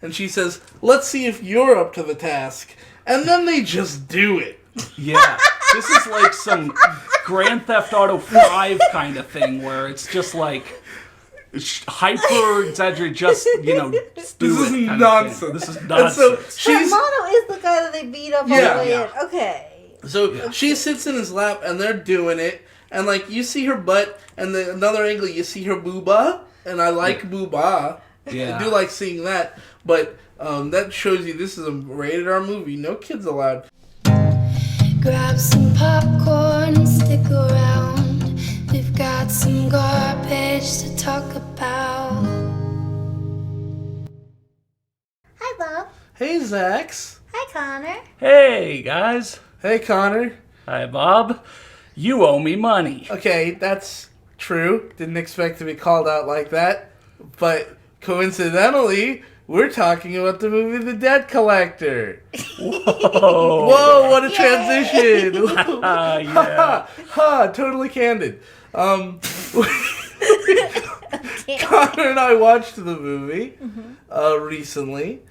and she says, "Let's see if you're up to the task." And then they just do it. Yeah, this is like some Grand Theft Auto 5 kind of thing where it's just like hyper exaggerated, just This is nonsense. This is nonsense. So Hermano is the guy that they beat up on the way in. Okay. So she sits in his lap and they're doing it, and like you see her butt, and another angle you see her booba, and I like booba. Yeah. I do like seeing that, but that shows you this is a rated R movie. No kids allowed. Grab some popcorn and stick around. We've got some garbage to talk about. Hi, Bob. Hey, Zax. Hi, Connor. Hey, guys. Hey, Connor. Hi, Bob. You owe me money. Okay, that's true. Didn't expect to be called out like that. But coincidentally, we're talking about the movie The Debt Collector. Whoa. Whoa, what a transition. Yeah. Totally candid. Connor and I watched the movie recently.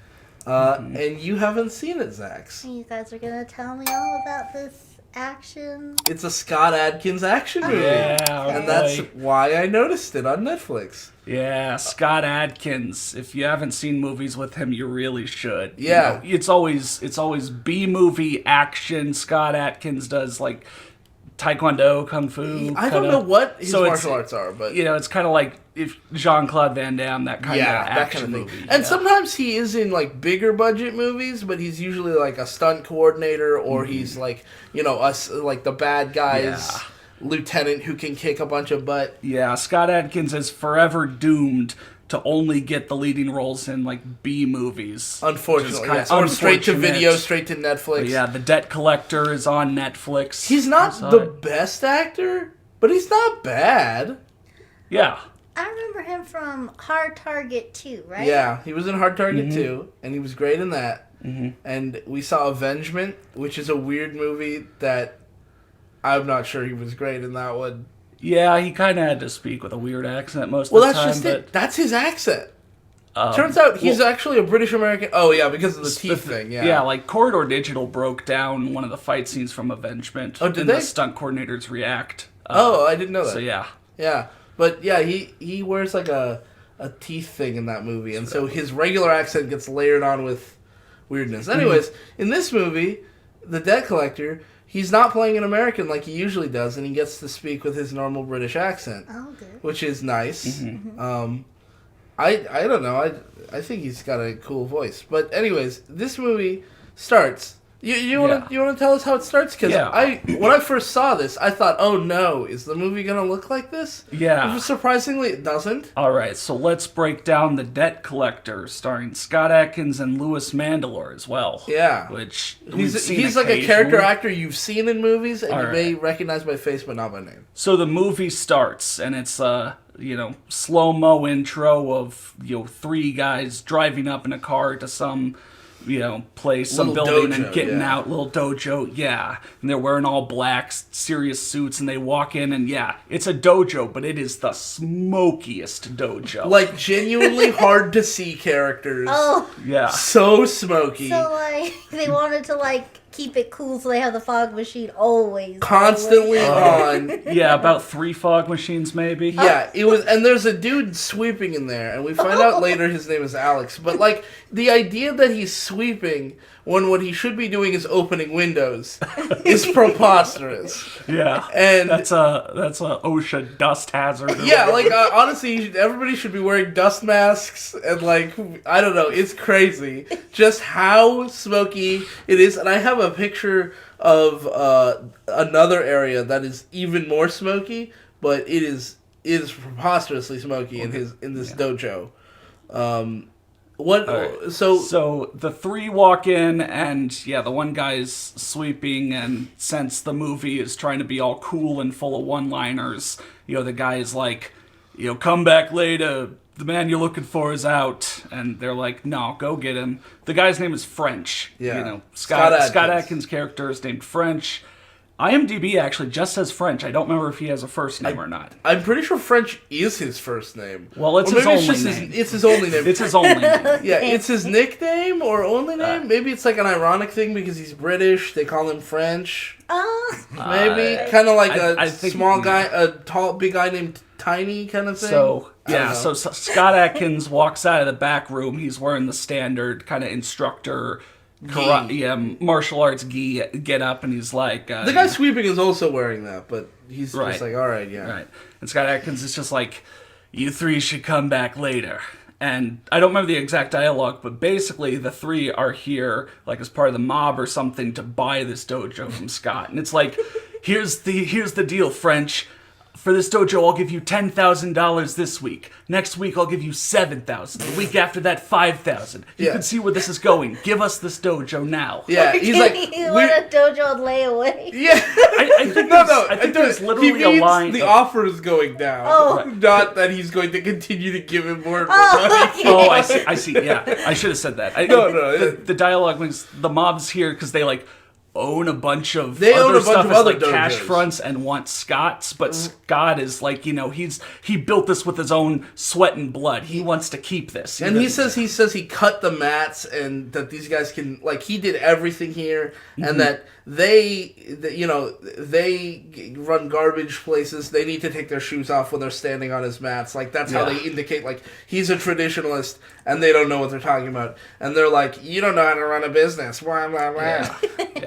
And you haven't seen it, Zax. You guys are going to tell me all about this action. It's a Scott Adkins action movie. Yeah, and that's why I noticed it on Netflix. Yeah, Scott Adkins. If you haven't seen movies with him, you really should. Yeah. It's always B-movie action. Scott Adkins does like Taekwondo, Kung Fu. I don't know what his martial arts are, but it's kind of like if Jean-Claude Van Damme, that kind of action movie. And sometimes he is in like bigger budget movies, but he's usually like a stunt coordinator, or he's like like the bad guy's lieutenant who can kick a bunch of butt. Yeah, Scott Adkins is forever doomed to only get the leading roles in like B movies. Unfortunately, or straight to video, straight to Netflix. But yeah, The Debt Collector is on Netflix. He's not the best actor, but he's not bad. Yeah. I remember him from Hard Target 2, right? Yeah, he was in Hard Target 2, and he was great in that. And we saw Avengement, which is a weird movie that I'm not sure he was great in that one. Yeah, he kind of had to speak with a weird accent most of the time. Well, that's just it. That's his accent. Turns out he's actually a British American. Oh, yeah, because of the teeth thing, yeah. Yeah, like Corridor Digital broke down one of the fight scenes from Avengement. Oh, did and they? The stunt coordinators react. I didn't know that. So, yeah. Yeah, but yeah, he wears like a teeth thing in that movie, and so his regular accent gets layered on with weirdness. Anyways, in this movie, The Debt Collector, he's not playing an American like he usually does, and he gets to speak with his normal British accent, which is nice. I don't know. I think he's got a cool voice. But anyways, this movie starts. You want to tell us how it starts? Because when I first saw this, I thought, oh no, is the movie gonna look like this? Yeah. Surprisingly, it doesn't. All right, so let's break down The Debt Collector, starring Scott Adkins and Louis Mandylor as well. Yeah, which he's like a character actor you've seen in movies, and you may recognize by face but not by name. So the movie starts, and it's slow-mo intro of three guys driving up in a car to some place, some little building, dojo, and getting out, little dojo, and they're wearing all black, serious suits, and they walk in, and it's a dojo, but it is the smokiest dojo. Like, genuinely hard to see characters. Oh. Yeah. So smoky. So, like, they wanted to, like, keep it cool, so they have the fog machine constantly on. Yeah, about 3 fog machines, maybe. Yeah, it was, and there's a dude sweeping in there, and we find out later his name is Alex. But like the idea that he's sweeping when what he should be doing is opening windows is preposterous. Yeah, and that's a OSHA dust hazard. Yeah, like honestly, everybody should be wearing dust masks, and like I don't know, it's crazy just how smoky it is. And I have a picture of another area that is even more smoky, but it is preposterously smoky in this dojo. Right. So the three walk in, and the one guy's sweeping, and since the movie is trying to be all cool and full of one-liners, the guy is like, come back later, the man you're looking for is out, and they're like, no, go get him. The guy's name is French. Yeah. Scott Adkins' character is named French. IMDb actually just says French. I don't remember if he has a first name or not. I'm pretty sure French is his first name. Well, it's or his maybe only it's just name. it's his only name. It's his only name. Yeah, it's his nickname or only name. Maybe it's like an ironic thing because he's British. They call him French. Maybe kind of like I think, small guy, a tall, big guy named Tiny kind of thing. So I don't yeah, know. so Scott Adkins walks out of the back room. He's wearing the standard kind of instructor, martial arts gi get up, and he's like, the guy sweeping is also wearing that, but he's Right. just like, all right, yeah. right. And Scott Adkins is just like, you three should come back later. And I don't remember the exact dialogue, but basically the three are here, like as part of the mob or something, to buy this dojo from Scott. And it's like, here's the deal, French. For this dojo, I'll give you $10,000 this week. Next week, I'll give you $7,000. The week after that, $5,000. You can see where this is going. Give us this dojo now. Yeah, he's like, you want a dojo layaway? yeah. I think I think there's literally he a means line. the offer is going down. Oh. Not that he's going to continue to give him more and more Oh, money. okay. Oh, I see. Yeah, I should have said that. The dialogue means the mob's here because they like own a bunch of They own other a bunch stuff of as other like cash dojos. fronts and want Scott's, but Scott is like, he built this with his own sweat and blood. He wants to keep this. And he says he cut the mats and that these guys can, like, he did everything here and that they run garbage places. They need to take their shoes off when they're standing on his mats. Like, that's how they indicate, like, he's a traditionalist and they don't know what they're talking about. And they're like, you don't know how to run a business. Blah, blah, blah. Yeah.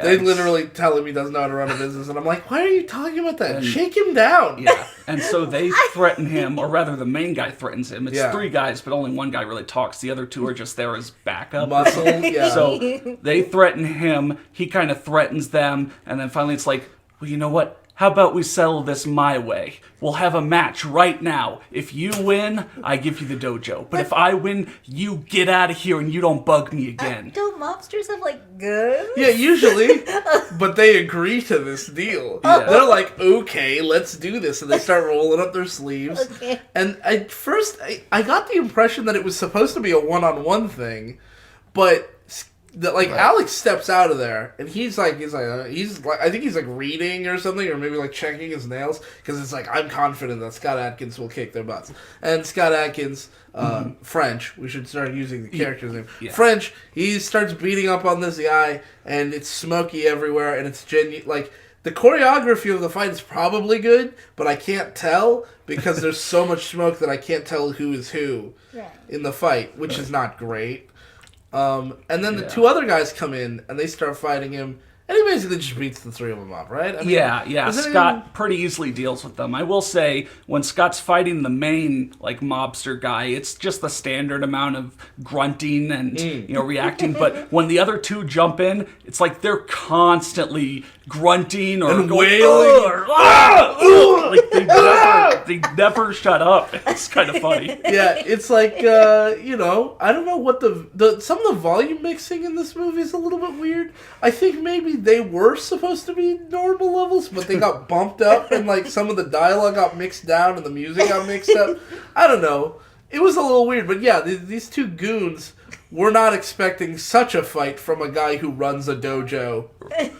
They literally tell him he doesn't know how to run a business. And I'm like, why are you talking about that? Shake him down. Yeah, and so they threaten him, or rather the main guy threatens him. It's three guys, but only one guy really talks. The other two are just there as backup. Muscle, yeah. So they threaten him, he kind of threatens them, and then finally it's like, well, you know what? How about we settle this my way? We'll have a match right now. If you win, I give you the dojo. But if I win, you get out of here and you don't bug me again. Don't mobsters have like guns? Yeah, usually, but they agree to this deal. Yeah. They're like, okay, let's do this, and they start rolling up their sleeves. Okay. And at first, I got the impression that it was supposed to be a one-on-one thing, but Alex steps out of there, and he's like, I think he's like reading or something, or maybe like checking his nails, because it's like, I'm confident that Scott Adkins will kick their butts. And Scott Adkins, French, we should start using the character's name. Yeah. French, he starts beating up on this guy, and it's smoky everywhere, and it's genuine, like, the choreography of the fight is probably good, but I can't tell, because there's so much smoke that I can't tell who is who in the fight, which is not great. And then the two other guys come in, and they start fighting him, and he basically just beats the three of them up, right? I mean, Yeah. isn't it Scott pretty easily deals with them. I will say, when Scott's fighting the main, like, mobster guy, it's just the standard amount of grunting and, reacting. But when the other two jump in, it's like they're constantly grunting or And going, wailing. like, they never shut up. It's kind of funny. Yeah, it's like, I don't know what some of the volume mixing in this movie is a little bit weird. I think maybe they were supposed to be normal levels, but they got bumped up, and like some of the dialogue got mixed down and the music got mixed up. I don't know. It was a little weird, but yeah, these two goons were not expecting such a fight from a guy who runs a dojo.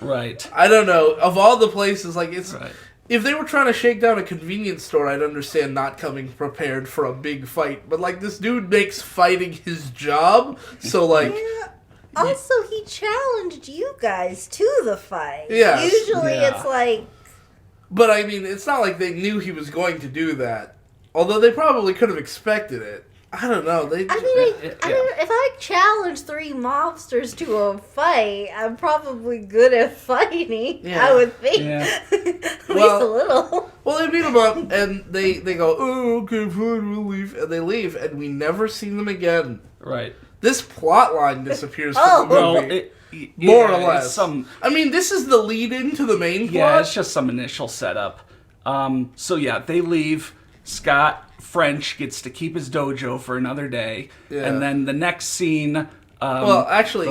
Right. I don't know. Of all the places, like, it's... Right. If they were trying to shake down a convenience store, I'd understand not coming prepared for a big fight. But, like, this dude makes fighting his job, so, like... Yeah. Also, he challenged you guys to the fight. Yes. Usually Yeah. it's like... But, I mean, it's not like they knew he was going to do that. Although they probably could have expected it. I don't know. I mean, if I challenge three mobsters to a fight, I'm probably good at fighting. Yeah. I would think. Yeah. At least Well- a little. Well, they beat him up, and they go, oh, okay, fine, we'll leave. And they leave, and we never see them again. Right. This plot line disappears Oh. from the Well, movie. yeah, More or it's less. I mean, this is the lead-in to the main plot. Yeah, it's just some initial setup. So yeah, they leave. Scott French gets to keep his dojo for another day, Yeah. and then the next scene. Well, actually,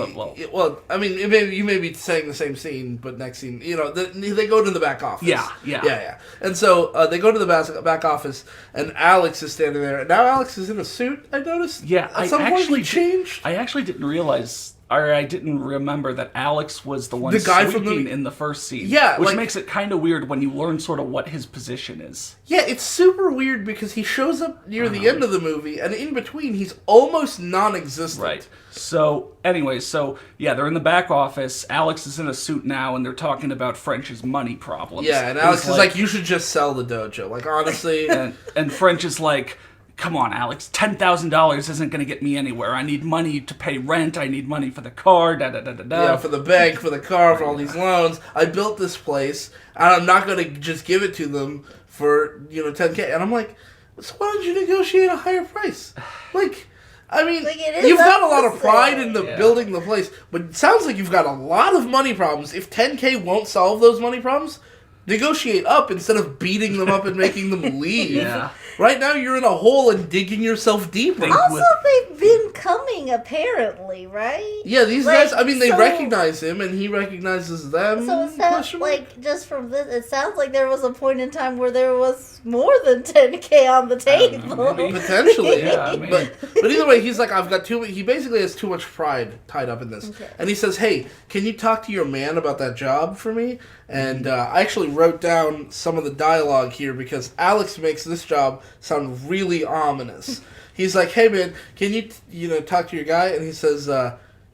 well- I mean, you may be saying the same scene, but next scene, they go to the back office. Yeah. And so they go to the back office, and Alex is standing there. And now Alex is in a suit. I noticed. Yeah, at some point he changed. I actually didn't realize. I didn't remember that Alex was the one The guy sweeping from the- in the first scene. Yeah, which like- makes it kind of weird when you learn sort of what his position is. Yeah, it's super weird because he shows up near the end of the movie, and in between, he's almost non-existent. Right. So, anyway, they're in the back office. Alex is in a suit now, and they're talking about French's money problems. Yeah, and Alex is like, you should just sell the dojo. Like, honestly... and French is like, come on, Alex, $10,000 isn't going to get me anywhere. I need money to pay rent. I need money for the car, da-da-da-da-da. Yeah, for the bank, for the car, for all these loans. I built this place, and I'm not going to just give it to them for, $10K. And I'm like, so why don't you negotiate a higher price? Like, I mean, you've got a lot of pride in the building the place, but it sounds like you've got a lot of money problems. If 10K won't solve those money problems, negotiate up instead of beating them up and making them leave. Yeah. Right now, you're in a hole and digging yourself deeper. Also, they've been coming, apparently, right? Yeah, these Like, guys, I mean, they so- recognize him, and he recognizes them. So it sounds question mark? like, just from this, it sounds like there was a point in time where there was more than 10K on the table. maybe. Potentially. Yeah, I mean- But either way, he's like, I've got he basically has too much pride tied up in this. Okay. And he says, hey, can you talk to your man about that job for me? And I actually wrote down some of the dialogue here because Alex makes this job sound really ominous. He's like, hey man, can you talk to your guy? And he says,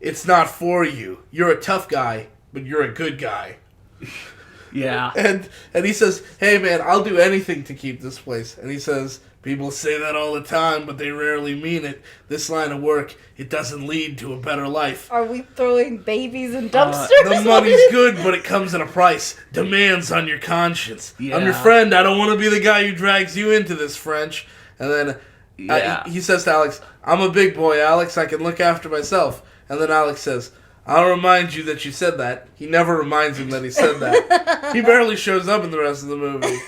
it's not for you. You're a tough guy, but you're a good guy. Yeah. And he says, hey man, I'll do anything to keep this place. And he says, people say that all the time, but they rarely mean it. This line of work, it doesn't lead to a better life. Are we throwing babies in dumpsters? The money's good, but it comes at a price. Demands on your conscience. I'm your Yeah. friend. I don't want to be the guy who drags you into this, French. And then he says to Alex, I'm a big boy, Alex. I can look after myself. And then Alex says, I'll remind you that you said that. He never reminds him that he said that. He barely shows up in the rest of the movie.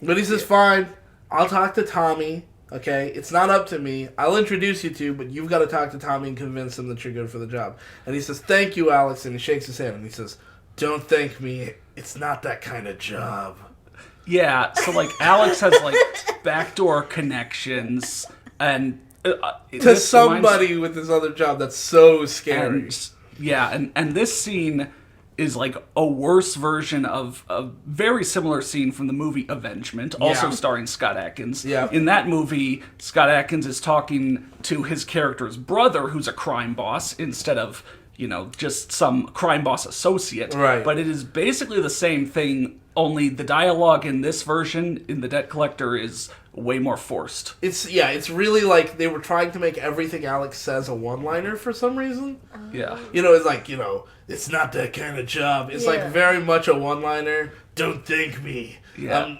But he says, fine, I'll talk to Tommy. Okay, it's not up to me. I'll introduce you to, but you've got to talk to Tommy and convince him that you're good for the job. And he says, thank you, Alex. And he shakes his hand and he says, don't thank me. It's not that kind of job. Yeah, so like Alex has like backdoor connections and To somebody with this other job that's so scary. And this scene is like a worse version of a very similar scene from the movie Avengement, also Yeah. starring Scott Adkins. Yeah. In that movie, Scott Adkins is talking to his character's brother, who's a crime boss, instead of, just some crime boss associate. Right. But it is basically the same thing, only the dialogue in this version, in The Debt Collector, is way more forced. It's really like they were trying to make everything Alex says a one-liner for some reason. Yeah. It's like, it's not that kind of job. It's like very much a one-liner. Don't thank me. Yeah.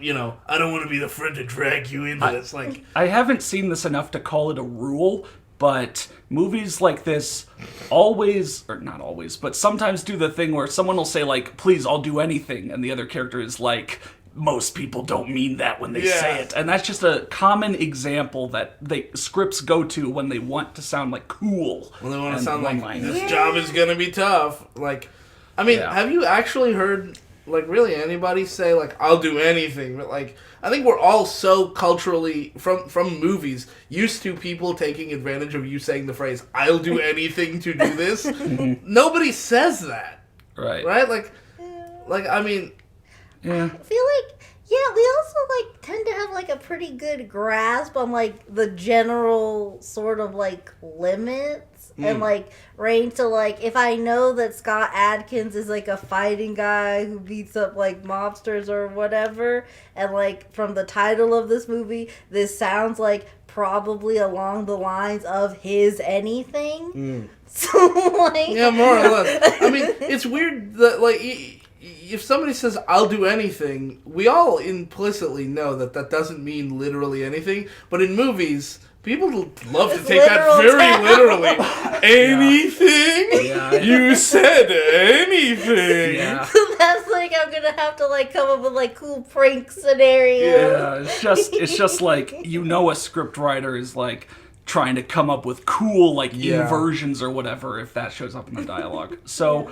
I don't want to be the friend to drag you into this. Like, I haven't seen this enough to call it a rule, but movies like this always, or not always, but sometimes do the thing where someone will say, like, please, I'll do anything, and the other character is like, most people don't mean that when they say it. And that's just a common example that scripts go to when they want to sound like cool. when they want to sound like, one-liners. this job is going to be tough. Like, I mean, have you actually heard, like, really anybody say, like, I'll do anything? But, like, I think we're all so culturally, from movies, used to people taking advantage of you saying the phrase, I'll do anything to do this. Nobody says that. Right. Right? Like, I mean... Yeah. I feel like, we also, tend to have, a pretty good grasp on, the general sort of, limits and, range to, if I know that Scott Adkins is, a fighting guy who beats up, mobsters or whatever, and, from the title of this movie, this sounds like probably along the lines of his anything. So, Yeah, more or less. I mean, it's weird that, if somebody says, I'll do anything, we all implicitly know that doesn't mean literally anything. But in movies, people love to take that very literally. Anything? Yeah. You said anything. Yeah. that's I'm gonna have to come up with cool prank scenarios. Yeah, it's just like, a scriptwriter is trying to come up with cool inversions or whatever if that shows up in the dialogue. So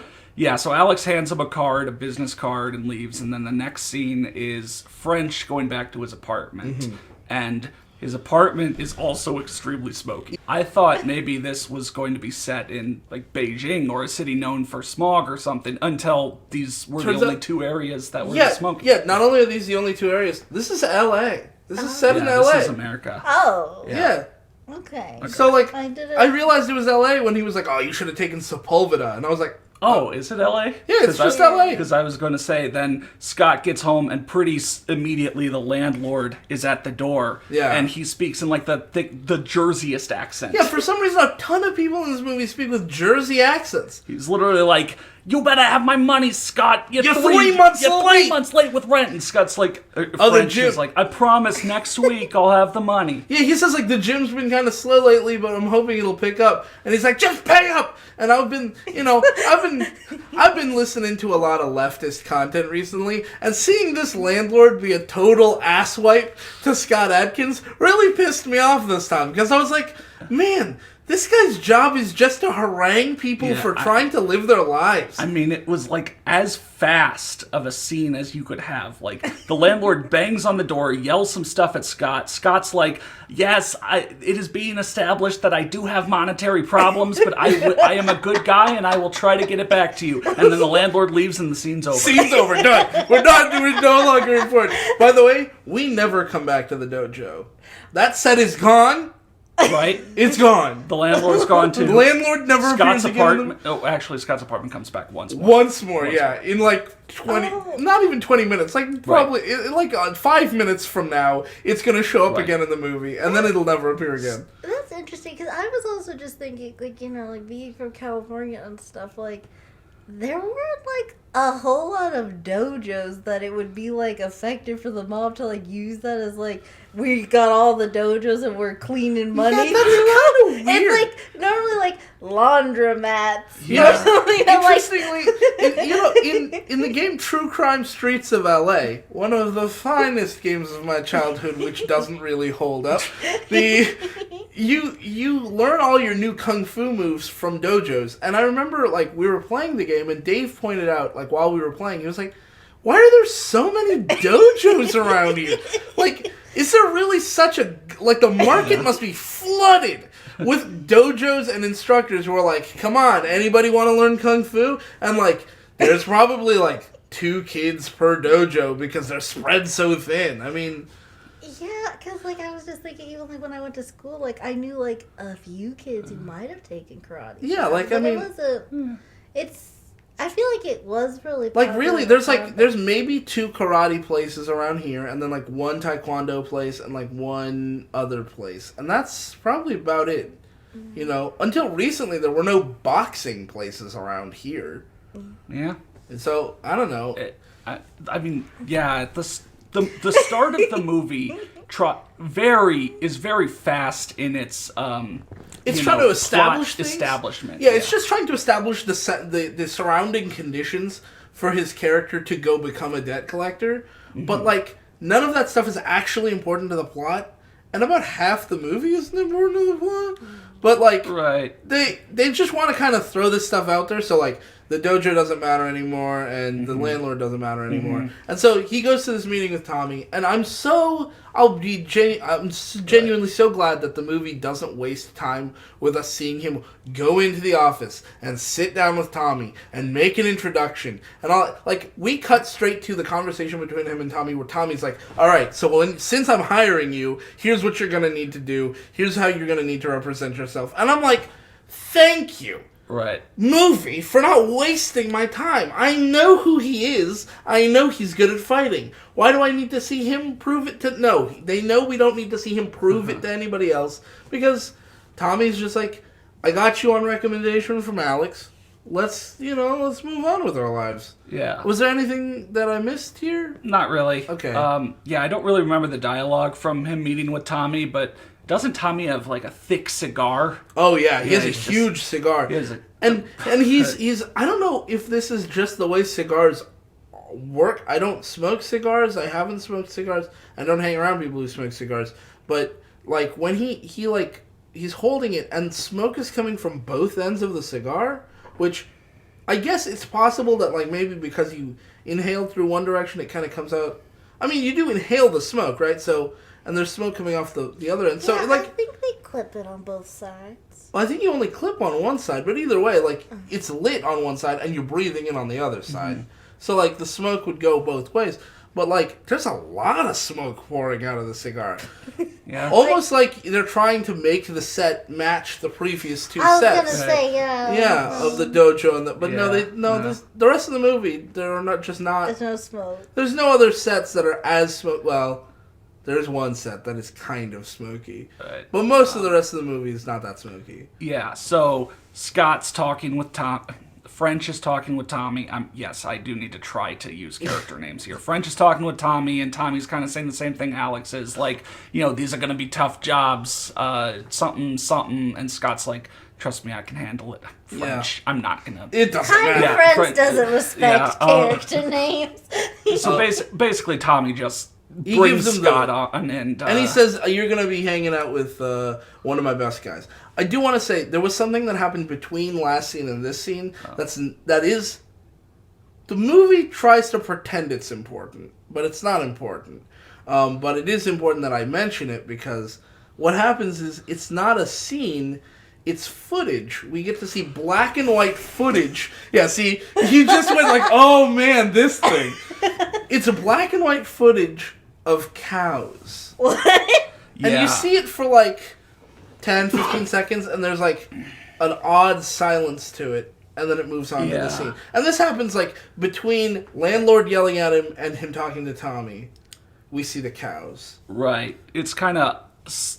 so Alex hands him a business card, and leaves, and then the next scene is French going back to his apartment. And His apartment is also extremely smoky. I thought maybe this was going to be set in like Beijing or a city known for smog or something until these were the only two areas that were smoky. Yeah, not only are these the only two areas, this is LA. This is set in LA. This is America. Oh. Yeah. Okay. So, like, I realized it was LA when he was like, oh, you should have taken Sepulveda. And I was like, oh, is it LA? Yeah, it's just LA. Because I was going to say, then Scott gets home and pretty immediately the landlord is at the door. Yeah. And he speaks in like the Jerseyest accent. Yeah, for some reason, a ton of people in this movie speak with Jersey accents. He's literally like, you better have my money, Scott. You're 3 months You're late. 3 months late with rent. And Scott's like, Jim. is like, I promise next week I'll have the money. Yeah, he says, like, the gym's been kind of slow lately, but I'm hoping it'll pick up. And he's like, just pay up! And I've been, I've been listening to a lot of leftist content recently, and seeing this landlord be a total asswipe to Scott Adkins really pissed me off this time, because I was like, man, this guy's job is just to harangue people for trying to live their lives. I mean, it was like as fast of a scene as you could have. Like, the landlord bangs on the door, yells some stuff at Scott. Scott's like, yes, it is being established that I do have monetary problems, but I am a good guy and I will try to get it back to you. And then the landlord leaves and the scene's over. Scene's over, done. We're no longer important. By the way, we never come back to the dojo. That set is gone. Right? It's gone. The landlord's gone too. The landlord never Scott's appears again. apartment. Oh, actually, Scott's apartment comes back once more. Once more. In like 20, not even 20 minutes, like probably, like 5 minutes from now, it's going to show up again in the movie, and then it'll never appear again. That's interesting, because I was also just thinking, like, like, being from California and stuff, like, there weren't, like, a whole lot of dojos that it would be, like, effective for the mob to, like, use that as, like, we got all the dojos and we're cleaning money. Yeah, that's kind of weird. And, like, normally, like, laundromats. Yeah. Or something. Interestingly, in the game True Crime Streets of LA, one of the finest games of my childhood, which doesn't really hold up, you learn all your new kung fu moves from dojos. And I remember, like, we were playing the game, and Dave pointed out, like, while we were playing, he was like, why are there so many dojos around here? Like, is there really such a... Like, the market must be flooded with dojos and instructors who are like, come on, anybody want to learn kung fu? And, like, there's probably, like, 2 kids per dojo because they're spread so thin. I mean... Yeah, because, like, I was just thinking, even, like, when I went to school, like, I knew, like, a few kids who might have taken karate. Yeah, like, I mean... I feel like it was really like, really, there's maybe 2 karate places around here, and then, like, 1 taekwondo place, and, like, 1 other place. And that's probably about it. You know, until recently, there were no boxing places around here. Yeah. And so, I don't know. I mean, yeah, the start of the movie is very fast in its it's trying to establish things. Establishment. Yeah, it's just trying to establish the surrounding conditions for his character to go become a debt collector. Mm-hmm. But, like, none of that stuff is actually important to the plot. And about half the movie isn't important to the plot. But, like, they just want to kind of throw this stuff out there. So, like, the dojo doesn't matter anymore, and the landlord doesn't matter anymore. Mm-hmm. And so he goes to this meeting with Tommy, and I'm genuinely so glad that the movie doesn't waste time with us seeing him go into the office and sit down with Tommy and make an introduction. And we cut straight to the conversation between him and Tommy, where Tommy's like, all right, so since I'm hiring you, here's what you're going to need to do. Here's how you're going to need to represent yourself. And I'm like, thank you. Right. Movie for not wasting my time. I know who he is. I know he's good at fighting. Why do I need to see him prove it to... No, they know we don't need to see him prove it to anybody else, because Tommy's just like, I got you on recommendation from Alex. Let's move on with our lives. Yeah. Was there anything that I missed here? Not really. Okay. Yeah, I don't really remember the dialogue from him meeting with Tommy, but... Doesn't Tommy have, like, a thick cigar? Oh, yeah. He has a huge cigar. And he's... I don't know if this is just the way cigars work. I don't smoke cigars. I haven't smoked cigars. I don't hang around people who smoke cigars. But, like, when he's holding it, and smoke is coming from both ends of the cigar, which I guess it's possible that, like, maybe because you inhale through one direction, it kind of comes out... I mean, you do inhale the smoke, right? So... and there's smoke coming off the other end. So yeah, like, I think they clip it on both sides. well, I think you only clip on one side, but either way, like it's lit on one side and you're breathing in on the other side. So like the smoke would go both ways. But, like, there's a lot of smoke pouring out of the cigar. Yeah. Almost like they're trying to make the set match the previous two I was sets. gonna say, yeah. Yeah, of the dojo and but no, Yeah. This, the rest of the movie, they're not just not. There's no smoke. There's no other sets that are as smoke. Well, there's one set that is kind of smoky, Right. but most of the rest of the movie is not that smoky. Yeah, so Scott's talking with Tom. French is talking with Tommy. Yes, I do need to try to use character names here. French is talking with Tommy, and Tommy's kind of saying the same thing Alex is. Like, these are going to be tough jobs, something. And Scott's like, trust me, I can handle it. French, I'm not going to. It doesn't Kind matter. of Friends French- doesn't respect character names. So basically, Tommy just He brings gives him Scott on, and he says, you're going to be hanging out with one of my best guys. I do want to say, there was something that happened between last scene and this scene that is... The movie tries to pretend it's important, but it's not important. But it is important that I mention it, because what happens is, it's not a scene, it's footage. We get to see black and white footage. Yeah, see, you just went like, oh man, this thing. It's a black and white footage of cows. What? And Yeah. you see it for like 10, 15 seconds, and there's like an odd silence to it, and then it moves on to the scene. And this happens like between landlord yelling at him and him talking to Tommy. We see the cows. Right. It's kind of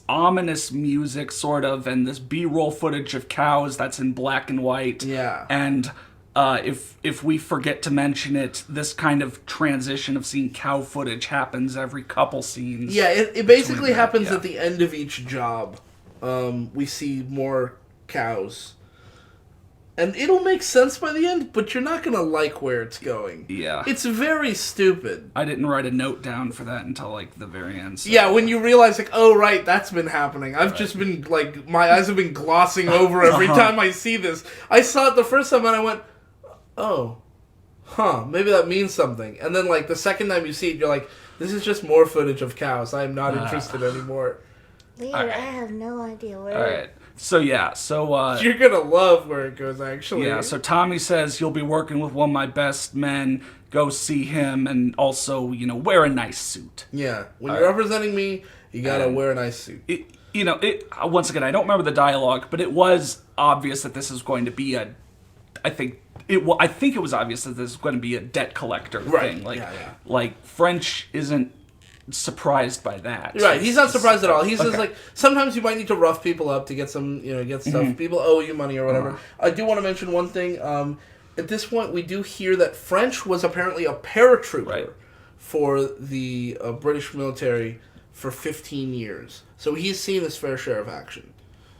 ominous music, sort of, and this B-roll footage of cows that's in black and white. Yeah. And if we forget to mention it, this kind of transition of seeing cow footage happens every couple scenes. Yeah, it basically happens yeah. at the end of each job. We see more cows. And it'll make sense by the end, but you're not going to like where it's going. Yeah. It's very stupid. I didn't write a note down for that until, like, the very end. So. Yeah, when you realize, like, oh, right, that's been happening. I've just been, like, my eyes have been glossing over every time I see this. I saw it the first time and I went, oh, maybe that means something. And then, like, the second time you see it, you're like, this is just more footage of cows. I am not interested anymore. Weird, All right. I have no idea where. All right. So, yeah, You're going to love where it goes, actually. Yeah, so Tommy says, you'll be working with one of my best men. Go see him, and also, wear a nice suit. Yeah, when you're representing me, you got to wear a nice suit. Once again, I don't remember the dialogue, but it was obvious that this is going to be I think it was obvious that this is going to be a debt collector thing. Like, like French isn't surprised by that. Right, he's not surprised at all. He says, like, sometimes you might need to rough people up to get some, get stuff. People owe you money or whatever. I do want to mention one thing. At this point, we do hear that French was apparently a paratrooper for the British military for 15 years. So he's seen his fair share of action.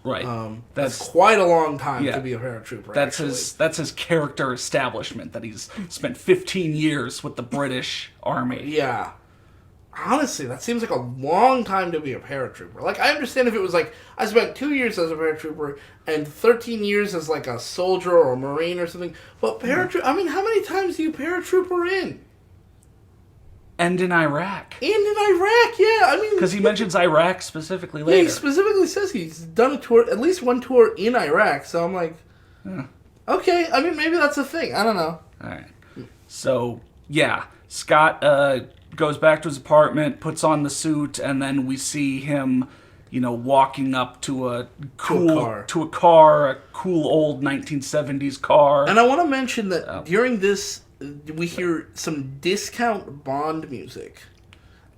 Right. That's quite a long time to be a paratrooper. That's his character establishment, that he's spent 15 years with the British Army. Yeah. Honestly, that seems like a long time to be a paratrooper. Like, I understand if it was like, I spent 2 years as a paratrooper and 13 years as like a soldier or a marine or something. But paratrooper, I mean, how many times do you paratrooper in? And in Iraq. And in Iraq, yeah. I mean, because he mentions Iraq specifically later. Yeah, he specifically says he's done a tour, at least one tour in Iraq. So I'm like, okay. I mean, maybe that's a thing. I don't know. All right. So yeah, Scott goes back to his apartment, puts on the suit, and then we see him, walking up to a cool old 1970s car. And I want to mention that during this, we hear some discount Bond music,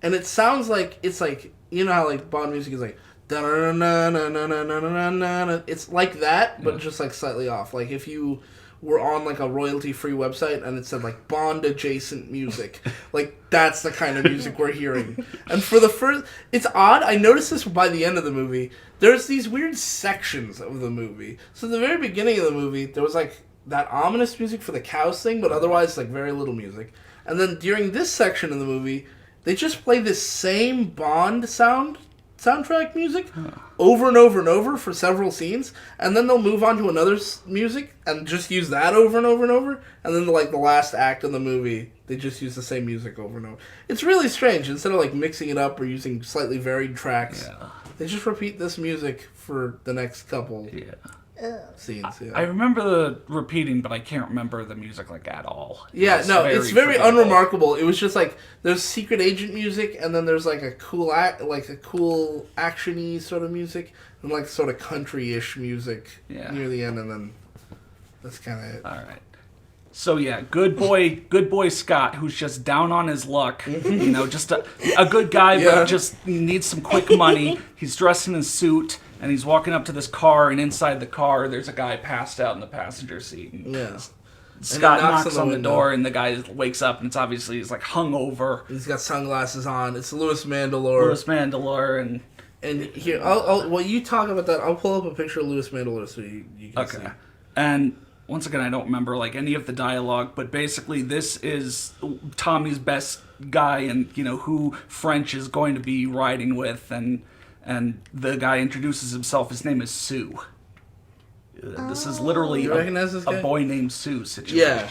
and it sounds like it's like, how like Bond music is like da-na-na-na-na-na-na-na-na. It's like that, but just like slightly off. Like if you were on like a royalty-free website and it said like Bond adjacent music, like that's the kind of music we're hearing. And for the first, it's odd. I noticed this by the end of the movie. There's these weird sections of the movie. So at the very beginning of the movie, there was like that ominous music for the cows thing, but otherwise like very little music. And then during this section of the movie, they just play this same Bond soundtrack music over and over and over for several scenes, and then they'll move on to another music and just use that over and over and over, and then like the last act of the movie, they just use the same music over and over. It's really strange. Instead of like mixing it up or using slightly varied tracks, they just repeat this music for the next couple scenes. Yeah. I remember the repeating, but I can't remember the music like at all. Yeah, no, it's very unremarkable. It was just like there's secret agent music, and then there's like a cool action-y sort of music, and like sort of country-ish music near the end, and then that's kind of it. All right. So yeah, good boy Scott, who's just down on his luck. Just a good guy, but just needs some quick money. He's dressed in his suit, and he's walking up to this car, and inside the car, there's a guy passed out in the passenger seat. Scott knocks on the door, and the guy wakes up, and it's obviously he's like hungover. He's got sunglasses on. It's Louis Mandylor. And here, while you talk about that, I'll pull up a picture of Louis Mandylor so you can see. And once again, I don't remember like any of the dialogue, but basically this is Tommy's best guy, and who French is going to be riding with, and the guy introduces himself. His name is Sue. This is literally a boy named Sue situation. Yeah.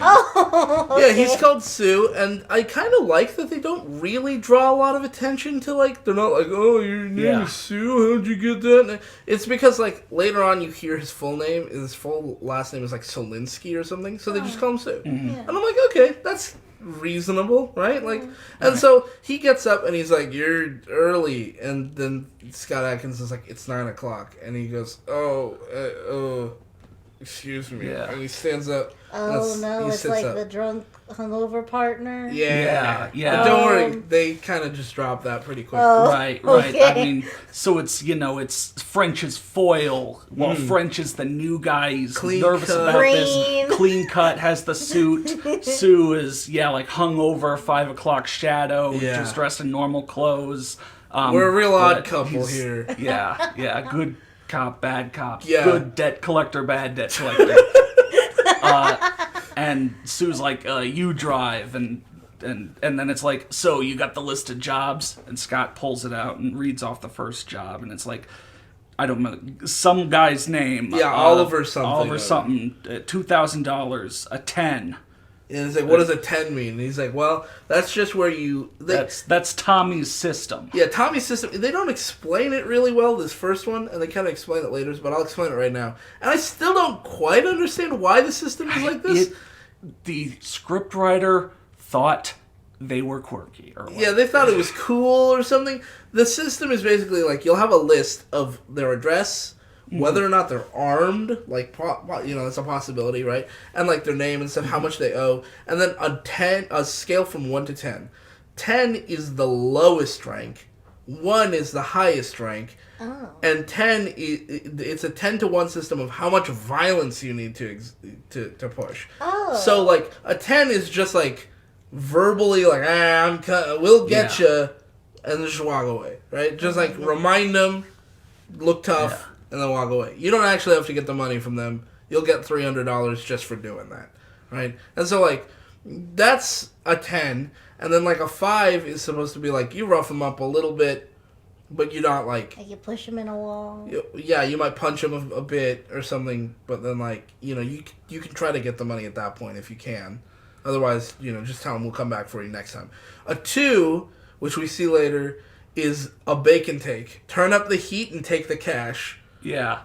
Yeah, he's called Sue, and I kind of like that they don't really draw a lot of attention to, like, they're not like, oh, your name is Sue, how'd you get that? It's because, like, later on you hear his full name, his full last name is, like, Solinsky or something, so they just call him Sue. And I'm like, okay, that's reasonable, right? Like, and so he gets up and he's like, you're early, and then Scott Adkins is like, it's 9 o'clock, and he goes, excuse me, and he stands up. Oh no, it's like the drunk hungover partner. Yeah. But don't worry, they kind of just drop that pretty quickly. Right. Okay. I mean, so it's French's foil. Well, French is the new guy. He's nervous about this. Clean cut, has the suit. Sue is like hungover, 5 o'clock shadow, just dressed in normal clothes. We're a real odd couple here. Yeah. Good cop, bad cop. Yeah. Good debt collector, bad debt collector. And Sue's like, you drive, and then it's like, so you got the list of jobs, and Scott pulls it out and reads off the first job, and it's like, I don't know, some guy's name. Yeah, Oliver something. $2,000, a 10. And he's like, what does a 10 mean? And he's like, well, that's just where you... That's Tommy's system. Yeah, Tommy's system. They don't explain it really well, this first one, and they kind of explain it later, but I'll explain it right now. And I still don't quite understand why the system is like this. The scriptwriter thought they were quirky. Yeah, they thought it was cool or something. The system is basically like, you'll have a list of their address, whether or not they're armed, like, that's a possibility, right? And, like, their name and stuff, how much they owe. And then a scale from 1 to 10. 10 is the lowest rank. 1 is the highest rank. Oh. And 10, it's a 10 to 1 system of how much violence you need to push. Oh. So, like, a 10 is just, like, verbally, like, we'll get you, and just walk away, right? Just, like, remind them, look tough. And then walk away. You don't actually have to get the money from them. You'll get $300 just for doing that, right? And so, like, that's a 10. And then, like, a 5 is supposed to be, like, you rough them up a little bit, but you're not, like... Like, you push them in a wall. You might punch them a bit or something, but then, like, you can try to get the money at that point if you can. Otherwise, just tell them we'll come back for you next time. A 2, which we see later, is a bacon take. Turn up the heat and take the cash. Yeah.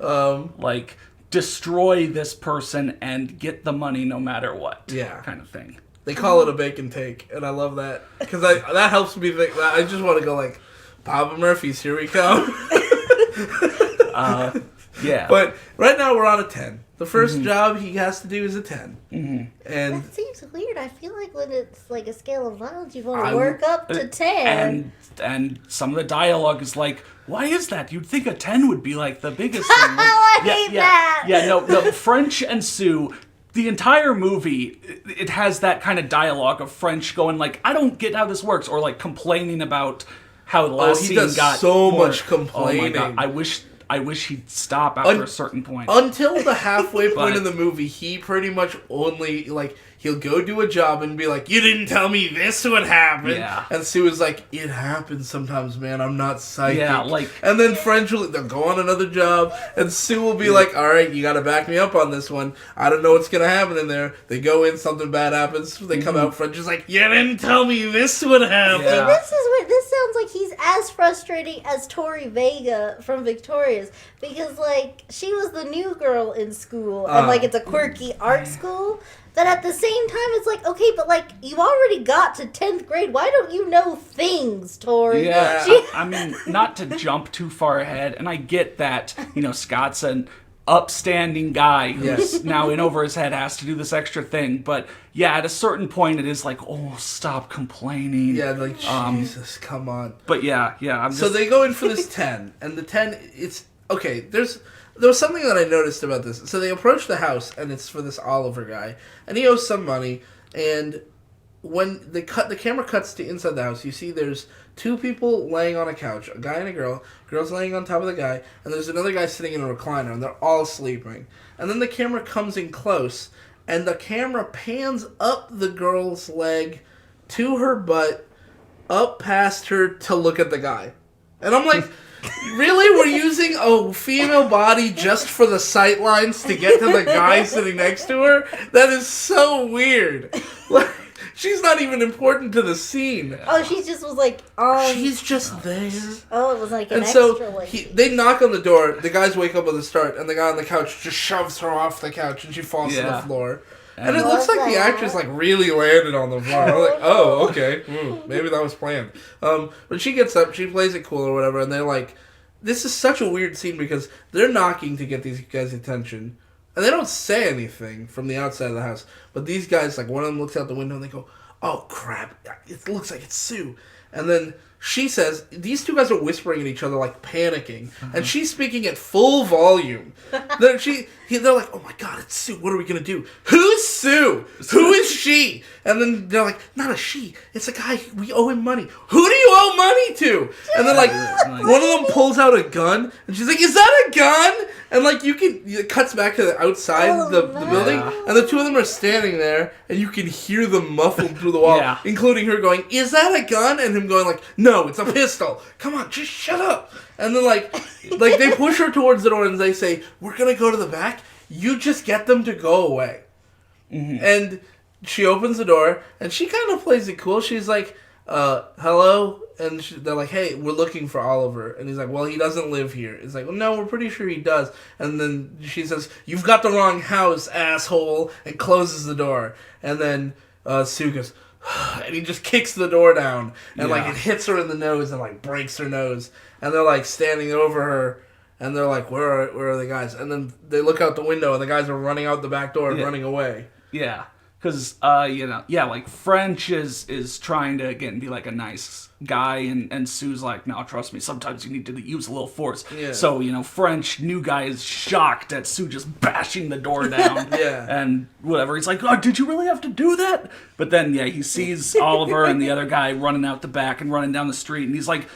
Like, destroy this person and get the money no matter what. Yeah. Kind of thing. They call it a bacon take, and I love that. Because that helps me think that. I just want to go like, Papa Murphy's, here we come. Yeah. But right now we're on a 10. The first job he has to do is a 10. Mm-hmm. And that seems weird. I feel like when it's like a scale of violence, you want to work up to 10. And some of the dialogue is like, why is that? You'd think a 10 would be like the biggest thing. I hate that. Yeah, no, French and Sue, the entire movie, it has that kind of dialogue of French going like, I don't get how this works, or like complaining about how the last scene got so much complaining. Oh my God, I wish he'd stop after a certain point. Until the halfway point in the movie, he pretty much only, like, he'll go do a job and be like, you didn't tell me this would happen. Yeah. And Sue is like, it happens sometimes, man. I'm not psychic. Yeah, like... And then French they'll go on another job, and Sue will be like, all right, you got to back me up on this one. I don't know what's going to happen in there. They go in, something bad happens. They come out, French is like, you didn't tell me this would happen. Yeah. This sounds like he's as frustrating as Tori Vega from Victorious, because, like, she was the new girl in school, and, like, it's a quirky art school. But at the same time, it's like, okay, but, like, you already got to 10th grade. Why don't you know things, Tori? Yeah, I mean, not to jump too far ahead, and I get that, you know, Scott's an upstanding guy who's now in over his head, has to do this extra thing. But, yeah, at a certain point, it is like, oh, stop complaining. Yeah, like, Jesus, come on. But, yeah, I'm just... So they go in for this 10, and the 10, it's... Okay, there was something that I noticed about this. So they approach the house, and it's for this Oliver guy, and he owes some money, and when the camera cuts to inside the house, you see there's two people laying on a couch, a guy and a girl. Girl's laying on top of the guy, and there's another guy sitting in a recliner, and they're all sleeping. And then the camera comes in close, and the camera pans up the girl's leg to her butt, up past her to look at the guy. And I'm like... Really? We're using a female body just for the sight lines to get to the guy sitting next to her? That is so weird. Like, she's not even important to the scene. Oh, she just was like, She's just there. Oh, it was like an and extra, so like... they knock on the door, the guys wake up with a start, and the guy on the couch just shoves her off the couch, and she falls to the floor. And it looks like the actress, like, really landed on the floor. I'm like, oh, okay. Maybe that was planned. But she gets up, she plays it cool or whatever, and they're like, this is such a weird scene because they're knocking to get these guys' attention. And they don't say anything from the outside of the house. But these guys, like, one of them looks out the window and they go, oh, crap, it looks like it's Sue. And then she says, these two guys are whispering at each other, like, panicking. And she's speaking at full volume. They're like, oh my God, it's Sue. What are we going to do? Who's Sue? Who is she? And then they're like, not a she. It's a guy. We owe him money. Who do you owe money to? And then, like, one of them pulls out a gun. And she's like, is that a gun? And, like, it cuts back to the outside the building. And the two of them are standing there. And you can hear them muffled through the wall. Including her going, is that a gun? And him going, like, no, it's a pistol. Come on, just shut up. And then, like they push her towards the door and they say, we're going to go to the back. You just get them to go away. Mm-hmm. And she opens the door, and she kind of plays it cool. She's like, hello? And they're like, hey, we're looking for Oliver. And he's like, well, he doesn't live here. It's like, well, no, we're pretty sure he does. And then she says, you've got the wrong house, asshole, and closes the door. And then Sue goes, and he just kicks the door down, and like it hits her in the nose and like breaks her nose. And they're like standing over her, and they're like, where are the guys? And then they look out the window, and the guys are running out the back door and running away. Yeah, because like French is trying to again be like a nice guy, and Sue's like, no, trust me, sometimes you need to use a little force. Yeah. So, French, new guy, is shocked at Sue just bashing the door down. And whatever. He's like, oh, did you really have to do that? But then, he sees Oliver and the other guy running out the back and running down the street, and he's like,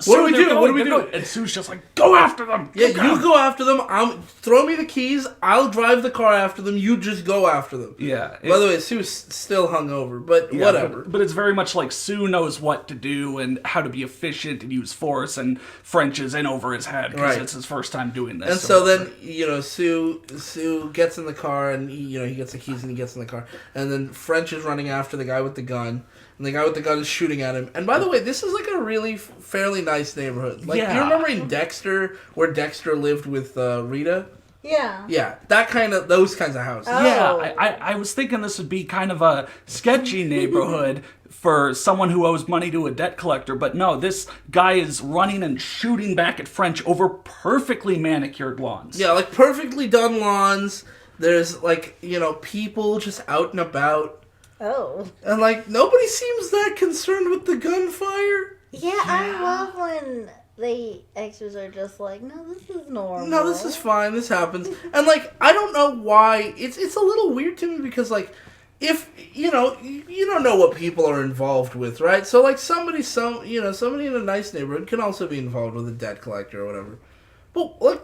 what do we do? What do we do? And Sue's just like, go after them. Yeah, you go after them. Throw me the keys. I'll drive the car after them. You just go after them. Yeah. By the way, Sue's still hungover, but whatever. But it's very much like Sue knows what to do and how to be efficient and use force, and French is in over his head because it's his first time doing this. And so then, Sue gets in the car, and he gets the keys and he gets in the car. And then French is running after the guy with the gun. And the guy with the gun is shooting at him. And by the way, this is like a really fairly nice neighborhood. Like, you remember in Dexter, where Dexter lived with Rita? Yeah. Yeah, those kinds of houses. Oh. Yeah, I was thinking this would be kind of a sketchy neighborhood for someone who owes money to a debt collector, but no, this guy is running and shooting back at French over perfectly manicured lawns. Yeah, like perfectly done lawns. There's like, people just out and about. Oh. And like, nobody seems that concerned with the gunfire. Yeah, I love when the extras are just like, no, this is normal. No, this is fine. This happens. And like, I don't know why. It's a little weird to me because like, if you don't know what people are involved with, right? So like somebody in a nice neighborhood can also be involved with a debt collector or whatever. But like,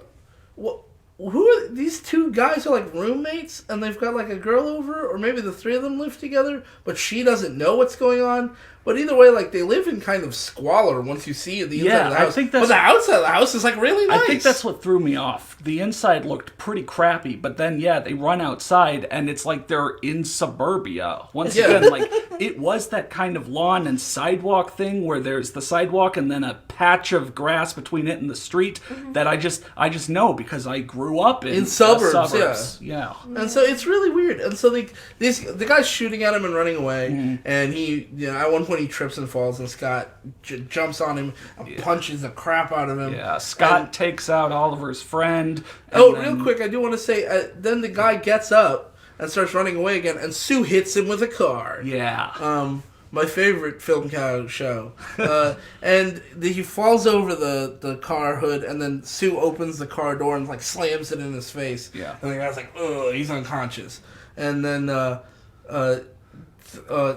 what? Who are these two guys? Are like roommates, and they've got like a girl over, or maybe the three of them live together, but she doesn't know what's going on. But either way, like they live in kind of squalor once you see the inside of the house. I think that's, but the outside of the house is like really nice. I think that's what threw me off. The inside looked pretty crappy, but then they run outside and it's like they're in suburbia. Once again, like it was that kind of lawn and sidewalk thing where there's the sidewalk and then a patch of grass between it and the street that I just know because I grew up in suburbs. Yeah. And so it's really weird. And so the guy's shooting at him and running away, and he, at one point he trips and falls, and Scott jumps on him and punches the crap out of him. Yeah, Scott takes out Oliver's friend. Real quick, I do want to say, then the guy gets up and starts running away again, and Sue hits him with a car. Yeah. My favorite film cow show. And he falls over the car hood, and then Sue opens the car door and like slams it in his face. Yeah. And the guy's like, ugh, he's unconscious. And then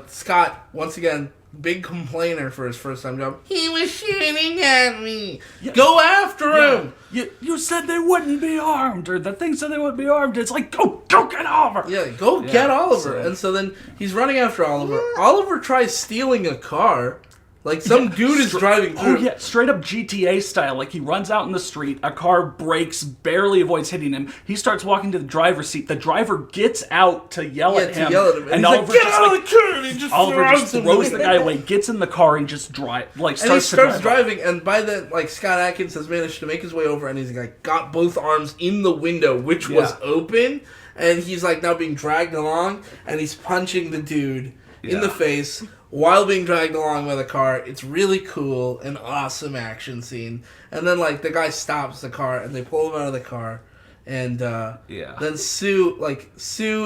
Scott, once again, big complainer for his first time job. He was shooting at me. Yeah. Go after him. You said they wouldn't be armed, or the thing said they wouldn't be armed. It's like, go get Oliver. Yeah, get Oliver. And so then he's running after Oliver. Yeah. Oliver tries stealing a car. Like, some dude is driving through. Oh, yeah, straight up GTA style. Like, he runs out in the street, a car brakes, barely avoids hitting him. He starts walking to the driver's seat. The driver gets out to yell at him. And Oliver like, get out of the car! And he just throws the guy away, gets in the car, and just starts driving. And by then, like, Scott Adkins has managed to make his way over, and he's, like, got both arms in the window, which was open. And he's, like, now being dragged along, and he's punching the dude in the face while being dragged along by the car. It's really cool, an awesome action scene. And then, like, the guy stops the car, and they pull him out of the car. And then Sue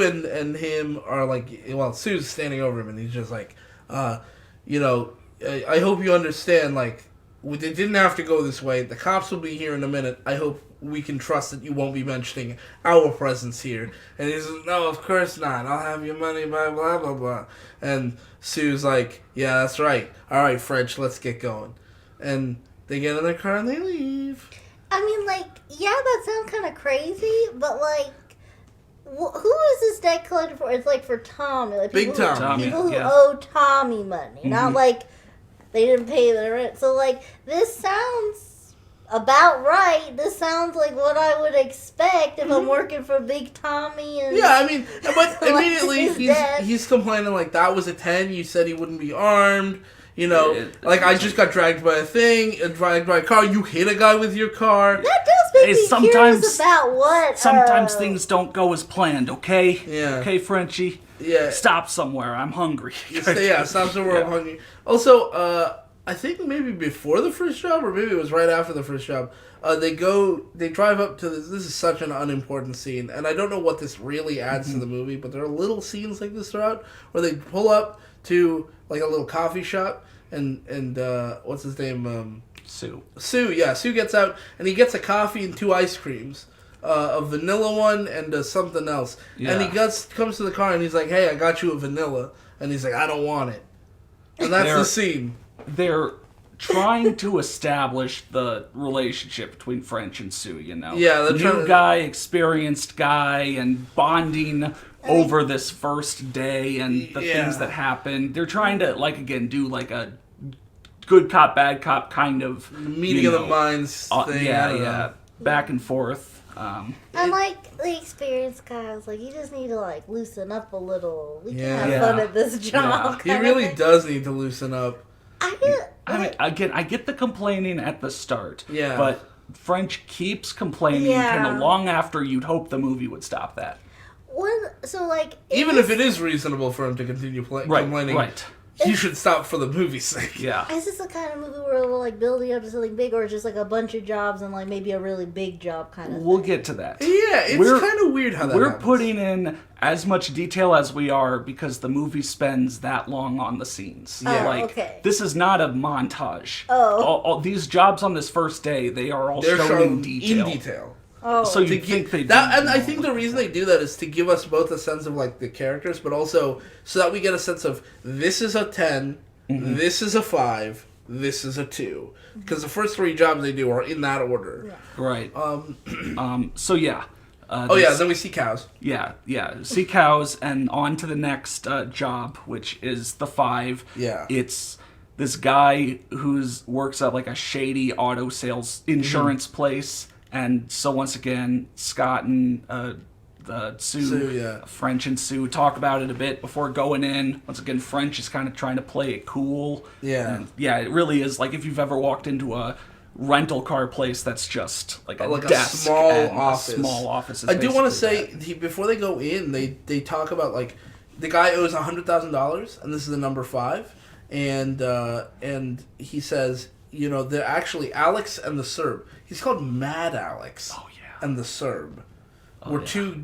and him are, like, well, Sue's standing over him, and he's just like, I hope you understand, like, it didn't have to go this way. The cops will be here in a minute. I hope we can trust that you won't be mentioning our presence here. And he says, no, of course not. I'll have your money, blah, blah, blah, blah. And Sue's like, yeah, that's right. All right, French, let's get going. And they get in their car and they leave. I mean, like, yeah, that sounds kind of crazy, but, like, who is this debt collector for? It's, like, for Tommy. Like, Big Tommy. People who owe Tommy money. Mm-hmm. Not, like, they didn't pay their rent. So, like, this sounds about right. This sounds like what I would expect if I'm working for Big Tommy. And yeah, I mean, but immediately he's complaining, like, that was a 10. You said he wouldn't be armed. You know, I just got dragged by dragged by a car. You hit a guy with your car. That does make me curious about what... Sometimes things don't go as planned, okay? Yeah. Okay, Frenchie? Yeah. Stop somewhere. I'm hungry. Stop somewhere. I'm hungry. Also, I think maybe before the first job, or maybe it was right after the first job, they drive up to this. This is such an unimportant scene, and I don't know what this really adds to the movie, but there are little scenes like this throughout where they pull up to, like, a little coffee shop, and what's his name? Sue, yeah. Sue gets out, and he gets a coffee and 2 ice creams. A vanilla one and something else. Yeah. And he comes to the car, and he's like, hey, I got you a vanilla. And he's like, I don't want it. And that's the scene. They're trying to establish the relationship between French and Sue, you know? Yeah, they're New guy, experienced guy, and bonding over this first day and the things that happen. They're trying to, like, again, do, like, a good cop, bad cop kind of... meeting of the minds thing. Back and forth. And, like, the experienced guys, like, you just need to, like, loosen up a little. We can have fun at this job. Yeah. He really does need to loosen up. I get the complaining at the start. Yeah. But French keeps complaining kind of long after you'd hope the movie would stop that. Even if it is reasonable for him to continue complaining, you should stop for the movie's sake. Yeah. Is this the kind of movie where we're, like, building up to something big, or just, like, a bunch of jobs and, like, maybe a really big job kind of We'll thing? get to that. Yeah, it's kind of weird how that We're happens. putting in as much detail as we are because the movie spends that long on the scenes. Yeah. Okay. This is not a montage. Oh. All these jobs on this first day, they are all shown in detail. Oh. So you think they do that, and I think the reason they do that is to give us both a sense of, like, the characters, but also so that we get a sense of this is a 10, this is a 5, this is a 2. Because the first 3 jobs they do are in that order. Yeah. Right. So yeah. Then we see cows. Yeah. See cows, and on to the next job, which is the 5. Yeah. It's this guy who's works at like a shady auto sales insurance place, and so once again, Scott and Sue, French and Sue talk about it a bit before going in. Once again, French is kind of trying to play it cool. Yeah. And it really is like if you've ever walked into a rental car place that's just like a like desk a small and office. Small offices. I do want to basically say before they go in, they talk about like the guy owes $100,000, and this is the number 5, and he says, they're actually Alex and the Serb. He's called Mad Alex. Oh yeah. And the Serb. Were 2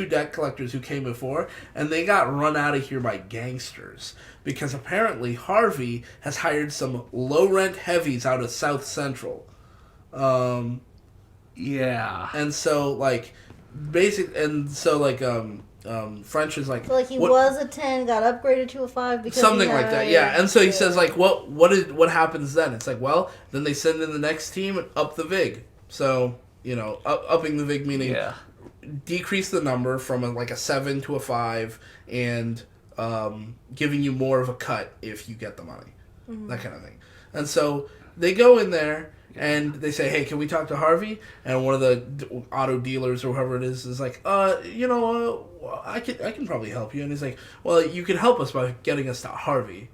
debt collectors who came before, and they got run out of here by gangsters because apparently Harvey has hired some low rent heavies out of South Central. Yeah. And so French is like, So like he was a 10, got upgraded to a 5 because something like that, yeah. And so he says like, what happens then? It's like, well, then they send in the next team and up the vig. So upping the vig meaning. Yeah. Decrease the number from a 7 to a 5, and giving you more of a cut if you get the money, that kind of thing. And so they go in there and they say, "Hey, can we talk to Harvey?" And one of the auto dealers or whoever it is like, I can probably help you." And he's like, "Well, you can help us by getting us to Harvey."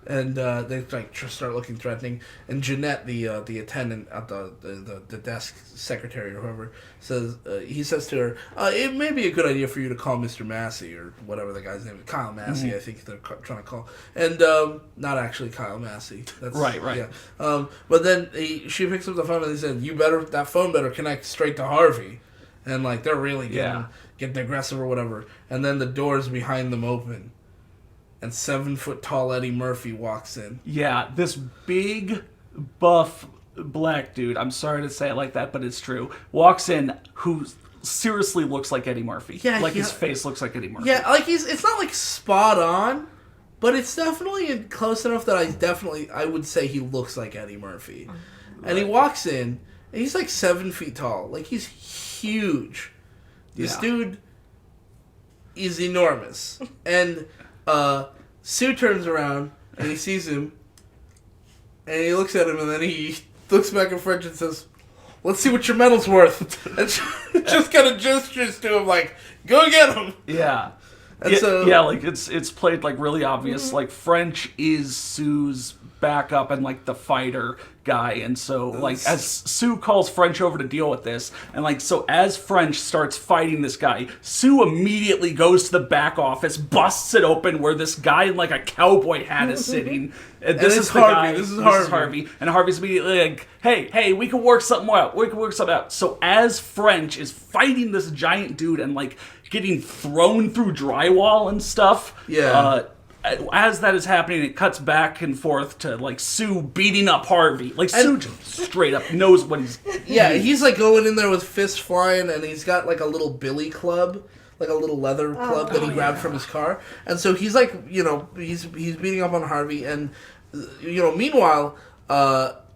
And they start looking threatening. And Jeanette, the attendant at the desk secretary or whoever, says to her, "It may be a good idea for you to call Mr. Massey," or whatever the guy's name is, Kyle Massey. I think they're trying to call, and not actually Kyle Massey. That's right. Yeah. But then she picks up the phone and they said, that phone better connect straight to Harvey," and they're really getting aggressive or whatever. And then the doors behind them open. And 7-foot tall Eddie Murphy walks in. Yeah, this big, buff, black dude, I'm sorry to say it like that, but it's true, walks in who seriously looks like Eddie Murphy. Yeah, his face looks like Eddie Murphy. Yeah, it's not spot on, but it's definitely close enough that I would say he looks like Eddie Murphy. Right. And he walks in, and he's 7 feet tall. He's huge. This dude is enormous. And Sue turns around and he sees him and he looks at him and then he looks back at French and says, "Let's see what your medal's worth." And just kind of gestures to him "Go get him." Yeah. And it's played really obvious. French is Sue's backup and the fighter guy, and so as Sue calls French over to deal with this, and so as French starts fighting this guy, Sue immediately goes to the back office, busts it open where this guy in a cowboy hat is sitting. And this is the guy. This is Harvey. And Harvey's immediately hey, we can work something out. So as French is fighting this giant dude and getting thrown through drywall and stuff, as that is happening, it cuts back and forth to Sue beating up Harvey. Sue just straight up knows what he's. Yeah, he's going in there with fists flying, and he's got a little billy club, a little leather club that he grabbed from his car, and so he's he's beating up on Harvey, and meanwhile.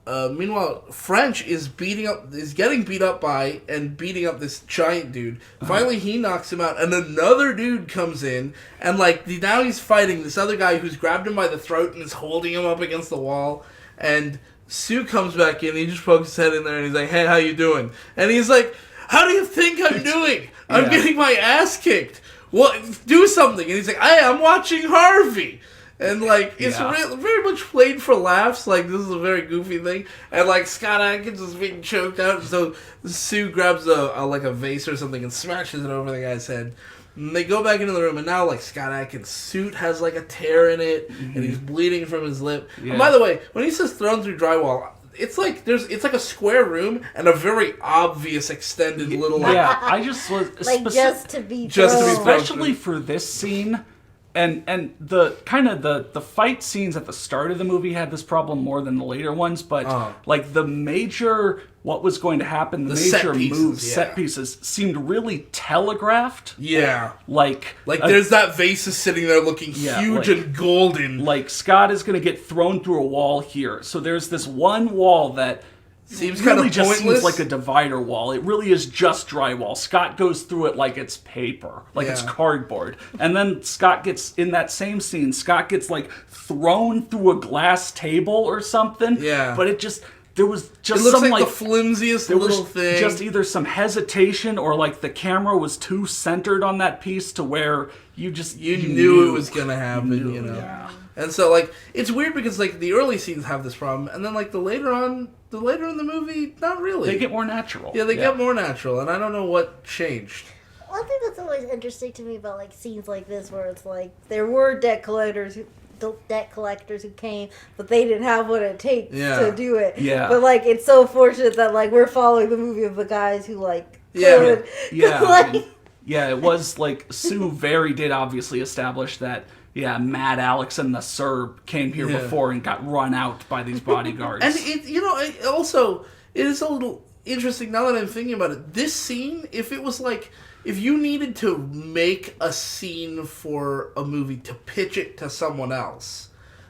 Meanwhile, French is getting beat up by and beating up this giant dude. Finally, he knocks him out, and another dude comes in, and now he's fighting this other guy who's grabbed him by the throat and is holding him up against the wall. And Sue comes back in, he just pokes his head in there, and he's like, "Hey, how you doing?" And he's like, "How do you think I'm doing? I'm getting my ass kicked. Well, do something." And he's like, "I'm watching Harvey." And, it's very much played for laughs. This is a very goofy thing. And, Scott Adkins is being choked out. So Sue grabs a vase or something and smashes it over the guy's head. And they go back into the room. And now, Scott Adkins' suit has, a tear in it. Mm-hmm. And he's bleeding from his lip. Yeah. And by the way, when he says thrown through drywall, it's it's a square room and a very obvious extended little... Yeah, I just was... just to be thrown. Especially for this scene... And the kind of the fight scenes at the start of the movie had this problem more than the later ones, but like the major what was going to happen, the major moves, set pieces seemed really telegraphed. Yeah. Like there's that vase is sitting there looking huge and golden. Like Scott is going to get thrown through a wall here. So there's this one wall that seems really kind of just pointless. seems like a divider wall. It really is just drywall. Scott goes through it like it's paper, like it's cardboard. And then Scott gets, in that same scene, Scott gets like thrown through a glass table or something. Yeah. But it just, there was just it looks some like the flimsiest little thing. Just either some hesitation or like the camera was too centered on that piece to where you knew it was gonna happen, you know. Yeah. And so like it's weird because like the early scenes have this problem, and then like the later in the movie, not really. They get more natural. Yeah, they get more natural, and I don't know what changed. One thing that's always interesting to me about like scenes like this, where it's like there were debt collectors who came, but they didn't have what it takes to do it. Yeah. But like it's so fortunate that like we're following the movie of the guys who like could. Yeah. like, yeah, it was like Sue very did obviously establish that. Yeah, Mad Alex and the Serb came here before and got run out by these bodyguards. And it is a little interesting now that I'm thinking about it. This scene, if you needed to make a scene for a movie to pitch it to someone else,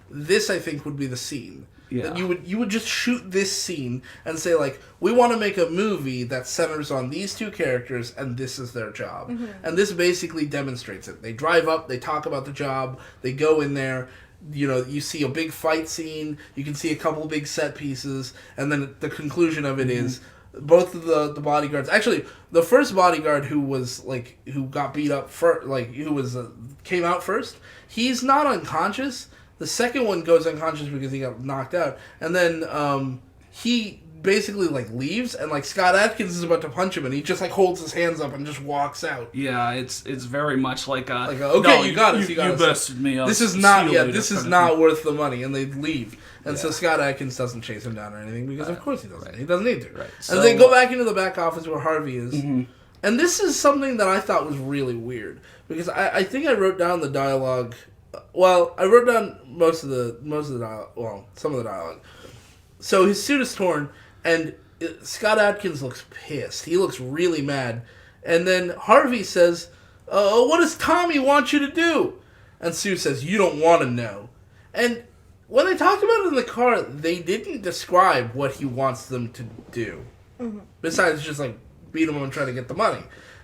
this I think would be the scene. Yeah. That you would just shoot this scene and say like, we want to make a movie that centers on these two characters and this is their job. Mm-hmm. And this basically demonstrates it. They drive up, they talk about the job, they go in there, you know, you see a big fight scene, you can see a couple big set pieces, and then the conclusion of it is both of the bodyguards. Actually, the first bodyguard who got beat up came out first. He's not unconscious. The second one goes unconscious because he got knocked out, and then he basically like leaves, and like Scott Adkins is about to punch him, and he just like holds his hands up and just walks out. Yeah, it's very much like okay, no, you got us. You bested me up. This is not not worth the money, and they leave. And so Scott Adkins doesn't chase him down or anything because of course he doesn't. Right. He doesn't need to. Right. And they go back into the back office where Harvey is. Mm-hmm. And this is something that I thought was really weird because I think I wrote down the dialogue. Well, I wrote down most of the dialogue. Well, some of the dialogue. So his suit is torn, and Scott Adkins looks pissed. He looks really mad. And then Harvey says, "What does Tommy want you to do?" And Sue says, "You don't want to know." And when they talked about it in the car, they didn't describe what he wants them to do. Mm-hmm. Besides just like beat him and try to get the money.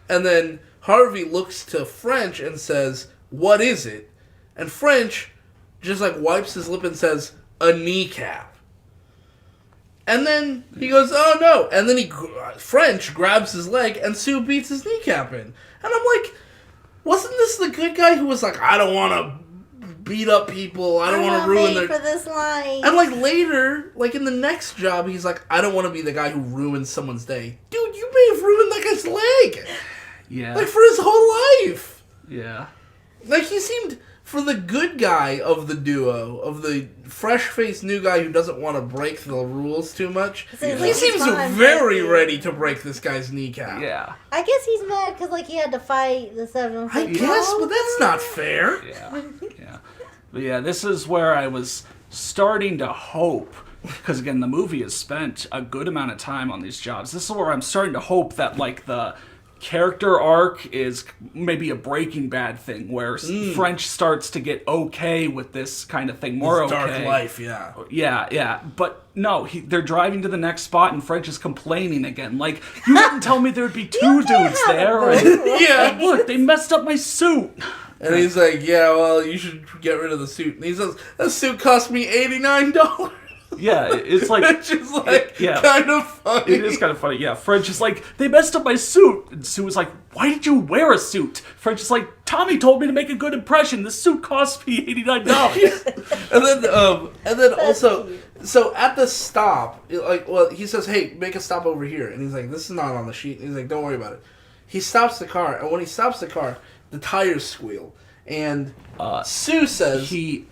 And then Harvey looks to French and says, "What is it?" And French just like wipes his lip and says, "A kneecap." And then he goes, "Oh no." And then French grabs his leg and Sue beats his kneecap in. And I'm like, wasn't this the good guy who was like, "I don't want to beat up people. I don't want to ruin their..." for this line. And like later, like in the next job, he's like, "I don't want to be the guy who ruins someone's day." Dude, you may have ruined that guy's leg. Yeah. Like for his whole life. Yeah. Like he seemed, for the good guy of the duo, of the fresh-faced new guy who doesn't want to break the rules too much, he seems very ready to break this guy's kneecap. Yeah. I guess he's mad because like he had to fight the 7. I guess, but that's not fair. Yeah. Yeah. But yeah, this is where I was starting to hope, because again, the movie has spent a good amount of time on these jobs. This is where I'm starting to hope that like the character arc is maybe a Breaking Bad thing, where French starts to get okay with this kind of thing, more this okay. Dark life, yeah. Yeah. But no, they're driving to the next spot, and French is complaining again. Like, you didn't tell me there would be two dudes there. Yeah. Look, they messed up my suit. And he's like, "Yeah, well, you should get rid of the suit." And he says, "That suit cost me $89. Yeah, it's like... Which is like kind of funny. It is kind of funny, yeah. French is like, "They messed up my suit." And Sue was like, "Why did you wear a suit?" French is like, "Tommy told me to make a good impression. The suit cost me $89. and then also, so at the stop, he says, "Hey, make a stop over here." And he's like, "This is not on the sheet." And he's like, "Don't worry about it." He stops the car, and when he stops the car, the tires squeal. And Sue says... the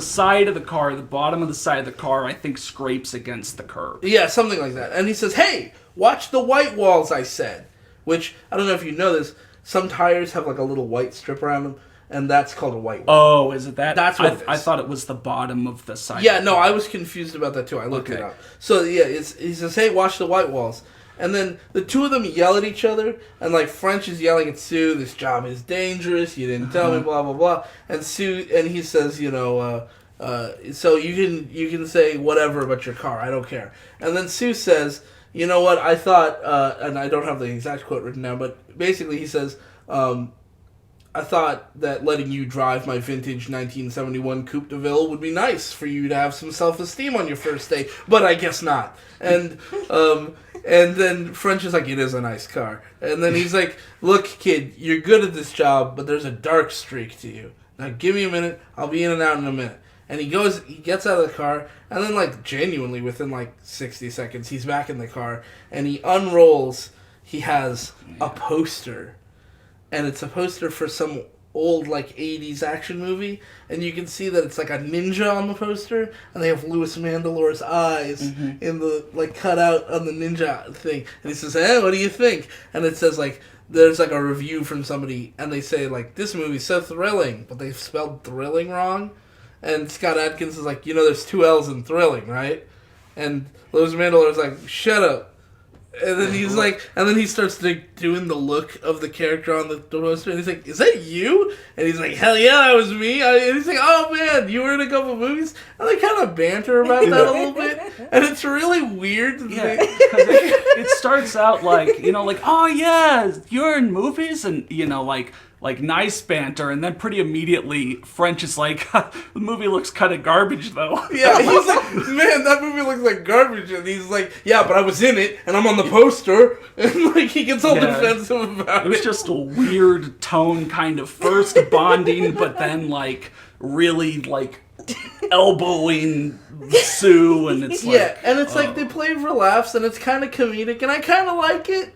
side of the car, the bottom of the side of the car, I think scrapes against the curb. Yeah, something like that. And he says, "Hey, watch the white walls," I said. Which, I don't know if you know this, some tires have like a little white strip around them, and that's called a white wall. Oh, is it that? That's what it is. I thought it was the bottom of the side. Yeah, no, I was confused about that too. I looked it up. So yeah, he says, "Hey, watch the white walls." And then the two of them yell at each other, and like French is yelling at Sue, "This job is dangerous. You didn't tell me, blah blah blah." And he says, so you can say whatever about your car. I don't care. And then Sue says, "You know what? I thought," and I don't have the exact quote written down, but basically he says, "I thought that letting you drive my vintage 1971 Coupe de Ville would be nice for you to have some self-esteem on your first day, but I guess not." And then French is like, "It is a nice car." And then he's like, "Look, kid, you're good at this job, but there's a dark streak to you. Now give me a minute. I'll be in and out in a minute." And he gets out of the car, and then like genuinely within like 60 seconds, he's back in the car, and he unrolls. He has a poster. And it's a poster for some old, like, 80s action movie. And you can see that it's, like, a ninja on the poster. And they have Louis Mandalore's eyes in the, like, cut out on the ninja thing. And he says, "Hey, what do you think?" And it says, like, there's, like, a review from somebody. And they say, like, "This movie's so thrilling." But they've spelled thrilling wrong. And Scott Adkins is like, "There's 2 L's in thrilling, right?" And Louis Mandalore's like, "Shut up." And then he's like, and then he starts doing the look of the character on the poster, and he's like, "Is that you?" And he's like, "Hell yeah, that was me." And he's like, "Oh man, you were in a couple movies." And they kind of banter about that a little bit, and it's really weird. Yeah, it starts out like, "Oh yeah, you're in movies," and like nice banter, and then pretty immediately French is like, "The movie looks kind of garbage though." Yeah, he's like, "Man, that movie looks like garbage," and he's like, "Yeah, but I was in it, and I'm on the poster," and like he gets all defensive about it. It was just a weird tone, kind of first bonding, but then like really like elbowing Sue, and it's like, yeah, and it's like they play for laughs, and it's kind of comedic, and I kind of like it.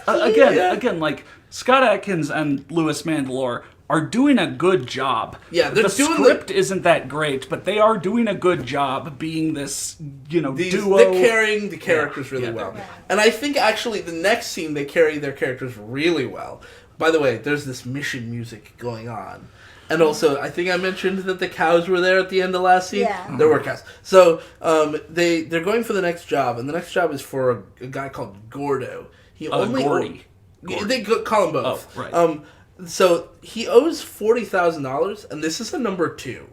Again, like Scott Adkins and Louis Mandalore are doing a good job. Yeah, the script isn't that great, but they are doing a good job being this, duo. They're carrying the characters really well. Yeah. And I think actually the next scene they carry their characters really well. By the way, there's this mission music going on. And also, I think I mentioned that the cows were there at the end of last scene. Yeah. There were cows. So they're going for the next job, and the next job is for a guy called Gordo. Gordy. They call him both. Oh, right. So he owes $40,000, and this is a number 2.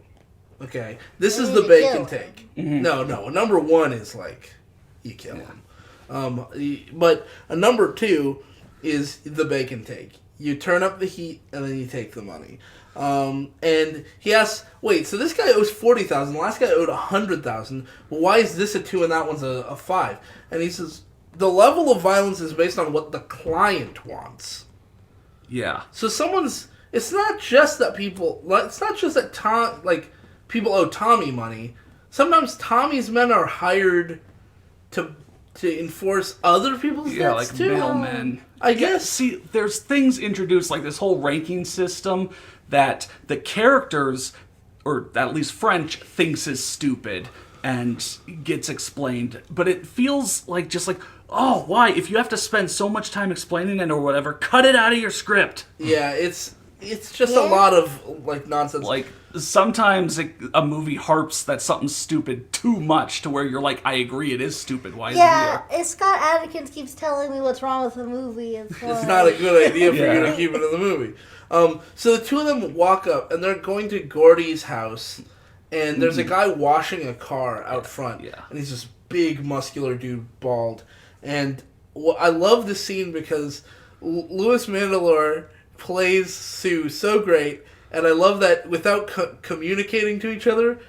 Okay, this is the bacon take. Mm-hmm. No, number 1 is like you kill him. But a number 2 is the bacon take. You turn up the heat, and then you take the money. And he asks, "Wait, so this guy owes $40,000. The last guy owed $100,000. Well, why is this a 2 and that one's a 5?" And he says, "The level of violence is based on what the client wants." Yeah. So it's not just that people owe Tommy money. Sometimes Tommy's men are hired to enforce other people's debts too. Mailmen. I guess. See, there's things introduced, like this whole ranking system that the characters, or at least French, thinks is stupid and gets explained. But it feels like oh, why? If you have to spend so much time explaining it or whatever, cut it out of your script. Yeah, it's just a lot of like nonsense. Like sometimes a movie harps that something's stupid too much to where you're like, I agree, it is stupid. Why is it here? Scott Adkins keeps telling me what's wrong with the movie. It's not a good idea for you to keep it in the movie. So the two of them walk up, and they're going to Gordy's house, and there's a guy washing a car out front, and he's this big, muscular dude, bald. And I love this scene because Louis Mandalore plays Sue so great, and I love that without communicating to each other,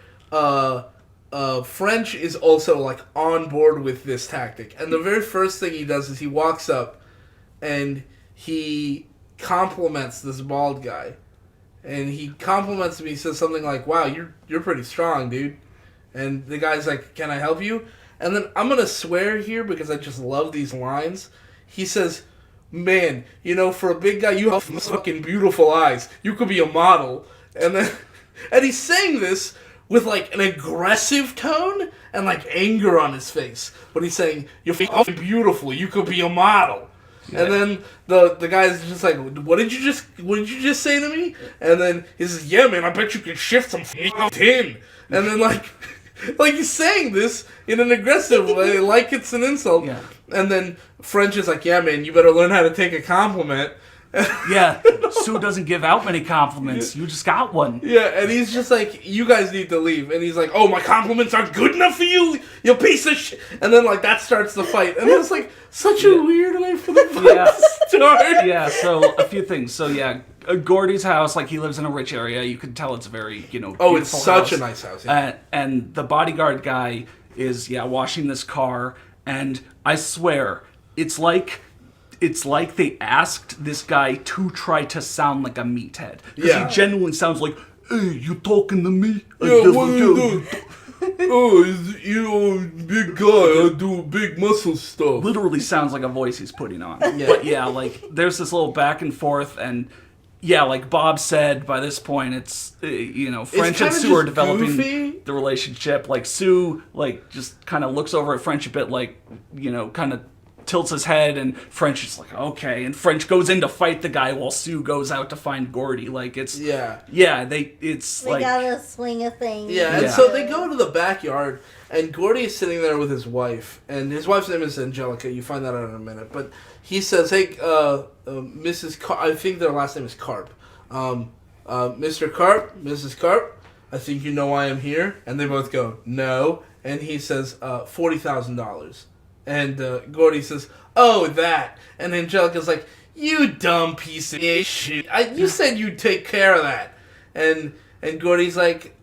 French is also like on board with this tactic. And the very first thing he does is he walks up and he compliments this bald guy, and he compliments him. He says something like, "Wow, you're pretty strong, dude." And the guy's like, "Can I help you?" And then I'm going to swear here because I just love these lines. He says, "Man, for a big guy, you have fucking beautiful eyes. You could be a model." And he's saying this with like an aggressive tone and like anger on his face. But he's saying, "You're fucking beautiful. You could be a model." Yeah. And then the guy's just like, what did you just say to me? And then he says, yeah, man, I bet you can shift some tin. And then like he's saying this in an aggressive way, like it's an insult. Yeah. And then French is like, yeah, man, you better learn how to take a compliment. Yeah, Sue doesn't give out many compliments. You just got one. Yeah, and he's just like, you guys need to leave. And he's like, oh, my compliments aren't good enough for you, you piece of shit. And then, like, that starts the fight. And it's like, such a weird way for the fight to start. Yeah, so a few things. So, yeah, Gordy's house, like, he lives in a rich area. You can tell it's a very, Oh, it's such house. a nice house. Yeah. And the bodyguard guy is, washing this car. And I swear, it's like they asked this guy to try to sound like a meathead. Because he genuinely sounds like, hey, you talking to me? Yeah, what are you doing? Oh, big guy, I do big muscle stuff. Literally sounds like a voice he's putting on. Yeah. But yeah, like, there's this little back and forth, and yeah, like Bob said, by this point, it's, French and Sue are developing the relationship. Like, Sue, like, just kind of looks over at French a bit, like, kind of tilts his head, and French is like, okay, and French goes in to fight the guy while Sue goes out to find Gordy. Like, it's we gotta swing a thing. Yeah, and so they go to the backyard, and Gordy is sitting there with his wife, and his wife's name is Angelica. You find that out in a minute, but he says, hey, Mrs. Carp, I think their last name is Carp. Mr. Carp, Mrs. Carp, I think you know why I'm here. And they both go, no. And he says, $40,000. And Gordy says, oh, that. And Angelica's like, you dumb piece of shit. You said you'd take care of that. And Gordy's like,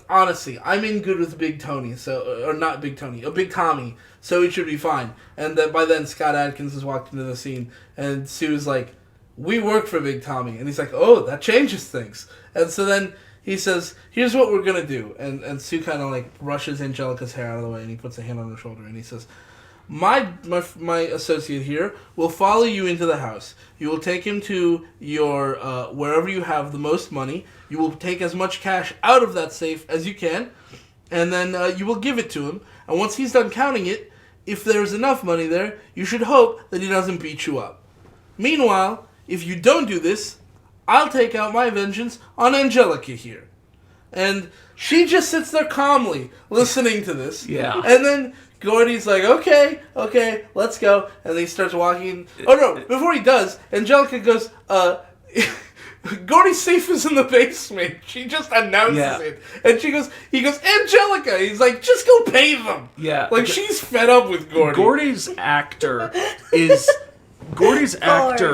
honestly, I'm in good with Big Tony, or not Big Tony, Big Tommy, so it should be fine. And by then, Scott Adkins has walked into the scene, and Sue's like, we work for Big Tommy. And he's like, oh, that changes things. And so then he says, here's what we're going to do. And Sue kind of like brushes Angelica's hair out of the way, and he puts a hand on her shoulder, and he says, My associate here will follow you into the house. You will take him to your wherever you have the most money. You will take as much cash out of that safe as you can, and then you will give it to him. And once he's done counting it, if there's enough money there, you should hope that he doesn't beat you up. Meanwhile, if you don't do this, I'll take out my vengeance on Angelica here. And she just sits there calmly listening to this. Yeah. And then Gordy's like, okay, let's go. And he starts walking. Oh, no, before he does, Angelica goes, Gordy's safe is in the basement. She just announces it. And he goes, Angelica. He's like, just go pay them. Yeah. Like, she's fed up with Gordy. Gordy's actor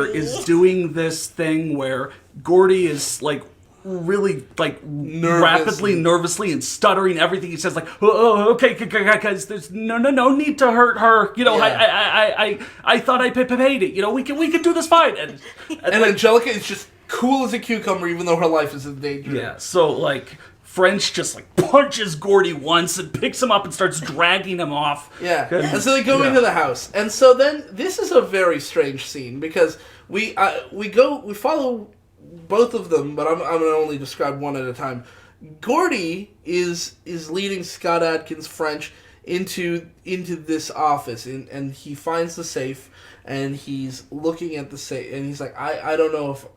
is doing this thing where Gordy is, like, really, like, nervously and stuttering everything he says, like, oh, okay, guys, there's no need to hurt her. I thought I paid it. We can do this fine. And Angelica is just cool as a cucumber, even though her life is in danger. Yeah, so, like, French just, like, punches Gordy once and picks him up and starts dragging him off. Yeah, and so they go into the house. And so then, this is a very strange scene, because we follow both of them, but I'm going to only describe one at a time. Gordy is leading Scott Adkins French into this office, and he finds the safe, and he's looking at the safe, and he's like, I don't know if,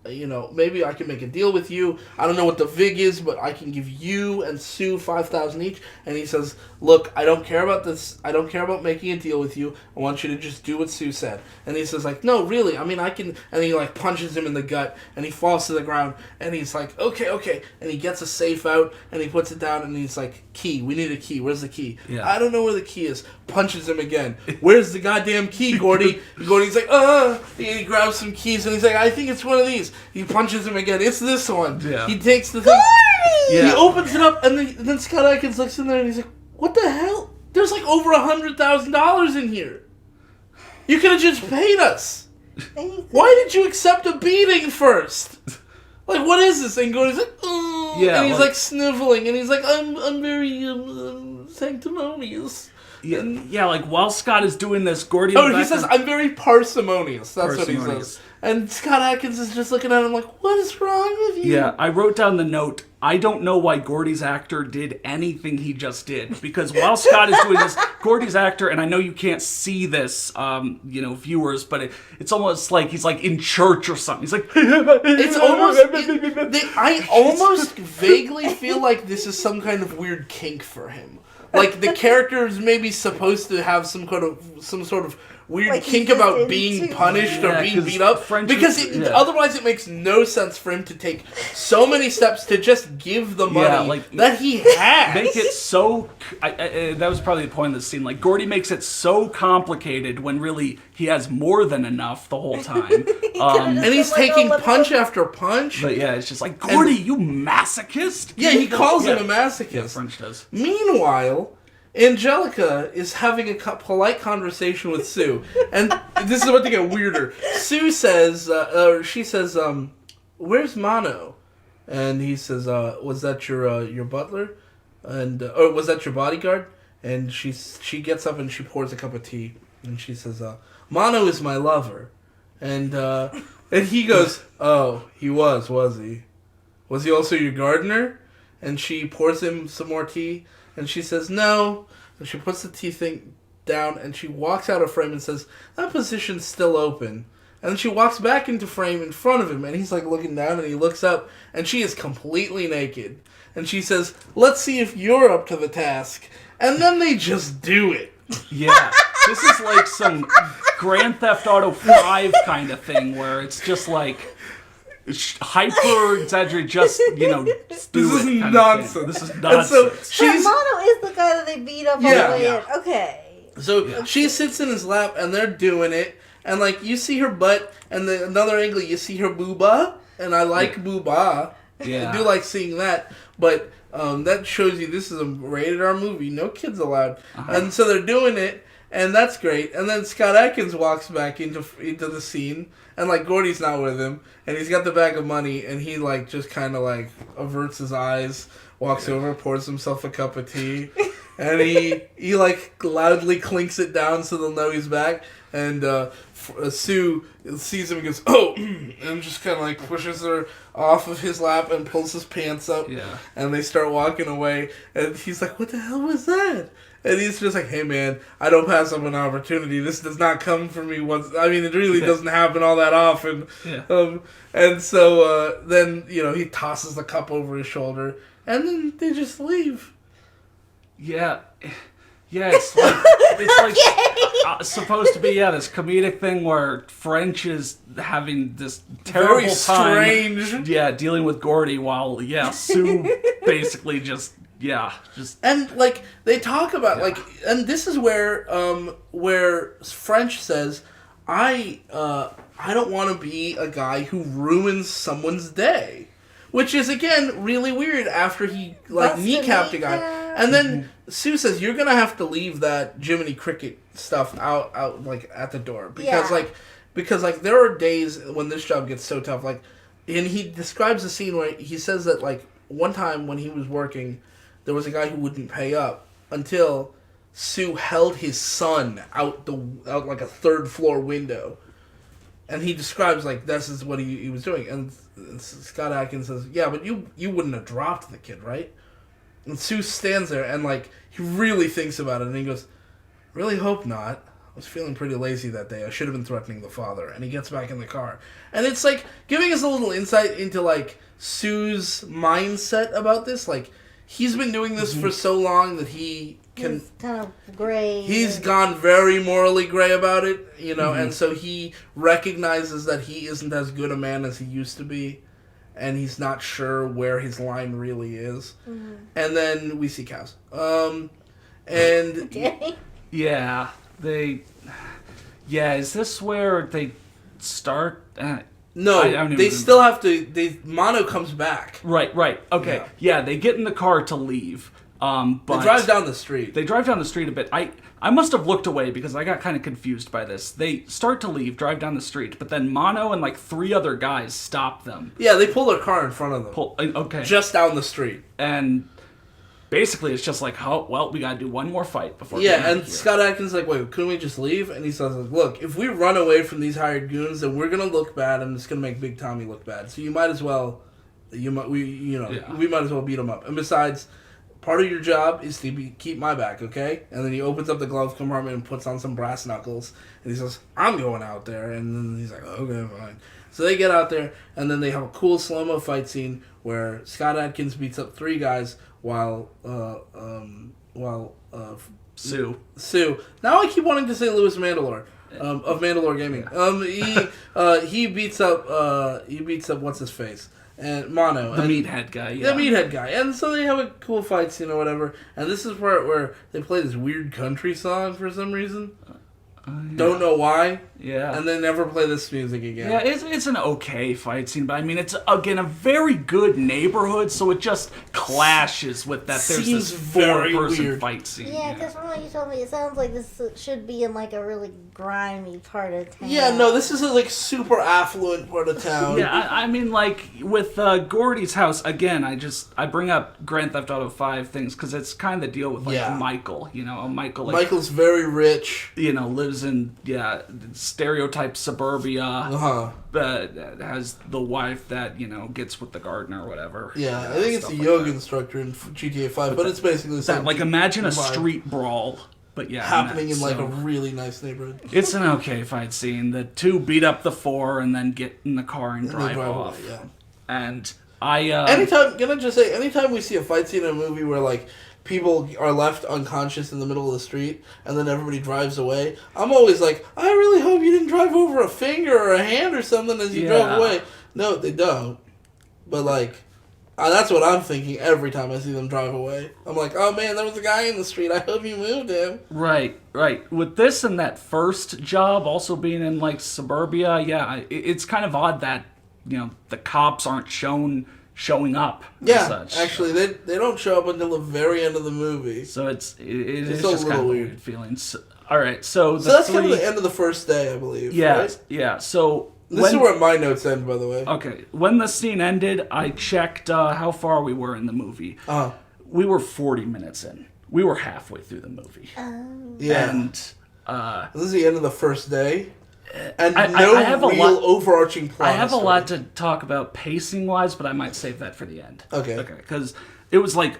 maybe I can make a deal with you. I don't know what the VIG is, but I can give you and Sue $5,000 each. And he says, look, I don't care about this. I don't care about making a deal with you. I want you to just do what Sue said. And he says, like, no, really, I mean, I can. And he, like, punches him in the gut, and he falls to the ground, and he's like, okay. And he gets a safe out, and he puts it down, and he's like, key, we need a key. Where's the key? Yeah. I don't know where the key is. Punches him again. Where's the goddamn key, Gordy? Gordy's like, he grabs some keys, and he's like, I think it's one of these. He punches him again. It's this one. Yeah. He takes the thing. Gordy! Yeah. He opens it up, and then Scott Adkins looks in there, and he's like, what the hell? There's like over $100,000 in here. You could have just paid us. Why did you accept a beating first? Like, what is this? And Gordy's like, oh. Yeah, and he's like sniveling, and he's like, I'm very sanctimonious. Yeah, like, while Scott is doing this, Gordy... he says, I'm very parsimonious. That's what he says. And Scott Adkins is just looking at him like, what is wrong with you? Yeah, I wrote down the note. I don't know why Gordy's actor did anything he just did. Because while Scott is doing this, Gordy's actor, and I know you can't see this, viewers, but it's almost like he's like in church or something. He's like, It's almost... I almost vaguely feel like this is some kind of weird kink for him. Like, the character is maybe supposed to have some sort of weird Like kink he's about just being into punished or being 'cause beat up. French Because is- otherwise it makes no sense for him to take so many steps to just give the money that he has. Make it so... that was probably the point of the scene. Like, Gordy makes it so complicated when really he has more than enough the whole time. And he's taking punch after punch. But yeah, it's just like, Gordy, you masochist? Yeah, he calls him a masochist. Yeah, French does. Meanwhile, Angelica is having a polite conversation with Sue, and this is about to get weirder. Sue says, she says, "Where's Mono?" And he says, "Was that your butler? And or was that your bodyguard?" And she gets up and she pours a cup of tea, and she says, "Mono is my lover," and he goes, "Oh, he was he? Was he also your gardener?" And she pours him some more tea. And she says, no. And she puts the tea thing down and she walks out of frame and says, that position's still open. And then she walks back into frame in front of him and he's like looking down and he looks up and she is completely naked. And she says, let's see if you're up to the task. And then they just do it. Yeah. This is like some Grand Theft Auto 5 kind of thing where it's just like... hyper exaggerate, just This is nonsense. This is nonsense. So Mono is the guy that they beat up on the way in. Okay. So she sits in his lap and they're doing it, and like you see her butt, and another angle you see her booba, and I like booba. Yeah. I do like seeing that, but that shows you this is a rated R movie, no kids allowed, and so they're doing it. And that's great. And then Scott Adkins walks back into the scene, and like Gordy's not with him, and he's got the bag of money, and he like just kind of like averts his eyes, walks over, pours himself a cup of tea, and he like loudly clinks it down so they'll know he's back. And Sue sees him and goes, oh, and just kind of like pushes her off of his lap and pulls his pants up. Yeah. And they start walking away, and he's like, what the hell was that? And he's just like, hey man, I don't pass up an opportunity. This does not come for me once. I mean, it really doesn't happen all that often. Yeah. And so then, he tosses the cup over his shoulder, and then they just leave. Yeah. Yeah, it's like supposed to be this comedic thing where French is having this terrible Very time. strange. Yeah, dealing with Gordy while Sue basically just. And like they talk about and this is where French says, I don't want to be a guy who ruins someone's day, which is again really weird after he kneecapped a guy, and then Sue says you're gonna have to leave that Jiminy Cricket stuff out like at the door because there are days when this job gets so tough, and he describes a scene where he says that like one time when he was working, there was a guy who wouldn't pay up until Sue held his son out like a third floor window. And he describes like this is what he was doing. And Scott Adkins says, yeah, but you wouldn't have dropped the kid, right? And Sue stands there and like he really thinks about it and he goes, really hope not. I was feeling pretty lazy that day. I should have been threatening the father. And he gets back in the car. And it's like giving us a little insight into like Sue's mindset about this. Like, he's been doing this for so long that he's kind of gray. He's gone very morally gray about it, and so he recognizes that he isn't as good a man as he used to be, and he's not sure where his line really is. Mm-hmm. And then we see cows. Okay. Yeah, is this where they start... No, they still have to. Mono comes back. Right. Okay. Yeah, they get in the car to leave. But they drive down the street. They drive down the street a bit. I must have looked away because I got kind of confused by this. They start to leave, drive down the street, but then Mono and like 3 other guys stop them. Yeah, they pull their car in front of them. Okay. Just down the street. And basically it's just like, oh, well, we gotta do one more fight before. Yeah, and Scott Adkins is like, wait, couldn't we just leave? And he says, like, look, if we run away from these hired goons, then we're gonna look bad, and it's gonna make Big Tommy look bad. So you might as well, we might as well beat him up. And besides, part of your job is to keep my back, okay? And then he opens up the glove compartment and puts on some brass knuckles, and he says, I'm going out there. And then he's like, okay, fine. So they get out there, and then they have a cool slow-mo fight scene where Scott Adkins beats up 3 guys while Sue. Now I keep wanting to say Louis Mandalore, of Mandalore Gaming. He beats up what's his face and Mono, the meathead guy. Yeah. The meathead guy, and so they have a cool fight scene or whatever. And this is where they play this weird country song for some reason. Don't know why. Yeah. And they never play this music again. Yeah, it's an okay fight scene, but I mean, it's, again, a very good neighborhood, so it just clashes with that. There's Seems this very 4-person weird. fight scene. Yeah, because from what you told me, it sounds like this should be in like a really grimy part of town. Yeah, no, this is a like super affluent part of town. Yeah, I mean, like, with Gordy's house, again, I bring up Grand Theft Auto 5 things, because it's kind of the deal with, like, Michael, Michael, like, Michael's very rich. Lives in, stereotype suburbia. Has the wife that, gets with the gardener or whatever. Yeah, I think it's a yoga instructor in GTA 5, but it's basically the same. Like, imagine a street brawl, but happening in like a really nice neighborhood. It's an okay fight scene. The 2 beat up the 4 and then get in the car and drive off. Away, yeah. And anytime we see a fight scene in a movie where like people are left unconscious in the middle of the street and then everybody drives away, I'm always like, I really hope you didn't drive over a finger or a hand or something as you drove away. No, they don't. But like, that's what I'm thinking every time I see them drive away. I'm like, oh man, there was a guy in the street. I hope you moved him. Right. With this and that first job also being in like suburbia, it's kind of odd that, the cops aren't showing up. Yeah, such. Actually, they don't show up until the very end of the movie. So it's it's just kind of weird. a weird feeling. So, all right, so that's kind of the end of the first day, I believe. Yeah, right? yeah. So this is where my notes end, by the way. Okay, when the scene ended, I checked how far we were in the movie. We were 40 minutes in. We were halfway through the movie. Yeah, and this is the end of the first day. And I have overarching plot. I have a lot to talk about pacing-wise, but I might save that for the end. Okay. Because it was like,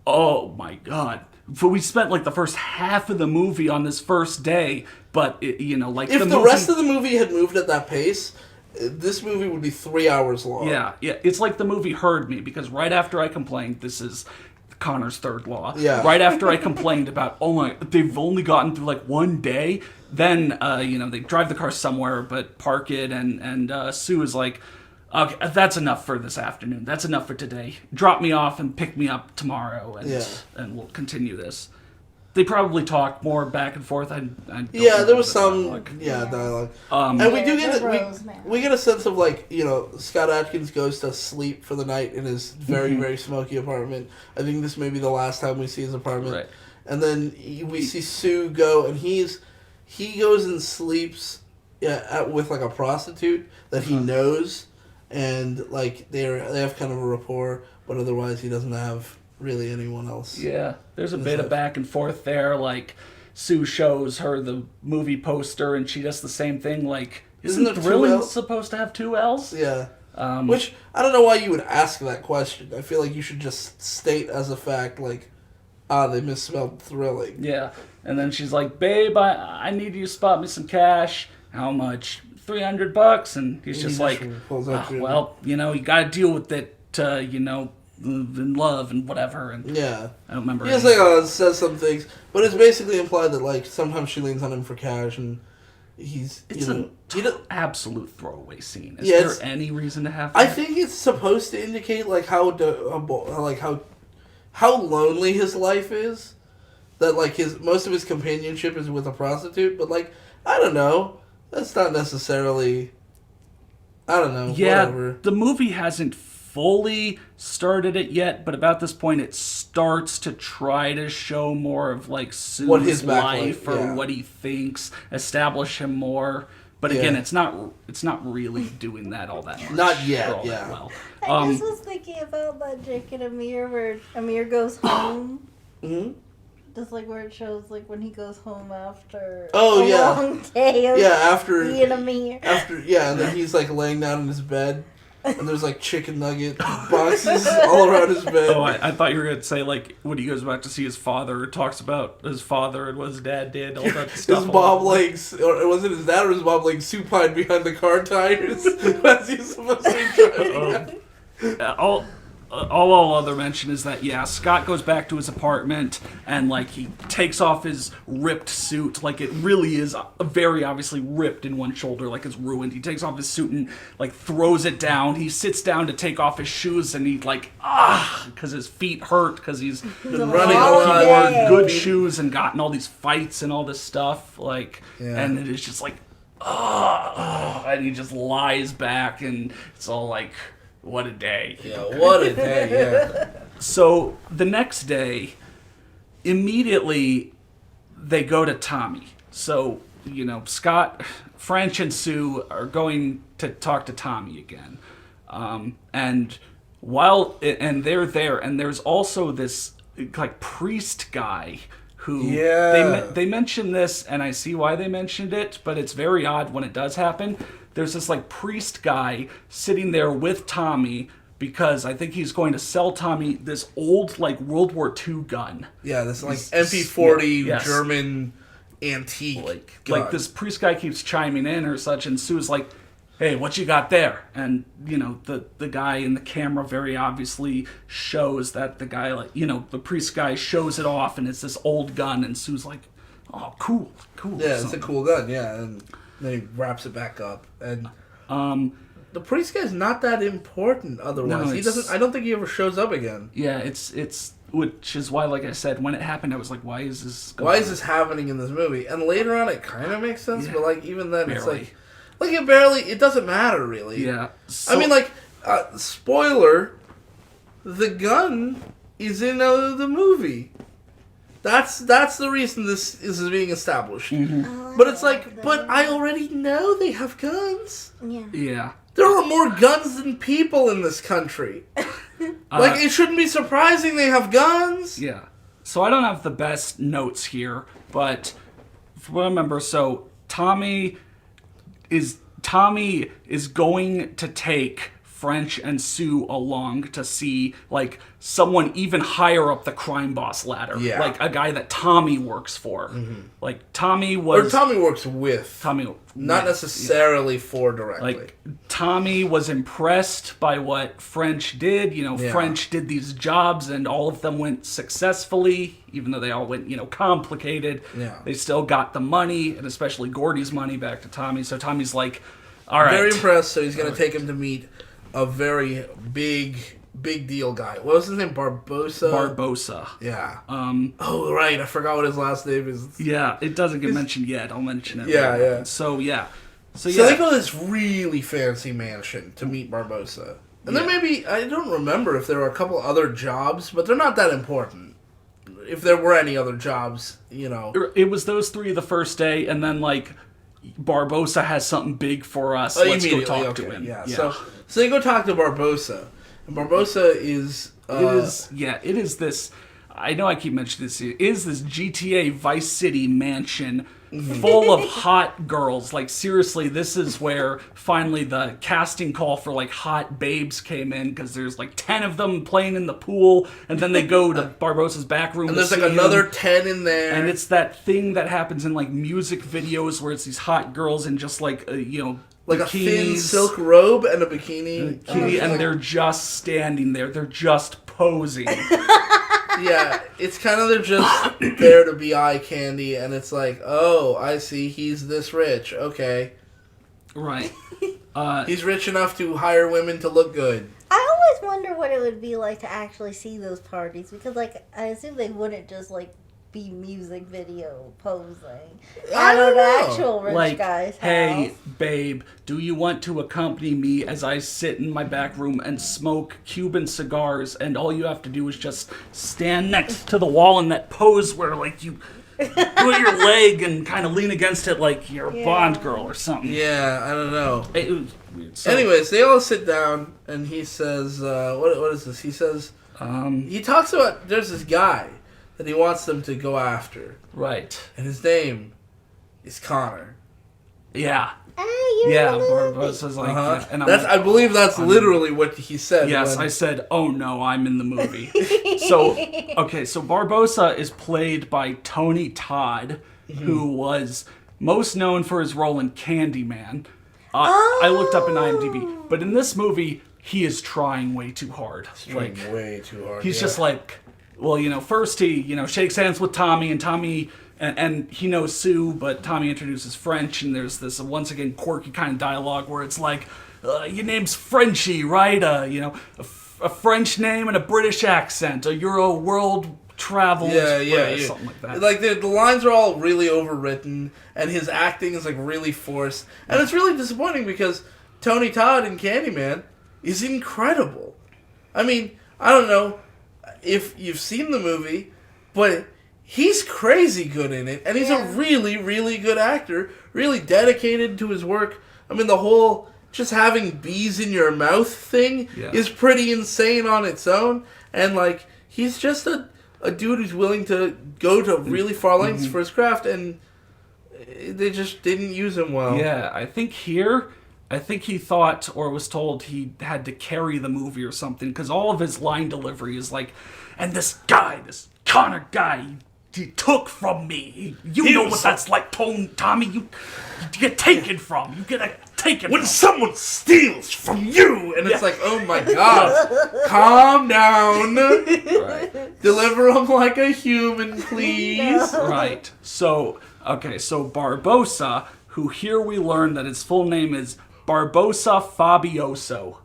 oh my god. So we spent like the first half of the movie on this first day, but if the rest of the movie had moved at that pace, this movie would be 3 hours long. Yeah. It's like the movie heard me, because right after I complained, this is Connor's third law. Yeah. Right after I complained about, they've only gotten through like one day. Then, they drive the car somewhere, but park it, and Sue is like, okay, that's enough for this afternoon. That's enough for today. Drop me off and pick me up tomorrow, and we'll continue this. They probably talk more back and forth. There was some dialogue. And we do we get a sense of like, Scott Adkins goes to sleep for the night in his very, very smoky apartment. I think this may be the last time we see his apartment. Right. And then we see Sue go, and he goes and sleeps with like a prostitute that he knows, and like they have kind of a rapport, but otherwise he doesn't have really anyone else. Yeah, there's a bit of back and forth there. Like Sue shows her the movie poster, and she does the same thing. Like, isn't Thrilling supposed to have 2 L's? Yeah. Which I don't know why you would ask that question. I feel like you should just state as a fact, like, they misspelled Thrilling. Yeah. And then she's like, babe, I need you to spot me some cash. How much? $300. And he's just like, well, you got to deal with it, in love and whatever. And I don't remember. He just like says some things, but it's basically implied that like sometimes she leans on him for cash, and it's an absolute throwaway scene. Is there any reason to have that? I think it's supposed to indicate like how lonely his life is. That like most of his companionship is with a prostitute, but like I don't know, that's not necessarily. I don't know. Yeah, whatever. The movie hasn't fully started it yet, but about this point, it starts to try to show more of like Sue's life or what he thinks, establish him more. But again, it's not really doing that all that much. Not yet. Well. I just was thinking about that Jake and Amir where Amir goes home? Hmm. Just like where it shows like when he goes home after a yeah. long day of after being Amir. and then he's like laying down in his bed, and there's like chicken nugget boxes all around his bed. Oh, I thought you were going to say, like, when he goes back to see his father, talks about his father and what his dad did, all that stuff. His mom, like, or was it his dad or his mom, like, supine behind the car tires as he's supposed to be driving. All other mention is that, yeah, Scott goes back to his apartment and, like, he takes off his ripped suit. Like, it really is very obviously ripped in one shoulder, like it's ruined. He takes off his suit and, like, throws it down. He sits down to take off his shoes and he, like, because his feet hurt because he's been running a lot. He wore good shoes and gotten all these fights and all this stuff. Like, and it is just like, and he just lies back and it's all like, what a day. Yeah, what a day, yeah. So the next day, immediately, they go to Tommy. So, you know, Scott, French, and Sue are going to talk to Tommy again. And they're there, and there's also this, like, priest guy who... Yeah. They mention this, and I see why they mentioned it, but it's very odd when it does happen. There's this, like, priest guy sitting there with Tommy because I think he's going to sell Tommy this old, like, World War II gun. Yeah, this, like, MP40 yes. German antique gun. Like, this priest guy keeps chiming in or such, and Sue's like, hey, what you got there? And, you know, the guy in the camera very obviously shows that the guy, like, you know, the priest guy shows it off, and it's this old gun, and Sue's like, oh, cool. Yeah, it's a cool gun, yeah, and... Then he wraps it back up, and the priest guy's not that important. Otherwise, he doesn't. I don't think he ever shows up again. Yeah, it's which is why, like I said, when it happened, I was like, why is this? Why is this happening in this movie? And later on, it kind of makes sense, but like even then, barely. it's like it barely. It doesn't matter really. Yeah. I mean, like spoiler, the gun is in the movie. That's the reason this is being established. Mm-hmm. But it's like, but I already know they have guns. Yeah. There are more guns than people in this country. Like, it shouldn't be surprising they have guns. Yeah. So I don't have the best notes here, but from what I remember, so Tommy is going to take French and Sue along to see, like, someone even higher up the crime boss ladder. Yeah. Like, a guy that Tommy works for. Mm-hmm. Like, Tommy works with. Not necessarily for directly. Like, Tommy was impressed by what French did. You know, French did these jobs, and all of them went successfully, even though they all went, you know, complicated. Yeah. They still got the money, and especially Gordy's money, back to Tommy. So Tommy's like, all right. Very impressed, so he's going to take him to meet a very big deal guy. What was his name? Barbosa. Yeah. Oh, right. I forgot what his last name is. Yeah, it doesn't get mentioned yet. I'll mention it Yeah, later. yeah. So they go to this really fancy mansion to meet Barbosa. And then maybe, I don't remember if there were a couple other jobs, but they're not that important. If there were any other jobs, you know. It was those three the first day, and then, like, Barbosa has something big for us. Let's go talk to him. Yeah. So they go talk to Barbosa. And Barbosa is... it is this... I know I keep mentioning this. It is this GTA Vice City mansion full of hot girls. Like, seriously, this is where finally the casting call for, like, hot babes came in, because there's, like, 10 of them playing in the pool, and then they go to Barbosa's back room and there's, like, another 10 in there. And it's that thing that happens in, like, music videos where it's these hot girls in just, like, you know... Like bikinis, a thin silk robe and a bikini. And they're just standing there. They're just posing. Yeah, it's kind of, they're just there to be eye candy, and it's like, oh, I see, he's this rich. Okay. Right. He's rich enough to hire women to look good. I always wonder what it would be like to actually see those parties, because, like, I assume they wouldn't just, like, be music video posing I don't know. Actual rich like, guy's house. Hey, babe, do you want to accompany me as I sit in my back room and smoke Cuban cigars, and all you have to do is just stand next to the wall in that pose where, like, you do your leg and kind of lean against it like you're a Bond girl or something. Yeah, I don't know. It was weird. So, Anyways, they all sit down, and he says, what is this? He says, he talks about, there's this guy that he wants them to go after. right. And his name is Connor. Yeah. Hey, Yeah, Barbossa's like, yeah, and I'm That's, like, I believe that's literally what he said. yes, when- I said, oh no, I'm in the movie. So Barbossa is played by Tony Todd, who was most known for his role in Candyman. I looked up in IMDb, but in this movie, he is trying way too hard. Trying way too hard. He's just like, well, first he, shakes hands with Tommy, and Tommy, and he knows Sue, but Tommy introduces French, and there's this, once again, quirky kind of dialogue where it's like, your name's Frenchie, right? A French name and a British accent. You're a world travel express, something like that. Like, the lines are all really overwritten, and his acting is, like, really forced. And it's really disappointing because Tony Todd in Candyman is incredible. I mean, I don't know if you've seen the movie, but he's crazy good in it, and he's a really, really good actor, really dedicated to his work. I mean, the whole just having bees in your mouth thing is pretty insane on its own, and, like, he's just a dude who's willing to go to really far lengths for his craft, and they just didn't use him well. Yeah, I think he thought or was told he had to carry the movie or something, because all of his line delivery is like, and this Connor guy, he took from me. You know what that's like, Tommy. You get taken from. You get taken when from. someone steals from you, and it's like, oh my god, calm down. Right. Deliver him like a human, please. Right. So Barbossa, who here we learn that his full name is Barbossa Fabioso.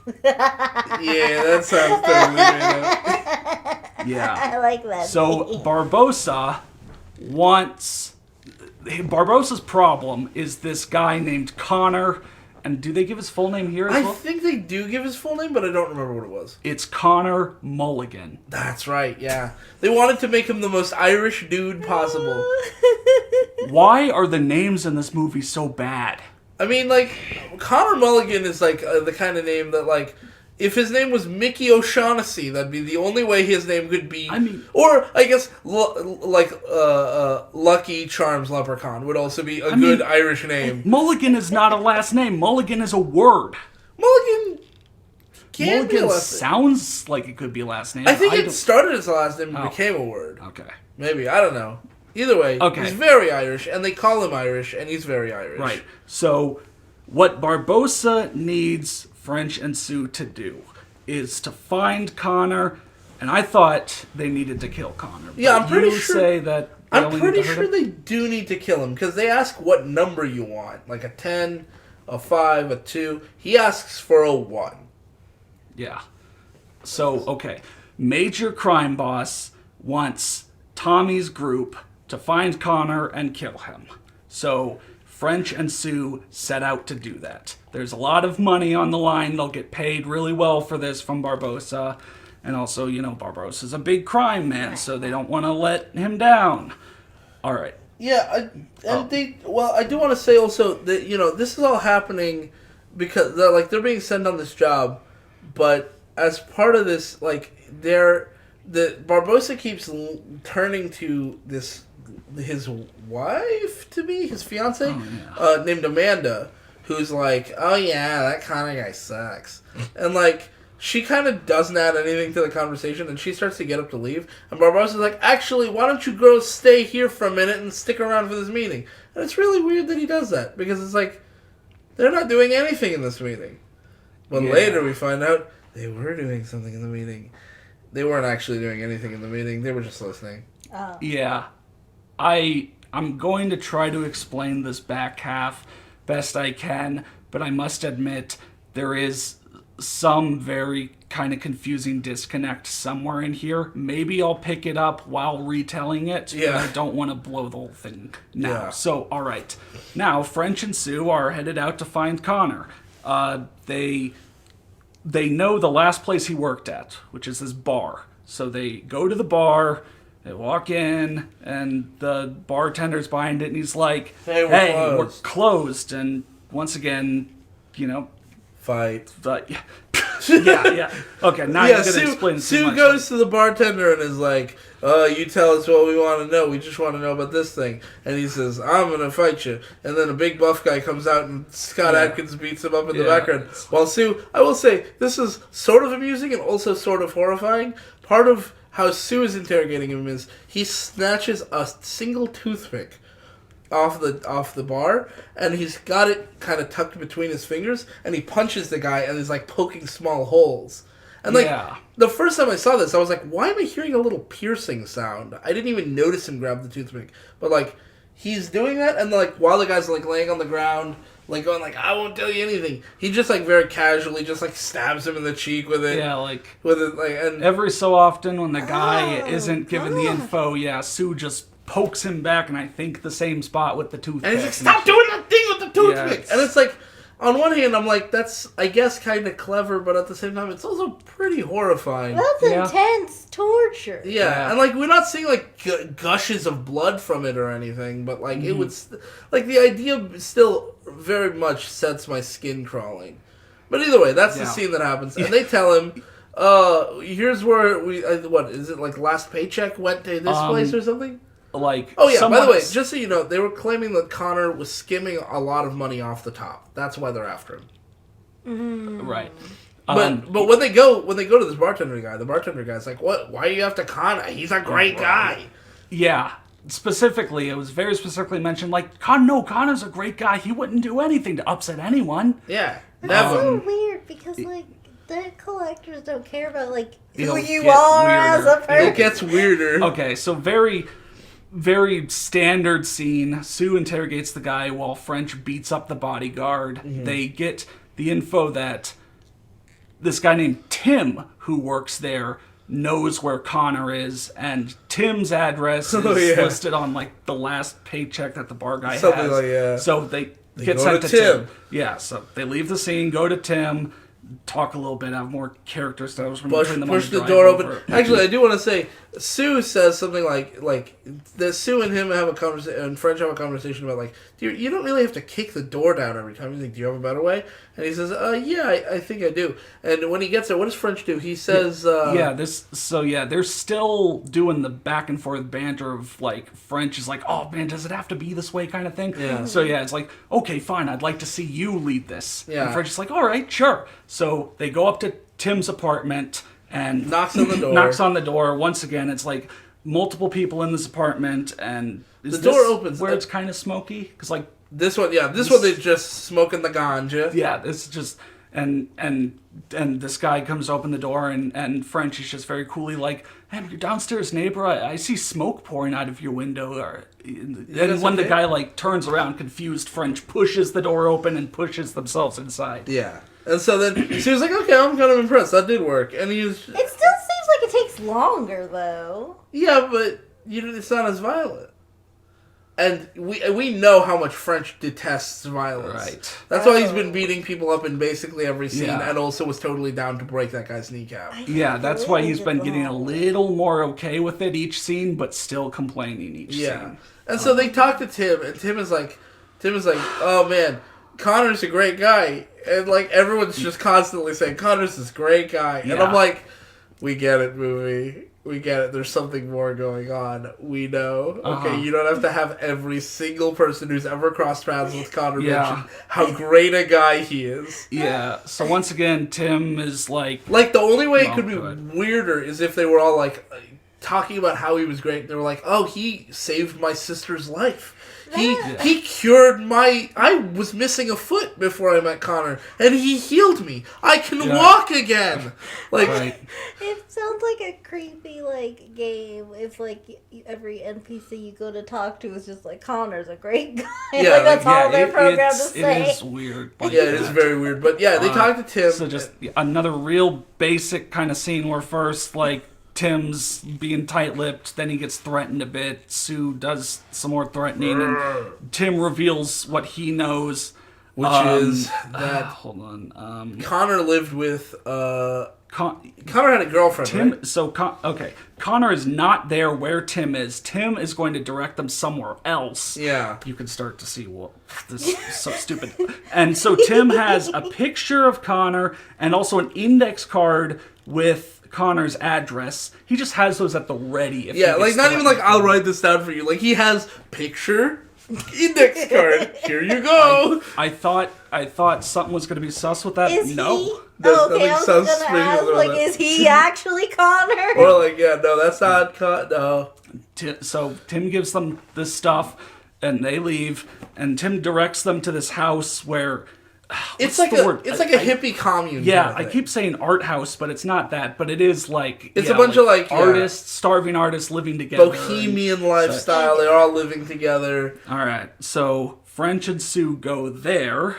Yeah, that sounds totally made up. Yeah. I like that. So Barbossa's problem is this guy named Connor, and do they give his full name here as I well? think they do give his full name, but I don't remember what it was. It's Connor Mulligan. That's right, yeah. They wanted to make him the most Irish dude possible. Why are the names in this movie so bad? I mean, like, Connor Mulligan is, like, the kind of name that, like, if his name was Mickey O'Shaughnessy, that'd be the only way his name could be. I mean... Or, I guess, Lucky Charms Leprechaun would also be a good Irish name. Mulligan is not a last name. Mulligan is a word. Mulligan can be a Mulligan last name. sounds like it could be a last name. I think it started as a last name and Oh. became a word. Okay. Maybe, I don't know. Either way, he's very Irish, and they call him Irish, and he's very Irish. Right. So, what Barbossa needs French and Sue to do is to find Connor, and I thought they needed to kill Connor. Yeah, I'm pretty you sure. say that they I'm only pretty need to hurt sure him? they do need to kill him because they ask what number you want, like a 10, a 5, a 2. He asks for a 1. Yeah. So, okay. Major crime boss wants Tommy's group to find Connor and kill him. So, French and Sue set out to do that. There's a lot of money on the line. They'll get paid really well for this from Barbossa. And also, Barbossa's a big crime man, so they don't want to let him down. All right. Yeah, I do want to say also that, this is all happening because they're being sent on this job, but as part of this, Barbossa keeps turning to his wife to be his fiance, named Amanda, who's like, oh yeah, that kind of guy sucks, and she kind of doesn't add anything to the conversation, and she starts to get up to leave, and Barbossa's like, actually, why don't you girls stay here for a minute and stick around for this meeting? And it's really weird that he does that, because it's like, they're not doing anything in this meeting. But later we find out they were doing something in the meeting. They weren't actually doing anything in the meeting, they were just listening. Oh. Yeah. I'm going to try to explain this back half best I can, but I must admit there is some very kind of confusing disconnect somewhere in here. Maybe I'll pick it up while retelling it, but I don't want to blow the whole thing now. Yeah. So, all right. Now, French and Sue are headed out to find Connor. They know the last place he worked at, which is this bar. So they go to the bar. They walk in, and the bartender's behind it, and he's like, Hey, we're we're closed. And once again, you know, Fight. yeah. Okay, now you're going to explain too Sue much. goes to the bartender and is like, you tell us what we want to know. We just want to know about this thing. And he says, I'm going to fight you. And then a big buff guy comes out and Scott Adkins beats him up in the background. While Sue, I will say, this is sort of amusing and also sort of horrifying. Part of how Sue is interrogating him is he snatches a single toothpick off the bar, and he's got it kind of tucked between his fingers, and he punches the guy, and he's like poking small holes. And like the first time I saw this, I was like, "Why am I hearing a little piercing sound?" I didn't even notice him grab the toothpick, but like he's doing that, and like while the guy's like laying on the ground, like going like, "I won't tell you anything," he just like very casually just like stabs him in the cheek with it. Yeah, like with it, like and every so often when the guy isn't given the info, Sue just pokes him back, and I think the same spot with the toothpick. And he's like, stop doing that thing with the toothpick! Yeah, and it's like, on one hand, I'm like, that's, I guess, kind of clever, but at the same time, it's also pretty horrifying. That's intense torture. Yeah, and like, we're not seeing like gushes of blood from it or anything, but like, it would, like, the idea still very much sets my skin crawling. But either way, that's the scene that happens. And they tell him, here's where what, is it like last paycheck went to this place or something? Like, by the way, just so you know, they were claiming that Connor was skimming a lot of money off the top. That's why they're after him. Right. But when they go to this bartender guy, the bartender guy's like, "What? Why are you after Connor? He's a great guy." Yeah. Specifically, it was very specifically mentioned, like, Connor's a great guy. He wouldn't do anything to upset anyone. Yeah. That's so weird because, like, debt collectors don't care about, like, who you are as a person. It gets weirder. Okay, so very, very standard scene. Sue interrogates the guy while French beats up the bodyguard. Mm-hmm. They get the info that this guy named Tim, who works there, knows where Connor is, and Tim's address is listed on like the last paycheck that the bar guy has. Like, so they get sent to Tim. Yeah, so they leave the scene, go to Tim, talk a little bit, have more character stuff. Push the door open. Actually, I do want to say, Sue says something like that. Sue and him have a conversation, and French have a conversation about like, you don't really have to kick the door down every time. You think, do you have a better way? And he says, yeah, I think I do. And when he gets there, what does French do? He says, they're still doing the back and forth banter of like French is like, oh man, does it have to be this way kind of thing? Yeah. So it's like, okay, fine, I'd like to see you lead this. Yeah. And French is like, all right, sure. So they go up to Tim's apartment and knocks on the door. Once again, it's like multiple people in this apartment, and the door opens where it's kind of smoky because like this one they're just smoking the ganja. Yeah, this is just and this guy comes to open the door, and French is just very coolly like, "Hey, your downstairs neighbor, I see smoke pouring out of your window." And when the guy like turns around confused, French pushes the door open and pushes themselves inside. Yeah. And so then she was like, okay, I'm kind of impressed. That did work. And he was... It still seems like it takes longer, though. Yeah, but it's not as violent. And we know how much French detests violence. Right. That's why he's been beating people up in basically every scene, and also was totally down to break that guy's kneecap. Yeah, that's why he's been getting a little more okay with it each scene, but still complaining each scene. And so they talk to Tim, and Tim is like, oh man, Connor's a great guy. And like everyone's just constantly saying, Connor's this great guy. And I'm like, we get it, movie. We get it. There's something more going on. We know. Okay, you don't have to have every single person who's ever crossed paths with Connor mention how great a guy he is. Yeah. So once again, Tim is like... Like, the only way it could be weirder is if they were all like talking about how he was great. They were like, oh, he saved my sister's life. He cured I was missing a foot before I met Connor, and he healed me. I can walk again. Like, it sounds like a creepy like game. If like every NPC you go to talk to is just like, Connor's a great guy. Yeah, like that's all they're programmed to say. It is weird. It is very weird. But yeah, they talk to Tim. So just another real basic kind of scene where first like Tim's being tight-lipped, then he gets threatened a bit. Sue does some more threatening, and Tim reveals what he knows, which is that hold on, Connor lived with Connor had a girlfriend, Tim. right? So okay, Connor is not there where Tim is. Tim is going to direct them somewhere else. Yeah. You can start to see what this is so stupid. And so Tim has a picture of Connor and also an index card with Connor's address. He just has those at the ready. If Yeah, he like gets not even threatened. like I'll write this down for you. Like he has picture, index card. Here you go. I thought something was going to be sus with that. Is no. he? There's Oh, okay, I nothing was gonna suspicious ask, about like, that. is he actually Connor? Or like, yeah, no, that's not no. So Tim gives them this stuff, and they leave. And Tim directs them to this house where It's what's like the a word? it's like a hippie commune. Yeah, kind of I thing. keep saying art house, but it's not that. But it is like It's a bunch of, like, yeah. artists, starving artists living together. Bohemian lifestyle. They're all living together. All right, so French and Sue go there.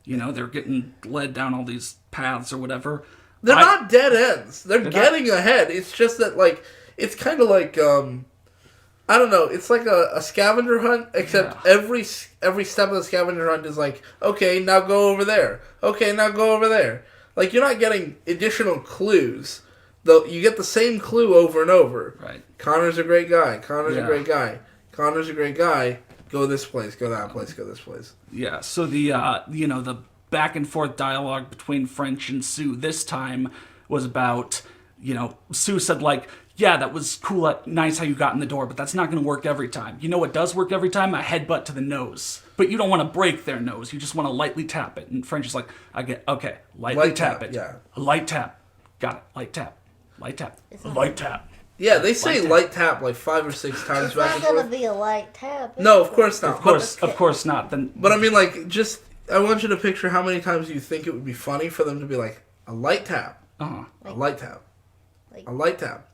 You know, they're getting led down all these paths or whatever. They're not dead ends. They're getting ahead. It's just that, like, it's kind of like, I don't know. It's like a scavenger hunt, except every step of the scavenger hunt is like, okay, now go over there. Okay, now go over there. Like, you're not getting additional clues. Though you get the same clue over and over. Right. Connor's a great guy. Connor's a Yeah. great guy. Connor's a great guy. Go this place. Go that place. Go this place. Yeah, so the the back and forth dialogue between French and Sue this time was about, Sue said like, yeah, that was cool, nice how you got in the door, but that's not going to work every time. You know what does work every time? A headbutt to the nose. But you don't want to break their nose. You just want to lightly tap it. And French is like, okay, lightly Light tap tap, it. yeah. A light tap. Got it. Light tap. Light tap. Light tap. Yeah, they say Light tap. light tap like 5 or 6 times It's back not and gonna forth. be a light tap. No, of course not. Of course not. Then, But I mean, like, just I want you to picture how many times you think it would be funny for them to be like a light tap, uh-huh. a light tap, Like- a light tap.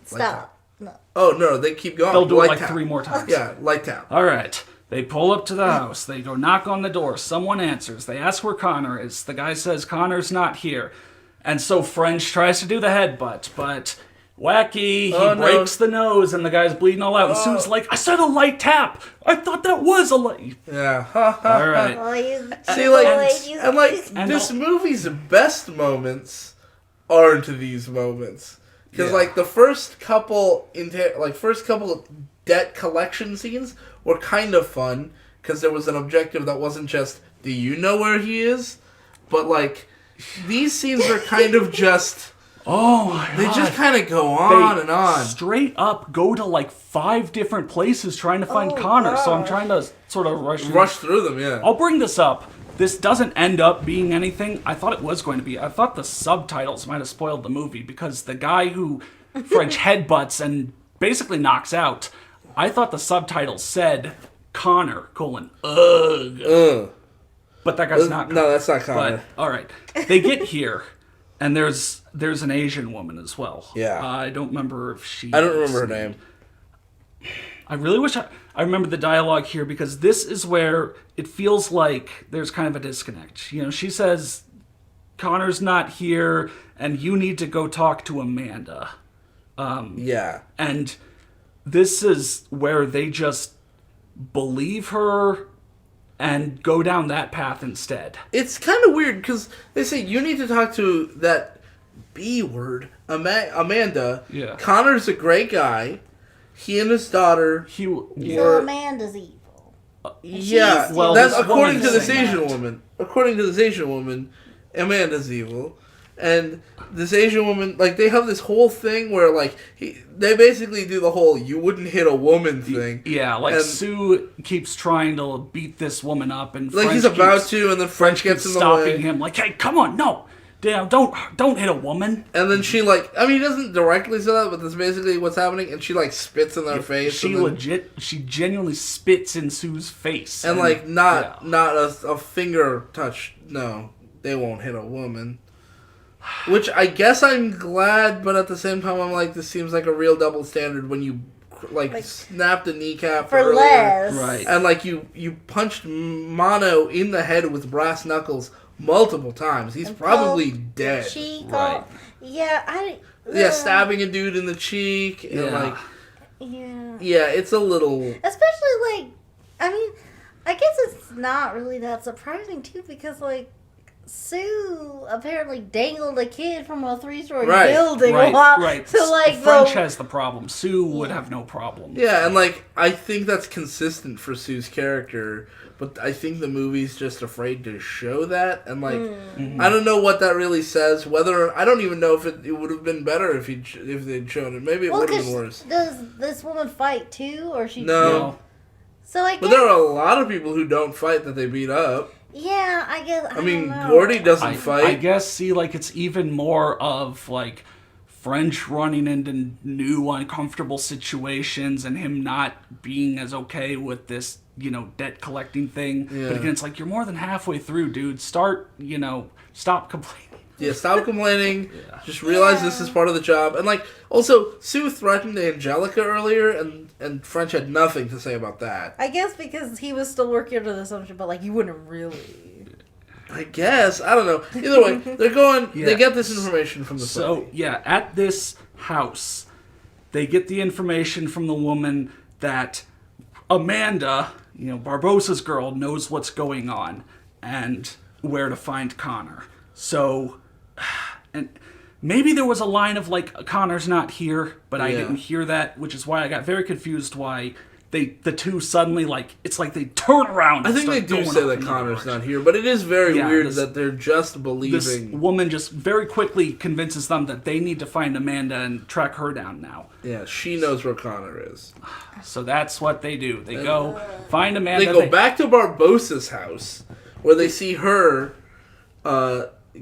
Stop. No. Oh no, they keep going. They'll do it light like tap. 3 more times. Yeah, light tap. All right. They pull up to the house. They go knock on the door. Someone answers. They ask where Connor is. The guy says Connor's not here. And so French tries to do the headbutt, but wacky, he breaks the nose and the guy's bleeding all out. And Sue's like, I said a light tap. I thought that was a light. Yeah. All right. Oh, you, See, like, And this movie's best moments aren't these moments. Because, Yeah. like, the first couple debt collection scenes were kind of fun. Because there was an objective that wasn't just, do you know where he is? But, like, these scenes are kind of just... Oh my They god. just kind of go on and on. Straight up go to like 5 different places trying to find Oh, Connor. So I'm gosh. trying to sort of Rush through them, yeah. I'll bring this up. This doesn't end up being anything I thought it was going to be. I thought the subtitles might have spoiled the movie because the guy who French headbutts and basically knocks out, I thought the subtitles said Connor, ugh. But that guy's not Connor. No, that's not Connor. But, all right. They get here, and there's an Asian woman as well. Yeah. I don't remember if she... I don't remember her name. I really wish I remember the dialogue here because this is where it feels like there's kind of a disconnect. She says, Connor's not here, and you need to go talk to Amanda. Yeah. And this is where they just believe her and go down that path instead. It's kind of weird because they say you need to talk to that B word, Amanda. Yeah. Connor's a great guy. He and his daughter. So were- Amanda's evil. Yeah, Well, that's this according woman to is this saying Asian that. woman. According to this Asian woman, Amanda's evil. And this Asian woman, like, they have this whole thing where, like, they basically do the whole you wouldn't hit a woman thing. Yeah, like And- Sue keeps trying to beat this woman up, and Like, French he's about keeps to, and then French gets in the stopping way. him. Like, hey, come on, no, damn, don't hit a woman. And then she, like, I mean, he doesn't directly say that, but that's basically what's happening. And she, like, spits in their face. She and then- she genuinely spits in Sue's face, And, like, not yeah. a finger touch. No, they won't hit a woman. Which I guess I'm glad, but at the same time, I'm like, this seems like a real double standard when you, like snapped a kneecap For earlier. less. Right. And, like, you punched Mono in the head with brass knuckles multiple times. He's probably dead. Cheek. Right. Yeah, Yeah, stabbing a dude in the cheek. And, Yeah. like, Yeah. yeah, it's a little... Especially, like, I mean, I guess it's not really that surprising, too, because, like, Sue apparently dangled a kid from a 3-story Right, building. Right. So like French has the problem. Sue would have no problem. Yeah, and like I think that's consistent for Sue's character, but I think the movie's just afraid to show that, and like I don't know what that really says. I don't even know if it would have been better if they'd shown it. Maybe it would have been worse. Does this woman fight too, or she? No. So I guess. But there are a lot of people who don't fight that they beat up. Yeah, I guess. I mean, don't know. Gordy doesn't fight. I guess, see, like, it's even more of, like, French running into new uncomfortable situations and him not being as okay with this, debt collecting thing. Yeah. But again, it's like, you're more than halfway through, dude. Stop complaining. Yeah, stop complaining. Just realize this is part of the job. And, like, also, Sue threatened Angelica earlier, and French had nothing to say about that. I guess because he was still working under the assumption, but like you wouldn't really. I guess. I don't know. Either way, they're going, they get this information from the So, at this house, they get the information from the woman that Amanda, Barbossa's girl, knows what's going on and where to find Connor. So, and maybe there was a line of like, Connor's not here, but I didn't hear that, which is why I got very confused why the two suddenly, like, it's like they turn around and I think they do say that Connor's not here, but it is very weird that they're just believing. This woman just very quickly convinces them that they need to find Amanda and track her down now. Yeah, she knows where Connor is. So that's what they do. They go find Amanda. They go back to Barbossa's house, where they see her,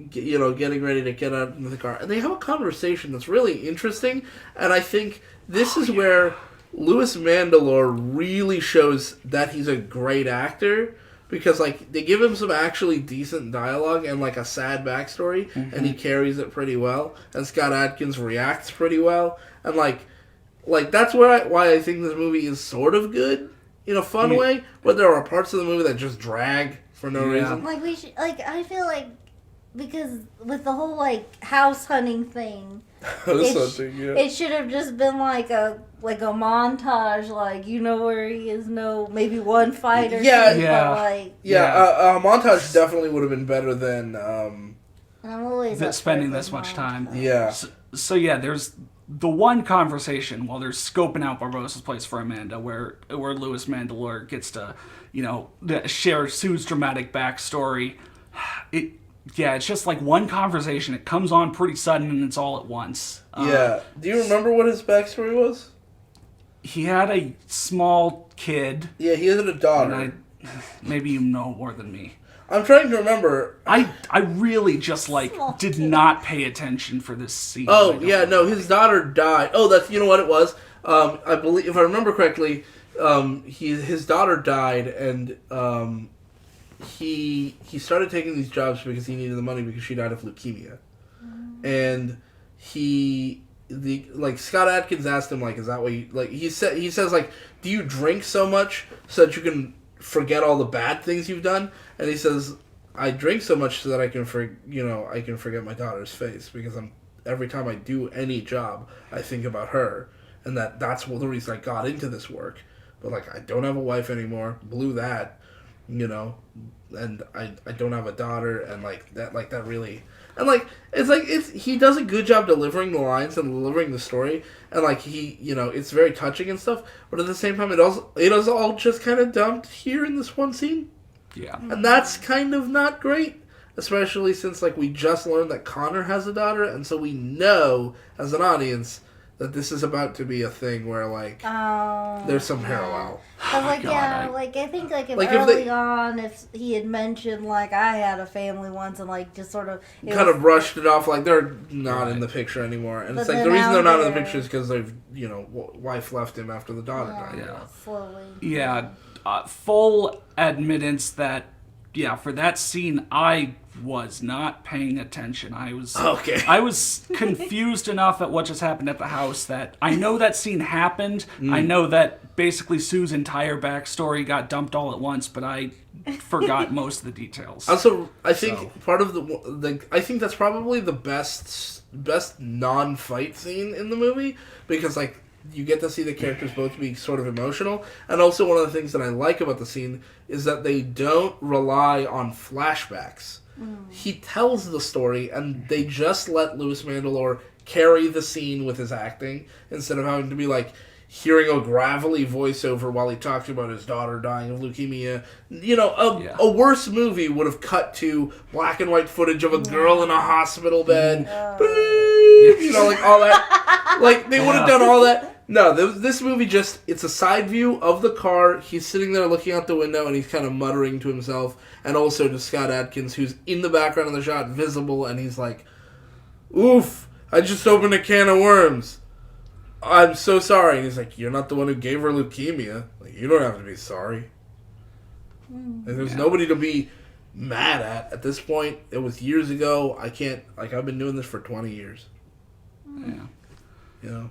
getting ready to get out into the car. And they have a conversation that's really interesting, and I think this is where Louis Mandylor really shows that he's a great actor, because like they give him some actually decent dialogue and like a sad backstory, and he carries it pretty well. And Scott Adkins reacts pretty well, and like that's why I think this movie is sort of good in a fun way, but there are parts of the movie that just drag for no reason. Like we should, I feel like because with the whole like house hunting thing, it should have just been like a montage, like where he is, maybe one fight or something. A montage definitely would have been better than I'm always spending this much time. Yeah. So there's the one conversation while they're scoping out Barbossa's place for Amanda, where Louis Mandylor gets to share Sue's dramatic backstory. It's just like one conversation. It comes on pretty sudden and it's all at once. Do you remember what his backstory was? He had a small kid. Yeah, he had a daughter. Maybe you know more than me. I'm trying to remember. I really just did not pay attention for this scene. Oh yeah, no, his daughter died. Oh, that's what it was. I believe, if I remember correctly, his daughter died, and he started taking these jobs because he needed the money because she died of leukemia, and Scott Adkins asked him is that what you he says do you drink so much so that you can forget all the bad things you've done? And he says, I drink so much so that I can forget my daughter's face, because every time I do any job I think about her, and that's the reason I got into this work. But I don't have a wife anymore, blew that, and I don't have a daughter, and that really, and he does a good job delivering the lines and delivering the story, and it's very touching and stuff, but at the same time it is all just kind of dumped here in this one scene. Yeah. And that's kind of not great, especially since we just learned that Connor has a daughter, and so we know as an audience that this is about to be a thing where there's some parallel. I think if on, if he had mentioned I had a family once, and just sort of brushed it off they're not in the picture anymore, and it's the reason they're not in the picture is because they've wife left him after the daughter died. Slowly. Yeah, full admittance that for that scene I was not paying attention. I was confused enough at what just happened at the house that I know that scene happened. I know that basically Sue's entire backstory got dumped all at once, but I forgot most of the details. Also, I think part of I think that's probably the best non-fight scene in the movie, because you get to see the characters both be sort of emotional, and also one of the things that I like about the scene is that they don't rely on flashbacks. he tells the story, and they just let Louis Mandylor carry the scene with his acting instead of having to be like hearing a gravelly voiceover while he talks about his daughter dying of leukemia. You know, a worse movie would have cut to black and white footage of a girl in a hospital bed. You know, like all that. Like, they would have done all that. No, this movie just, it's a side view of the car. He's sitting there looking out the window, and he's kind of muttering to himself. And also to Scott Adkins, who's in the background of the shot, visible, and he's like, oof, I just opened a can of worms. I'm so sorry. And he's like, you're not the one who gave her leukemia. Like, you don't have to be sorry. And there's nobody to be mad at this point. It was years ago. I can't, like, I've been doing this for 20 years. Yeah. You know?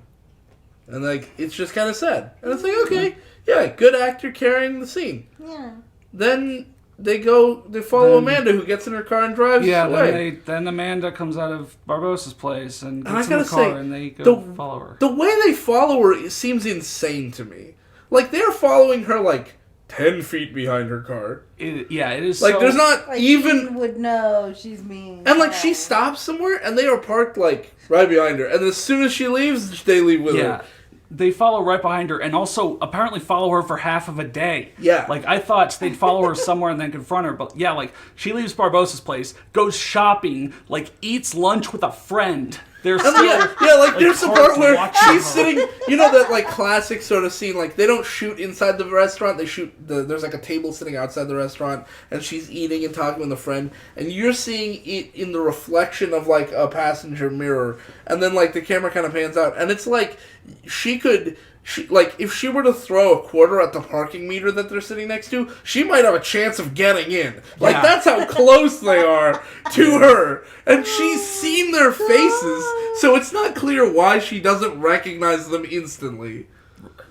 And, like, it's just kind of sad. And it's like, okay, yeah, good actor carrying the scene. Yeah. Then they follow Amanda, who gets in her car and drives away. Then Amanda comes out of Barbossa's place and gets I in the gotta car, say, and they go follow her. The way they follow her, it seems insane to me. Like, they're following her, like, 10 feet behind her car. It is like, so... there's not like even... She would know she's mean. And, like, she stops somewhere, and they are parked, like, right behind her. And as soon as she leaves, they leave with her. They follow right behind her, and also apparently follow her for half of a day. Yeah. Like, I thought they'd follow her somewhere and then confront her, but yeah, like, she leaves Barbossa's place, goes shopping, like, eats lunch with a friend. They're still... like, there's a part where she's her. sitting... You know that, like, classic sort of scene, like, they don't shoot inside the restaurant, they shoot... There's, like, a table sitting outside the restaurant, and she's eating and talking with a friend, and you're seeing it in the reflection of, like, a passenger mirror, and then, like, the camera kind of pans out, and it's like, if she were to throw a quarter at the parking meter that they're sitting next to, she might have a chance of getting in. Like, that's how close they are to her. And she's seen their faces, so it's not clear why she doesn't recognize them instantly.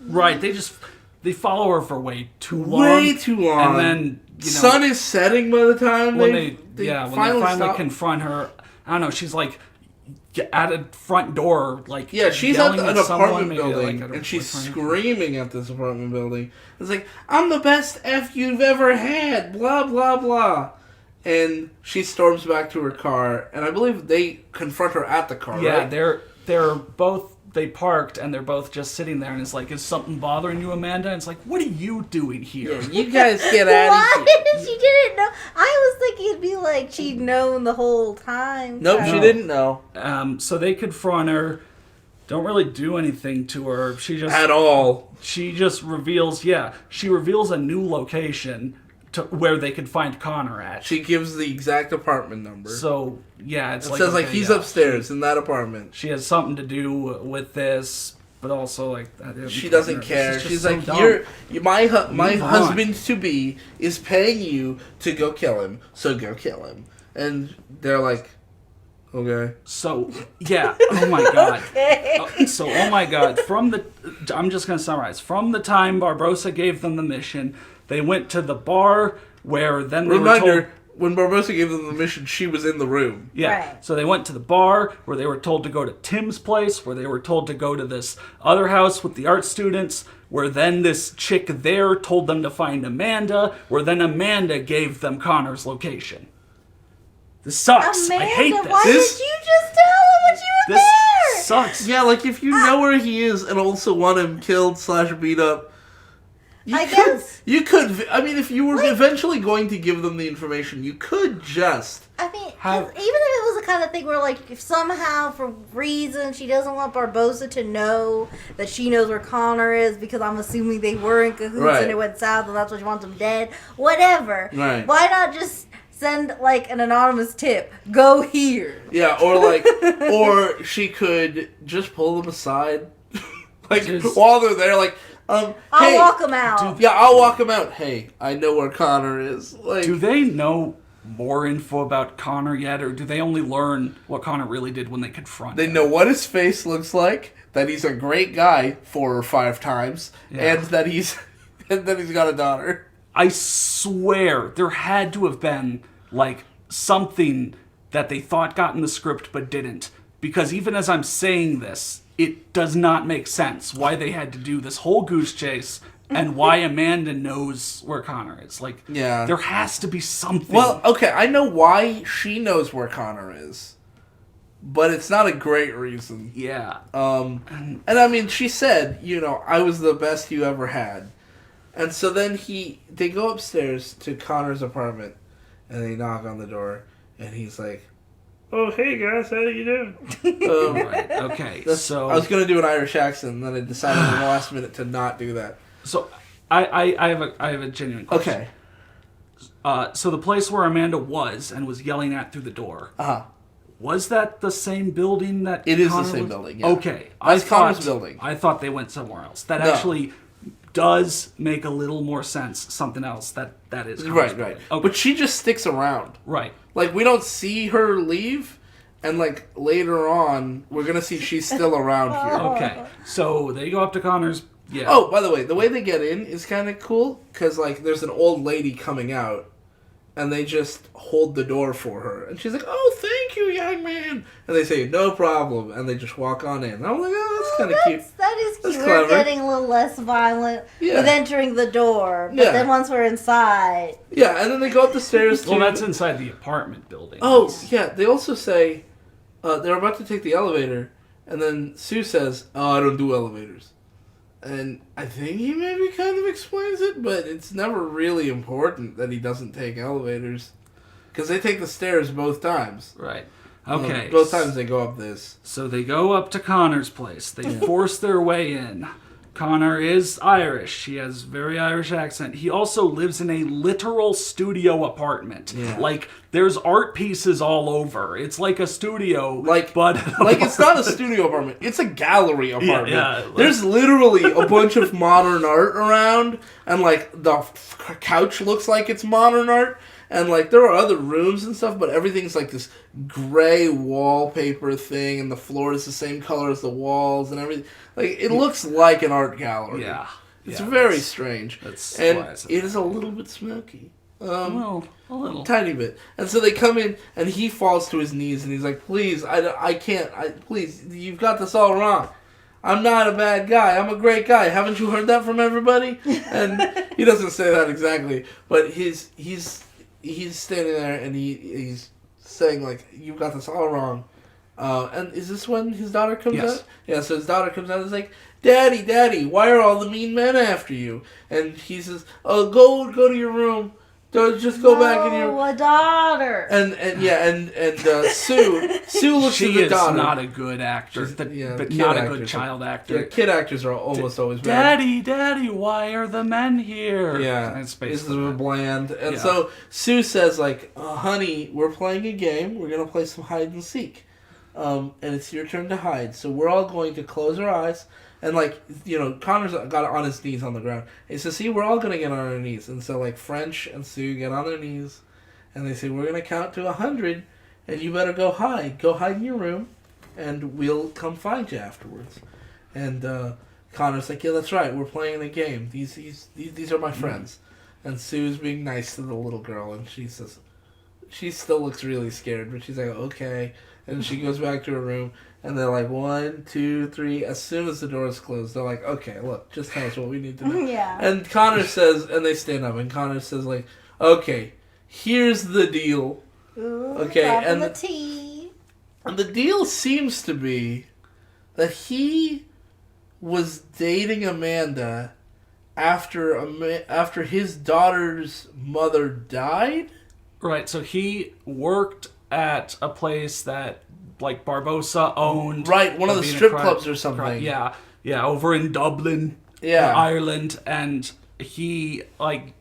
Right, they follow her for way too long. Way too long. And then, sun is setting by the time when they finally confront her, I don't know, she's like at a front door, like she's at an apartment maybe, building, like, and she's screaming at this apartment building. It's like, I'm the best F you've ever had, blah, blah, blah. And she storms back to her car, and I believe they confront her at the car, right? they're both, they parked, and they're both just sitting there, and it's like, is something bothering you, Amanda? And it's like, what are you doing here? Yeah, you guys get out of here. She didn't know. I was thinking it'd be like she'd known the whole time. Nope, she didn't know. So they confront her, don't really do anything to her. She just... At all. She just reveals, she reveals a new location to where they could find Connor at. She gives the exact apartment number. So, it's like... It says, he's upstairs in that apartment. She has something to do with this, but also, like... She doesn't care. She's like, dumb. my husband-to-be is paying you to go kill him, so go kill him. And they're like, okay. So, oh my god. Oh my god. I'm just going to summarize. From the time Barbossa gave them the mission, they went to the bar where then they were told... when Barbossa gave them the mission, she was in the room. Yeah. Right. So they went to the bar where they were told to go to Tim's place, where they were told to go to this other house with the art students, where then this chick there told them to find Amanda, where then Amanda gave them Connor's location. This sucks. Amanda, I hate this. Why did you just tell him when you were This there? sucks. Yeah, like, if you know where he is and also want him killed / beat up, I mean, if you were eventually going to give them the information, you could just... I mean, even if it was the kind of thing where, like, if somehow, for reasons, she doesn't want Barbossa to know that she knows where Connor is, because I'm assuming they were in cahoots and it went south and that's why she wants him dead. Whatever. Right. Why not just send, like, an anonymous tip? Go here. Yeah, or she could just pull them aside. While they're there, like... I'll hey, walk him out. I'll walk him out. Hey, I know where Connor is. Like, do they know more info about Connor yet, or do they only learn what Connor really did when they confront him? They know what his face looks like, that he's a great guy 4 or 5 times, and that he's got a daughter. I swear there had to have been, like, something that they thought got in the script but didn't. Because even as I'm saying this, it does not make sense why they had to do this whole goose chase and why Amanda knows where Connor is. Like, Yeah. there has to be something. Well, okay, I know why she knows where Connor is, but it's not a great reason. yeah. And I mean, she said, I was the best you ever had. And so then they go upstairs to Connor's apartment, and they knock on the door, and he's like, "Oh, hey guys, how you doing?" Right. Okay. So I was gonna do an Irish accent, and then I decided in the last minute to not do that. So I have a genuine question. Okay. So the place where Amanda was and was yelling at through the door. Was that the same building that It is Connor the same was? building, yeah. Okay. That's Connor's building. I thought they went somewhere else. That No. actually does make a little more sense. Something else that is Connor's Right. building. Okay. But she just sticks around. Right. Like, we don't see her leave, and, like, later on, we're gonna see she's still around here. Okay. So they go up to Connor's. Yeah. Oh, by the way, the way they get in is kind of cool, because, like, there's an old lady coming out, and they just hold the door for her. And she's like, "Oh, thank you, young man." And they say, "No problem." And they just walk on in. And I'm like, "Oh, that's kind of cute." That is That's cute. We're clever. getting a little less violent Yeah. with entering the door. But Yeah. then once we're inside... Yeah, and then they go up the stairs to... Well, that's inside the apartment building. Oh, yeah, they also say they're about to take the elevator, and then Sue says, "Oh, I don't do elevators." And I think he maybe kind of explains it, but it's never really important that he doesn't take elevators. Because they take the stairs both times. Right. Okay. Both times they go up this. So they go up to Connor's place. They force their way in. Connor is Irish. He has very Irish accent. He also lives in a literal studio apartment. Yeah. Like, there's art pieces all over. It's like a studio, Like, but it's not a studio apartment. It's a gallery apartment. yeah, like- There's literally a bunch of modern art around, and, like, the couch looks like it's modern art. And, like, there are other rooms and stuff, but everything's, like, this gray wallpaper thing, and the floor is the same color as the walls and everything. Like, it looks like an art gallery. yeah. It's Yeah, very that's- strange. that's and why I said it is a little bit smoky. Well, a little. Tiny bit. And so they come in, and he falls to his knees, and he's like, "Please, I can't. Please, you've got this all wrong. I'm not a bad guy. I'm a great guy. Haven't you heard that from everybody?" And he doesn't say that exactly, but he's standing there, and he's saying, like, "You've got this all wrong." And is this when his daughter comes Yes. out? Yeah, so his daughter comes out and is like, Daddy, why are all the mean men after you?" And he says, "Oh, go to your room. Just go back in your..." Oh, a daughter. And Sue looks She at the is daughter. not a good actor, She's- but kid not a actors good are- child Yeah, actor. kid actors are almost always bad. Daddy, why are the men here? Yeah, That's this is basically it. bland. And Yeah. so Sue says, like, "Honey, we're playing a game. We're going to play some hide and seek. And it's your turn to hide. So we're all going to close our eyes." And, like, Connor's got on his knees on the ground. He says, "See, we're all going to get on our knees." And so, like, French and Sue get on their knees. And they say, "We're going to count to 100. And you better go hide. Go hide in your room. And we'll come find you afterwards." And Connor's like, "Yeah, that's right. We're playing a game. These are my friends." And Sue's being nice to the little girl. And she says, she still looks really scared. But she's like, "Okay." And she goes back to her room. And they're like, 1, 2, 3. As soon as the door is closed, they're like, "Okay, look, just tell us what we need to do." Yeah. And Connor says, and they stand up. And Connor says, like, "Okay, here's the deal." Ooh, Okay, dropping and the tea. And the deal seems to be that he was dating Amanda after his daughter's mother died. Right, so he worked at a place that, like, Barbosa owned. Right, one of the being a strip crime- clubs or something. Yeah, over in Dublin, Yeah. Ireland, and he, like,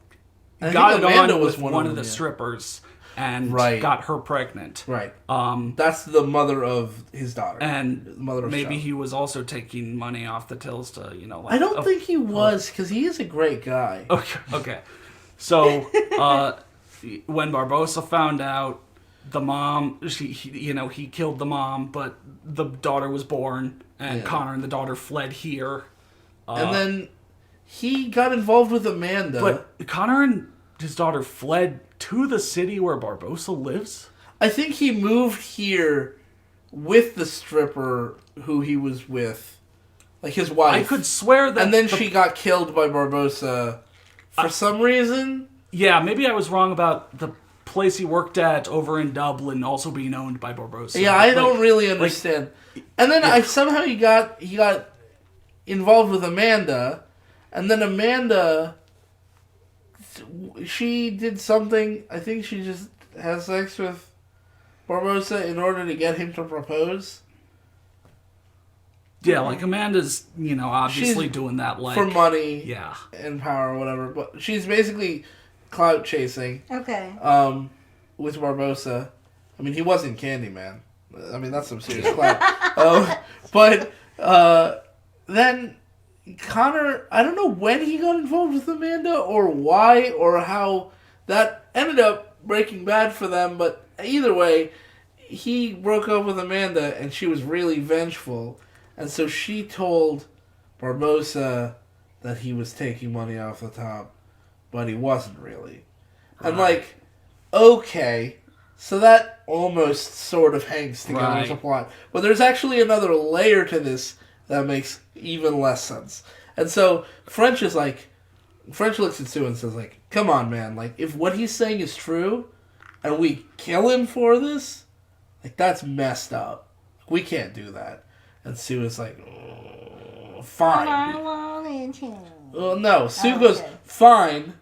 I think got it Amanda on was with one one of of the them, yeah. strippers and Right. got her pregnant. Right. Um, That's the mother of his daughter. and mother of maybe child. he was also taking money off the tills to, like... I don't think he was, because he is a great guy. Okay. So, when Barbosa found out, the mom, he killed the mom, but the daughter was born, and Yeah. Connor and the daughter fled here. And then he got involved with Amanda. But Connor and his daughter fled to the city where Barbosa lives? I think he moved here with the stripper who he was with like his wife. I could swear that... And then she got killed by Barbosa for some reason. Yeah, maybe I was wrong about the place he worked at over in Dublin also being owned by Barbosa. Yeah, I don't really understand. And then somehow he got involved with Amanda, and then Amanda, she did something. I think she just has sex with Barbosa in order to get him to propose. Yeah, like Amanda's, obviously She's doing that for money, yeah, and power or whatever. But she's basically clout chasing. Okay. With Barbosa. I mean, he wasn't Candyman. I mean, that's some serious clout. But then Connor, I don't know when he got involved with Amanda or why or how that ended up breaking bad for them. But either way, he broke up with Amanda and she was really vengeful. And so she told Barbosa that he was taking money off the top, but he wasn't really. And okay, so that almost sort of hangs together as a plot. But there's actually another layer to this that makes even less sense. And so French looks at Sue and says, come on, man, if what he's saying is true, and we kill him for this, that's messed up. We can't do that. And Sue is fine. Well, no, Sue goes, fine,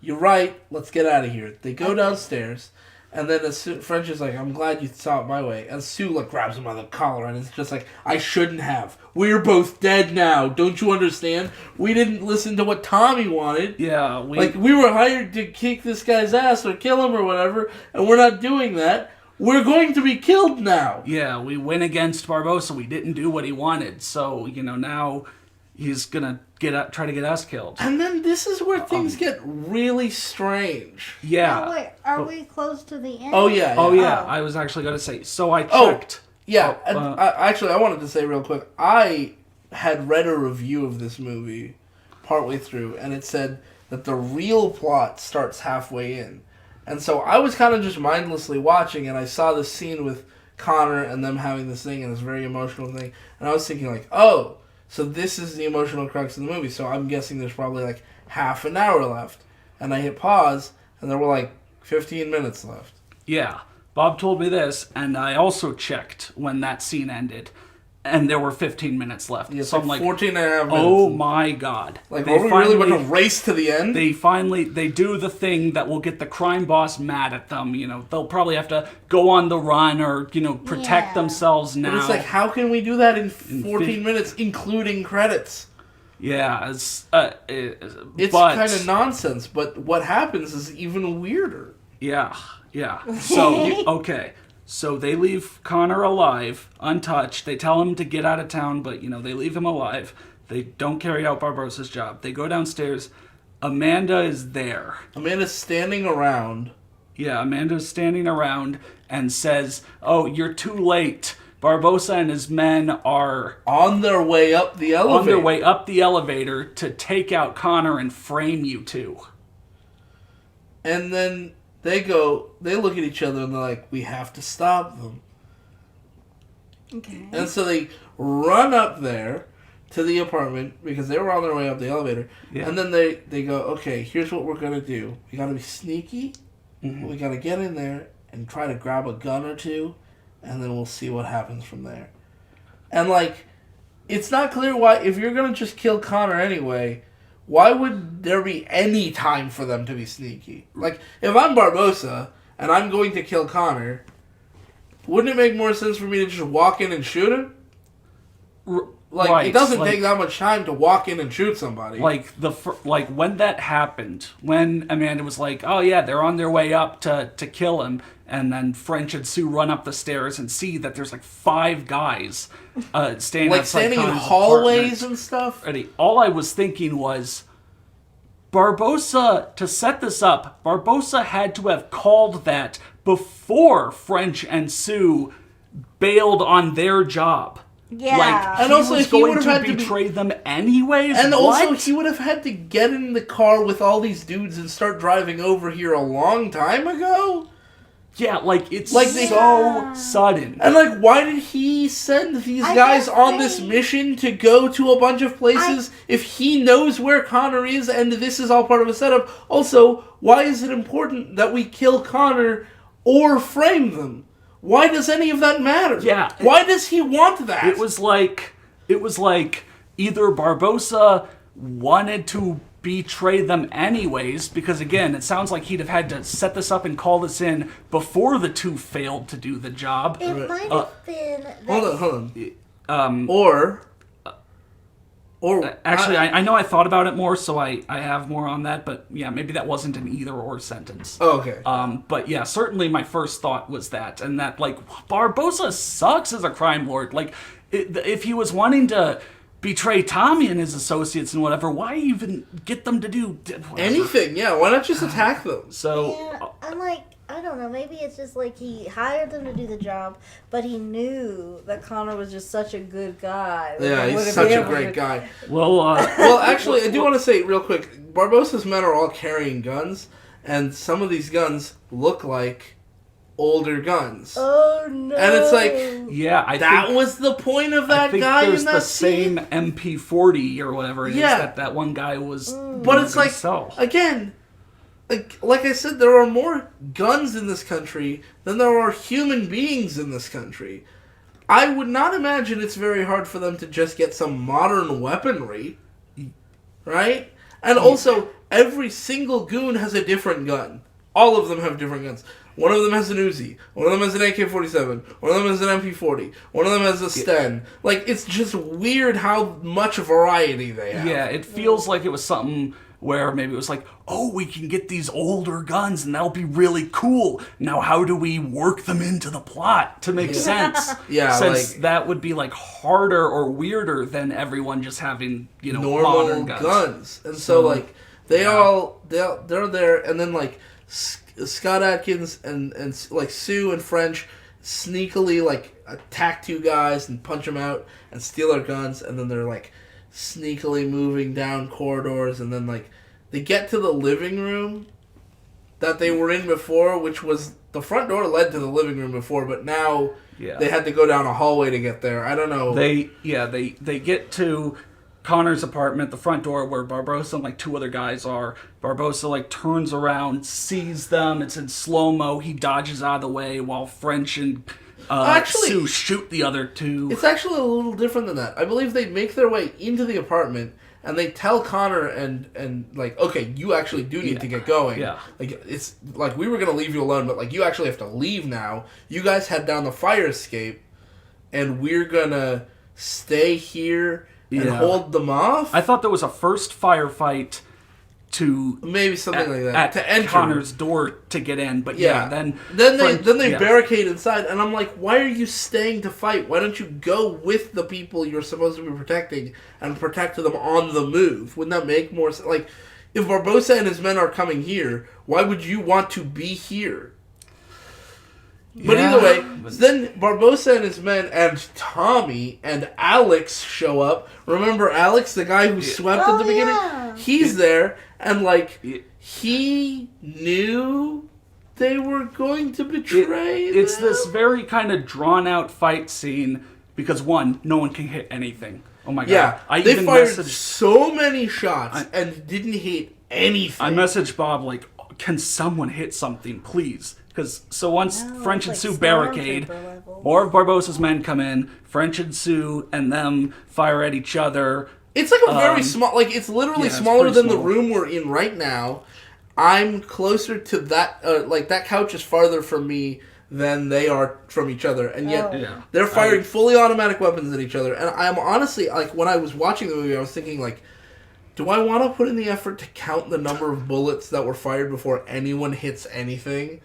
you're right, let's get out of here. They go downstairs, and then French is I'm glad you saw it my way. And Sue grabs him by the collar, and it's just I shouldn't have. We're both dead now, don't you understand? We didn't listen to what Tommy wanted. Yeah, we were hired to kick this guy's ass or kill him or whatever, and we're not doing that. We're going to be killed now. Yeah, we went against Barbosa. We didn't do what he wanted. So, now he's going to try to get us killed. And then this is where things get really strange. Yeah. Oh, wait, are we close to the end? Oh, yeah. Oh, yeah. I was actually going to say, so I checked. Yeah. I wanted to say real quick, I had read a review of this movie partway through, and it said that the real plot starts halfway in. And so I was kind of just mindlessly watching, and I saw this scene with Connor and them having this thing, and this very emotional thing. And I was thinking, oh, so this is the emotional crux of the movie. So I'm guessing there's probably half an hour left. And I hit pause, and there were 15 minutes left. Yeah. Bob told me this, and I also checked when that scene ended. And there were 15 minutes left. Yeah, so I'm 14 and a half minutes. Oh my god. Are we really going to race to the end? They do the thing that will get the crime boss mad at them. They'll probably have to go on the run or, protect themselves now. But it's how can we do that in 14 minutes, including credits? Yeah, it's kind of nonsense, but what happens is even weirder. Yeah. So, okay. So they leave Connor alive, untouched. They tell him to get out of town, but, they leave him alive. They don't carry out Barbosa's job. They go downstairs. Amanda is there. Amanda's standing around. Yeah, Amanda's standing around and says, oh, you're too late. Barbosa and his men are... on their way up the elevator. On their way up the elevator to take out Connor and frame you two. And then... They look at each other and they're like, we have to stop them. Okay. And so they run up there to the apartment because they were on their way up the elevator. Yeah. And then they go, okay, here's what we're going to do. We got to be sneaky. Mm-hmm. We got to get in there and try to grab a gun or two. And then we'll see what happens from there. And it's not clear why, if you're going to just kill Connor anyway... Why would there be any time for them to be sneaky? If I'm Barbosa and I'm going to kill Connor, wouldn't it make more sense for me to just walk in and shoot him? It doesn't take that much time to walk in and shoot somebody. When that happened, when Amanda was oh yeah, they're on their way up to kill him, and then French and Sue run up the stairs and see that there's 5 guys standing outside standing in Connor's hallways apartment. and stuff. All I was thinking was, Barbosa, to set this up, Barbosa had to have called that before French and Sue bailed on their job. Yeah. And also, he would have had to betray them anyways. And what? also, he would have had to get in the car with all these dudes and start driving over here a long time ago. Yeah, like, it's Like, so sudden. And, like, why did he send these guys on this mission to go to a bunch of places if he knows where Connor is and this is all part of a setup? Also, why is it important that we kill Connor or frame them? Why does any of that matter? Yeah. Why does he want that? It was like either Barbossa wanted to betray them anyways, because again, it sounds like he'd have had to set this up and call this in before the two failed to do the job. It might have been. That Hold on. Or actually, I know I thought about it more, so I have more on that, but yeah, maybe that wasn't an either-or sentence. Oh, okay. But yeah, certainly my first thought was that, and that, like, Barbossa sucks as a crime lord. Like, if he was wanting to betray Tommy and his associates and whatever, why even get them to do whatever? Anything, yeah. Why not just attack them? So, Yeah, I'm like, I don't know, maybe it's just like he hired them to do the job, but he knew that Connor was just such a good guy. Yeah, he's such a great guy. well, Well, actually, I do want to say real quick, Barbossa's men are all carrying guns, and some of these guns look like older guns. Oh no! And it's like, yeah, that was the point of that guy in that there's the scene. same MP40 or whatever it is that one guy was. But it's like, again, like I said, there are more guns in this country than there are human beings in this country. I would not imagine it's very hard for them to just get some modern weaponry, right? And also, every single goon has a different gun. All of them have different guns. One of them has an Uzi. One of them has an AK-47. One of them has an MP40. One of them has a Sten. Like, it's just weird how much variety they have. Yeah, it feels like it was something where maybe it was like, oh, we can get these older guns and that'll be really cool. Now, how do we work them into the plot to make sense? Yeah, since like, that would be like harder or weirder than everyone just having, normal modern guns. And so like they're there, and then like Scott Adkins and like Sue and French sneakily like attack two guys and punch them out and steal their guns, and then they're like sneakily moving down corridors, and then like they get to the living room that they were in before, which was the front door led to the living room before, but now they had to go down a hallway to get there. I don't know. They get to Connor's apartment, the front door where Barbossa and like two other guys are. Barbossa like turns around, sees them. It's in slow-mo. He dodges out of the way while French and Sue shoot the other two. It's actually a little different than that. I believe they make their way into the apartment and they tell Connor and like, okay, you actually do need to get going. Yeah. Like, it's like, we were going to leave you alone, but like, you actually have to leave now. You guys head down the fire escape and we're going to stay here and hold them off. I thought there was a first firefight to maybe something like that at to enter Connor's door to get in, but then they barricade inside, and I'm like, why are you staying to fight? Why don't you go with the people you're supposed to be protecting and protect them on the move? Wouldn't that make more sense? Like, if Barbossa and his men are coming here, why would you want to be here? But either way, then Barbossa and his men and Tommy and Alex show up. Remember Alex, the guy who swept at the beginning? Yeah. He's there, and like, he knew they were going to betray them. It's this very kind of drawn-out fight scene because, one, no one can hit anything. Oh my god. Yeah, they fired so many shots and didn't hit anything. I messaged Bob, like, can someone hit something, please? Because once French and Sue barricade, more of Barbossa's men come in, French and Sue and them fire at each other. It's like a very small, like, it's literally smaller than the room we're in right now. I'm closer to that, like, that couch is farther from me than they are from each other. And yet, they're firing fully automatic weapons at each other. And I'm honestly, like, when I was watching the movie, I was thinking, like, do I want to put in the effort to count the number of bullets that were fired before anyone hits anything?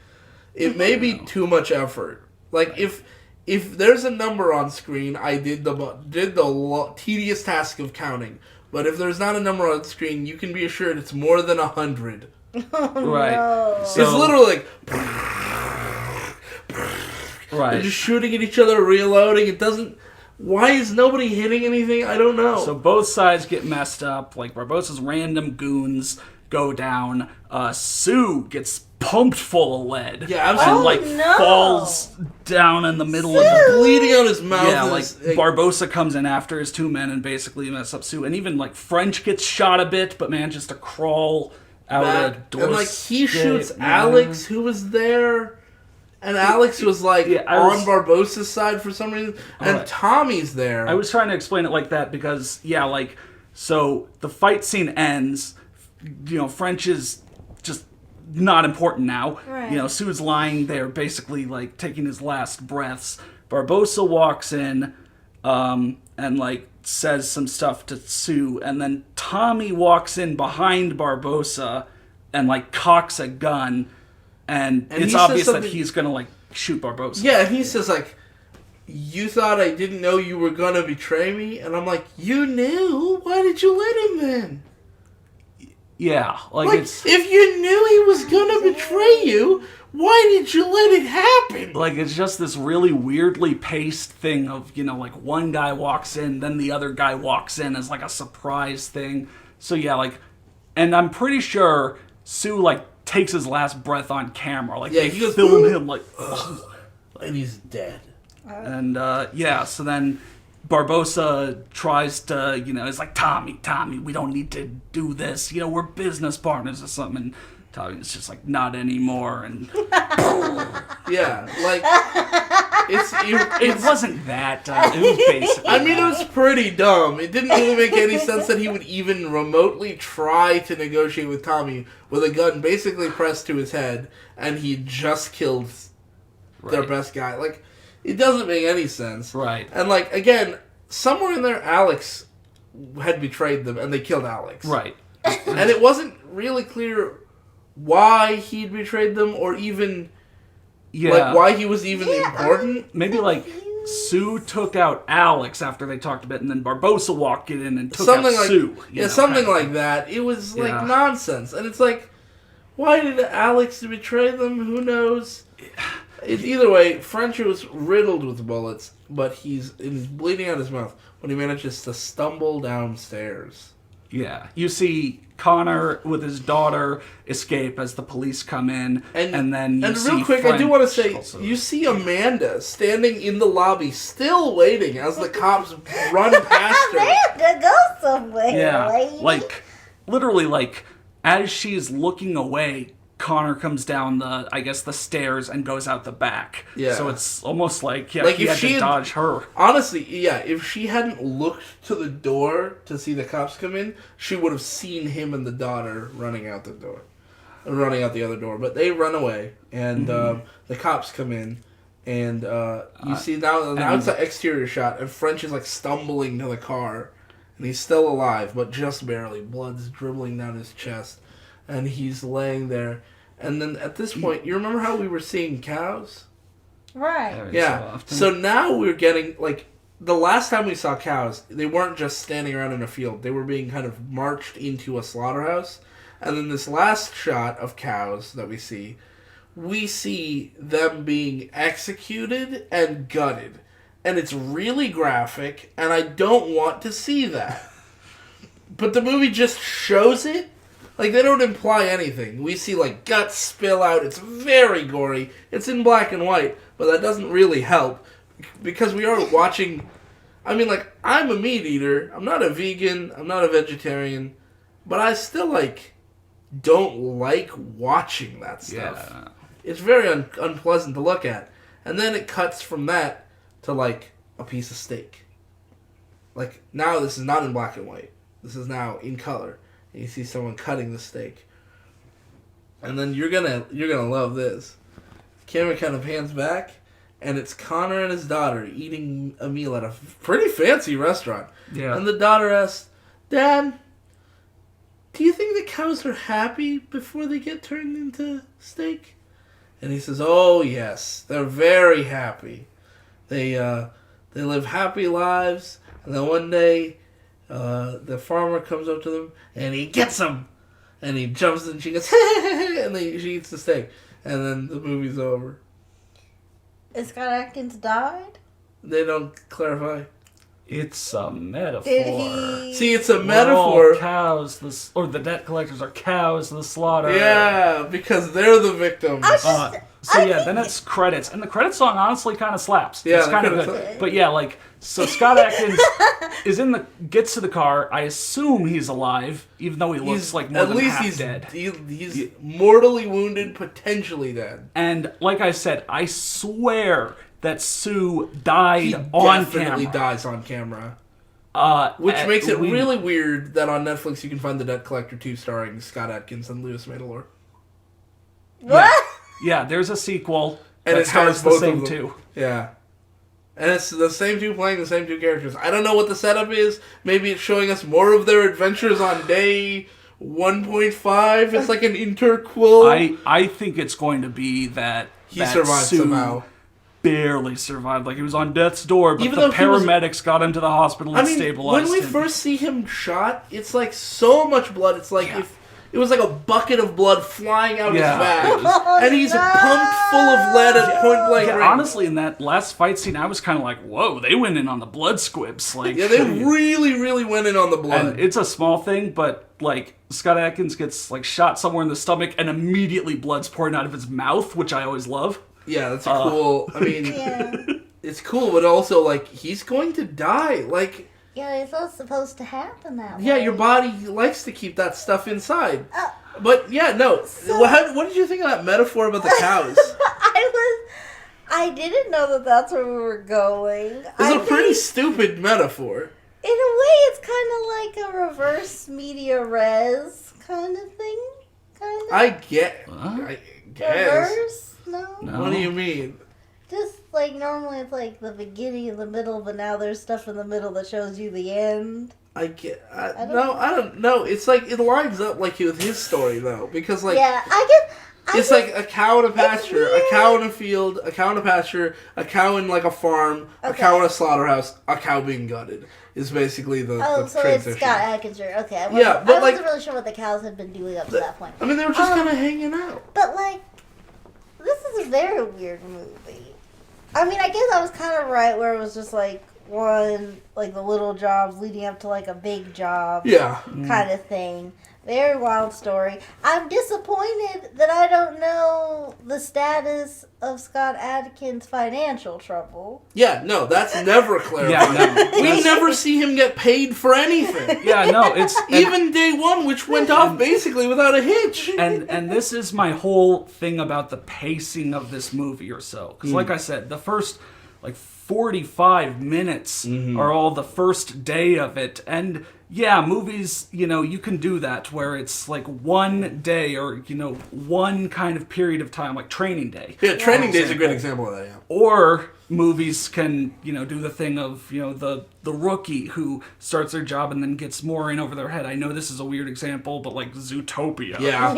It may be too much effort. Like, if there's a number on screen, I did the tedious task of counting. But if there's not a number on screen, you can be assured it's more than 100. Right. No. So, it's literally like... Right. They're just shooting at each other, reloading. It doesn't... Why is nobody hitting anything? I don't know. So both sides get messed up. Like, Barbossa's random goons go down. Sue gets pumped full of lead. Yeah, and absolutely. Falls down in the middle of the bleeding out his mouth. Yeah, Barbosa comes in after his two men and basically mess up Sue. And even, French gets shot a bit, but manages to crawl out a door. And, he shoots Alex, who was there. And Alex was, on Barbosa's side for some reason. And Tommy's there. I was trying to explain it like that because, so the fight scene ends. French is just not important now. Right. Sue's lying there basically, taking his last breaths. Barbosa walks in and, says some stuff to Sue. And then Tommy walks in behind Barbosa and, cocks a gun. And it's obvious that he's going to, shoot Barbosa. Yeah, and he says, you thought I didn't know you were going to betray me? And I'm like, you knew? Why did you let him in? Yeah, if you knew he was going to betray you, why did you let it happen? It's just this really weirdly paced thing of, one guy walks in, then the other guy walks in as, a surprise thing. So, and I'm pretty sure Sue, takes his last breath on camera. They film him, and he's dead. And, so then Barbosa tries to, is like, Tommy, we don't need to do this. We're business partners or something. And Tommy's just like, not anymore. And yeah, it wasn't that. It was basic. I mean, it was pretty dumb. It didn't really make any sense that he would even remotely try to negotiate with Tommy with a gun basically pressed to his head, and he just killed their best guy. It doesn't make any sense. Right. And, again, somewhere in there, Alex had betrayed them, and they killed Alex. Right. And it wasn't really clear why he'd betrayed them, or even, why he was even important. Maybe, Sue took out Alex after they talked a bit, and then Barbosa walked in and took something out Sue. Something like that. It was, nonsense. And it's why did Alex betray them? Who knows? Either way, French was riddled with bullets, but he's bleeding out his mouth when he manages to stumble downstairs. Yeah. You see Connor with his daughter escape as the police come in, and then you see real quick, French I do want to say, also. you see Amanda standing in the lobby, still waiting as the cops run past her. Amanda, go somewhere. Yeah, lady. literally, as she's looking away, Connor comes down the stairs and goes out the back. Yeah. So it's almost he had to dodge her. Honestly, yeah, if she hadn't looked to the door to see the cops come in, she would have seen him and the daughter running out the other door. But they run away, and the cops come in, and you see now it's an exterior shot, and French is stumbling to the car, and he's still alive, but just barely. Blood's dribbling down his chest. And he's laying there. And then at this point, you remember how we were seeing cows? Right. Yeah. So now we're getting, the last time we saw cows, they weren't just standing around in a field. They were being kind of marched into a slaughterhouse. And then this last shot of cows that we see them being executed and gutted. And it's really graphic, and I don't want to see that. But the movie just shows it. They don't imply anything. We see, guts spill out. It's very gory. It's in black and white, but that doesn't really help. Because we are watching... I mean, I'm a meat eater. I'm not a vegan. I'm not a vegetarian. But I still, don't like watching that stuff. Yeah. It's very unpleasant to look at. And then it cuts from that to, a piece of steak. Now this is not in black and white. This is now in color. And you see someone cutting the steak. And then you're gonna love this. The camera kind of pans back, and it's Connor and his daughter eating a meal at a pretty fancy restaurant. Yeah. And the daughter asks, Dad, do you think the cows are happy before they get turned into steak? And he says, oh, yes, they're very happy. They live happy lives, and then one day... the farmer comes up to them, and he gets them, and he jumps, and she goes, and she eats the steak, and then the movie's over. Is Scott Adkins died? They don't clarify. It's a metaphor. Did he? See, it's a We're metaphor. all cows, or the debt collectors are cows, the slaughter. Yeah, because they're the victims. Then it's credits. And the credit song honestly kind of slaps. Yeah, it's the kind of credit good. song. But yeah, so Scott Adkins gets to the car. I assume he's alive, even though he looks like more at than least half he's dead. He's mortally wounded, potentially dead. And like I said, I swear that Sue died He on definitely camera. dies on camera. Which Which makes it really weird that on Netflix you can find The Debt Collector 2 starring Scott Adkins and Louis Mandylor. What? Yeah, there's a sequel And that it stars has the both same of them. two. Yeah. And it's the same two playing the same two characters. I don't know what the setup is. Maybe it's showing us more of their adventures on day 1.5. It's like an interquel. I think it's going to be that He survived Sue somehow. barely survived. Like he was on death's door, but Even the though he was- paramedics got him to the hospital and I mean, stabilized when we him. first see him shot, it's like so much blood. It's like if it was like a bucket of blood flying out Yeah. his back. And he's pumped full of lead at point blank Yeah, range. honestly, in that last fight scene, I was kind of like, "Whoa, they went in on the blood squibs!" Like, Yeah, they really, really went in on the blood. and it's a small thing, but like Scott Adkins gets like shot somewhere in the stomach, and immediately blood's pouring out of his mouth, which I always love. Yeah, that's a cool. I mean, Yeah. it's cool, but also like he's going to die. Like, Yeah, it's not supposed to happen that way. yeah, your body likes to keep that stuff inside. But yeah, no. What did you think of that metaphor about the cows? I didn't know that that's where we were going. It's a pretty stupid metaphor. In a way, it's kind of like a reverse media res kind of thing. Kind of. I guess. Reverse? No? No. What do you mean? Just like normally it's like the beginning and the middle, but now there's stuff in the middle that shows you the end. I don't know. It's like it lines up like with his story though, because like Yeah, it's like a cow in a pasture, a cow in a field, a cow in a pasture, a cow in like a farm, a cow in a slaughterhouse, a cow being gutted. Is basically the so transition. it's Scott Adkins. Okay, I Yeah, but, I like- wasn't really sure what the cows had been doing up to that point. I mean, they were just kind of hanging out. But like, this is a very weird movie. I mean, I guess I was kind of right where it was just like like the little jobs leading up to like a big job. Yeah. Kind of thing. Very wild story. I'm disappointed that I don't know the status of Scott Adkins' financial trouble. Yeah, no, that's never clarified. Yeah, no. We never see him get paid for anything. Yeah, no, it's Even day one, which went off basically without a hitch. and this is my whole thing about the pacing of this movie or so. Because like I said, the first like 45 minutes are all the first day of it. And yeah, movies, you can do that where it's like one day or, one kind of period of time, like Training Day. Yeah, Training Day is a great example of that, yeah. Or movies can, do the thing of, the rookie who starts their job and then gets more in over their head. I know this is a weird example, but like Zootopia. Yeah.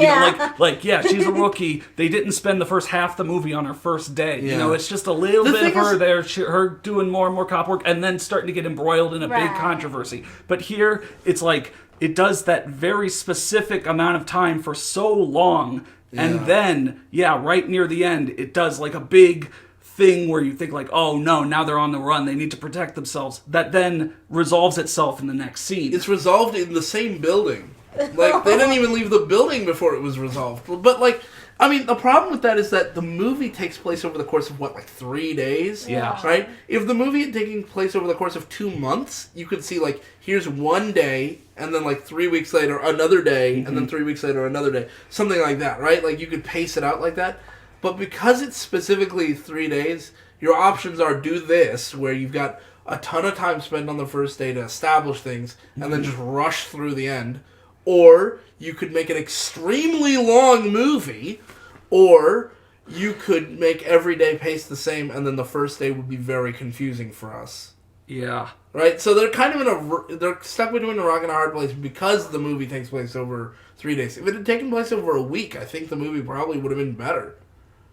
Yeah, she's a rookie. They didn't spend the first half the movie on her first day. Yeah. It's just a little The bit of thing her is- there, her doing more and more cop work, and then starting to get embroiled in a big Right. controversy. But here, it's like, it does that very specific amount of time for so long, and then, right near the end, it does like a big thing where you think like, oh no, now they're on the run, they need to protect themselves. That then resolves itself in the next scene. It's resolved in the same building. Like, they didn't even leave the building before it was resolved. But, like, I mean, the problem with that is that the movie takes place over the course of, 3 days? Yeah. Right? If the movie had taken place over the course of 2 months, you could see, like, here's one day, and then, 3 weeks later, another day, and then 3 weeks later, another day. Something like that, right? Like, you could pace it out like that. But because it's specifically 3 days, your options are do this, where you've got a ton of time spent on the first day to establish things, and then just rush through the end. Or you could make an extremely long movie, or you could make every day pace the same, and then the first day would be very confusing for us. Yeah. Right? So they're kind of they're stuck between a rock and a hard place because the movie takes place over 3 days. If it had taken place over a week, I think the movie probably would have been better.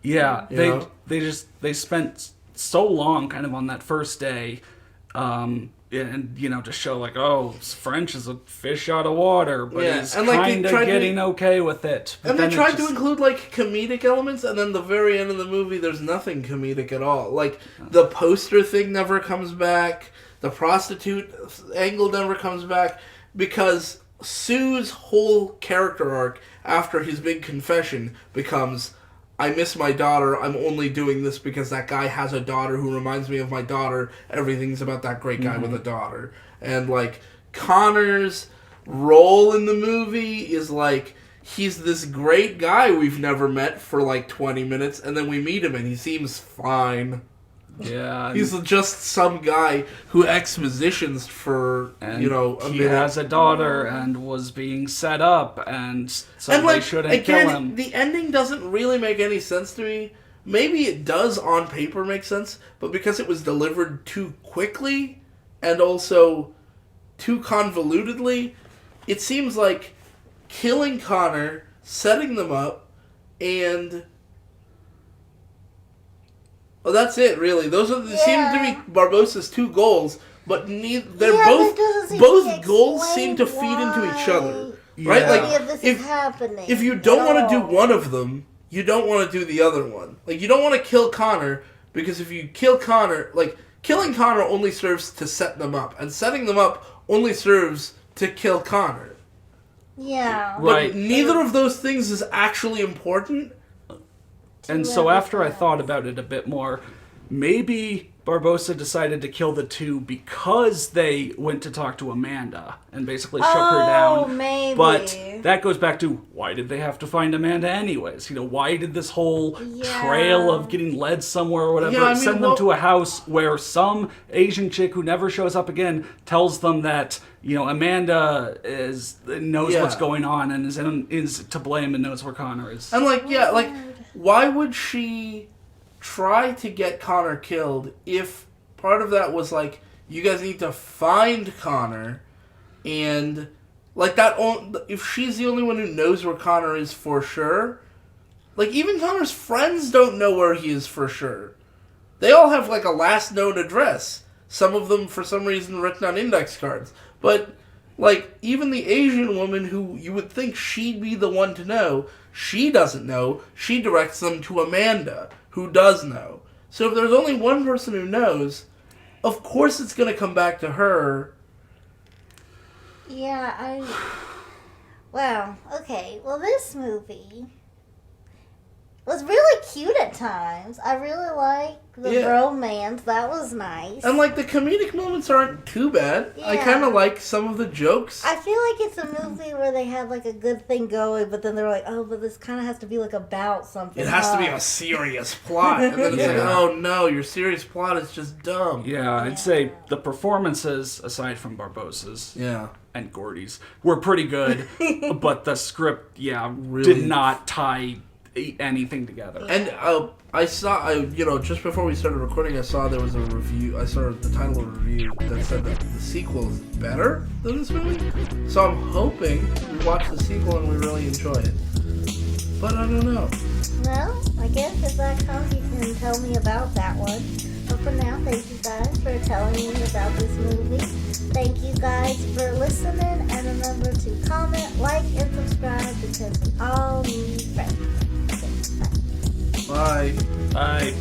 Yeah, You they know? they spent so long kind of on that first day, and to show like, oh, French is a fish out of water, but Yeah, he's and, like, they kind of tried to- getting okay with it. But And they then it tried to just- include, comedic elements, and then the very end of the movie, there's nothing comedic at all. Like, the poster thing never comes back. The prostitute angle never comes back because Sue's whole character arc after his big confession becomes, I miss my daughter, I'm only doing this because that guy has a daughter who reminds me of my daughter, everything's about that great guy with a daughter. And, like, Connor's role in the movie is, like, he's this great guy we've never met for, like, 20 minutes, and then we meet him and he seems fine. Yeah. He's just some guy who expositions for, a minute. He has a daughter and was being set up, and so and, they shouldn't kill him. The ending doesn't really make any sense to me. Maybe it does on paper make sense, but because it was delivered too quickly and also too convolutedly, it seems like killing Connor, setting them up, and... well, that's it, really. Those seem to be Barbossa's two goals, but both goals seem to feed into each other, right? Like this is happening. If you don't want to do one of them, you don't want to do the other one. Like, you don't want to kill Connor because if you kill Connor, like, killing Connor only serves to set them up, and setting them up only serves to kill Connor. Yeah. Right. But neither of those things is actually important. And so after I thought about it a bit more, maybe Barbossa decided to kill the two because they went to talk to Amanda and basically shook her down. Maybe. But that goes back to, why did they have to find Amanda anyways? Why did this whole trail of getting led somewhere or whatever send them to a house where some Asian chick who never shows up again tells them that, Amanda knows what's going on and is to blame and knows where Connor is. And why would she try to get Connor killed if part of that was like, you guys need to find Connor, and like that, if she's the only one who knows where Connor is for sure, like even Connor's friends don't know where he is for sure. They all have like a last known address, some of them for some reason written on index cards, but like even the Asian woman who you would think she'd be the one to know, she doesn't know. She directs them to Amanda, who does know. So if there's only one person who knows, of course it's going to come back to her. Yeah, Wow, okay. Well, this movie was really cute at times. I really like the romance. That was nice. And, like, the comedic moments aren't too bad. Yeah. I kind of like some of the jokes. I feel like it's a movie where they had, like, a good thing going, but then they're like, oh, but this kind of has to be, like, about something. It has to be a serious plot. And then it's like, oh, no, your serious plot is just dumb. Yeah, I'd say the performances, aside from Barbossa's and Gordy's, were pretty good, but the script, really did not tie anything together. And I saw, just before we started recording, I saw there was a review. I saw the title of a review that said that the sequel is better than this movie. So I'm hoping we watch the sequel and we really enjoy it. But I don't know. Well, I guess if that comes, you can tell me about that one. But for now, thank you guys for telling me about this movie. Thank you guys for listening, and remember to comment, like, and subscribe because we all need friends. Bye. Bye.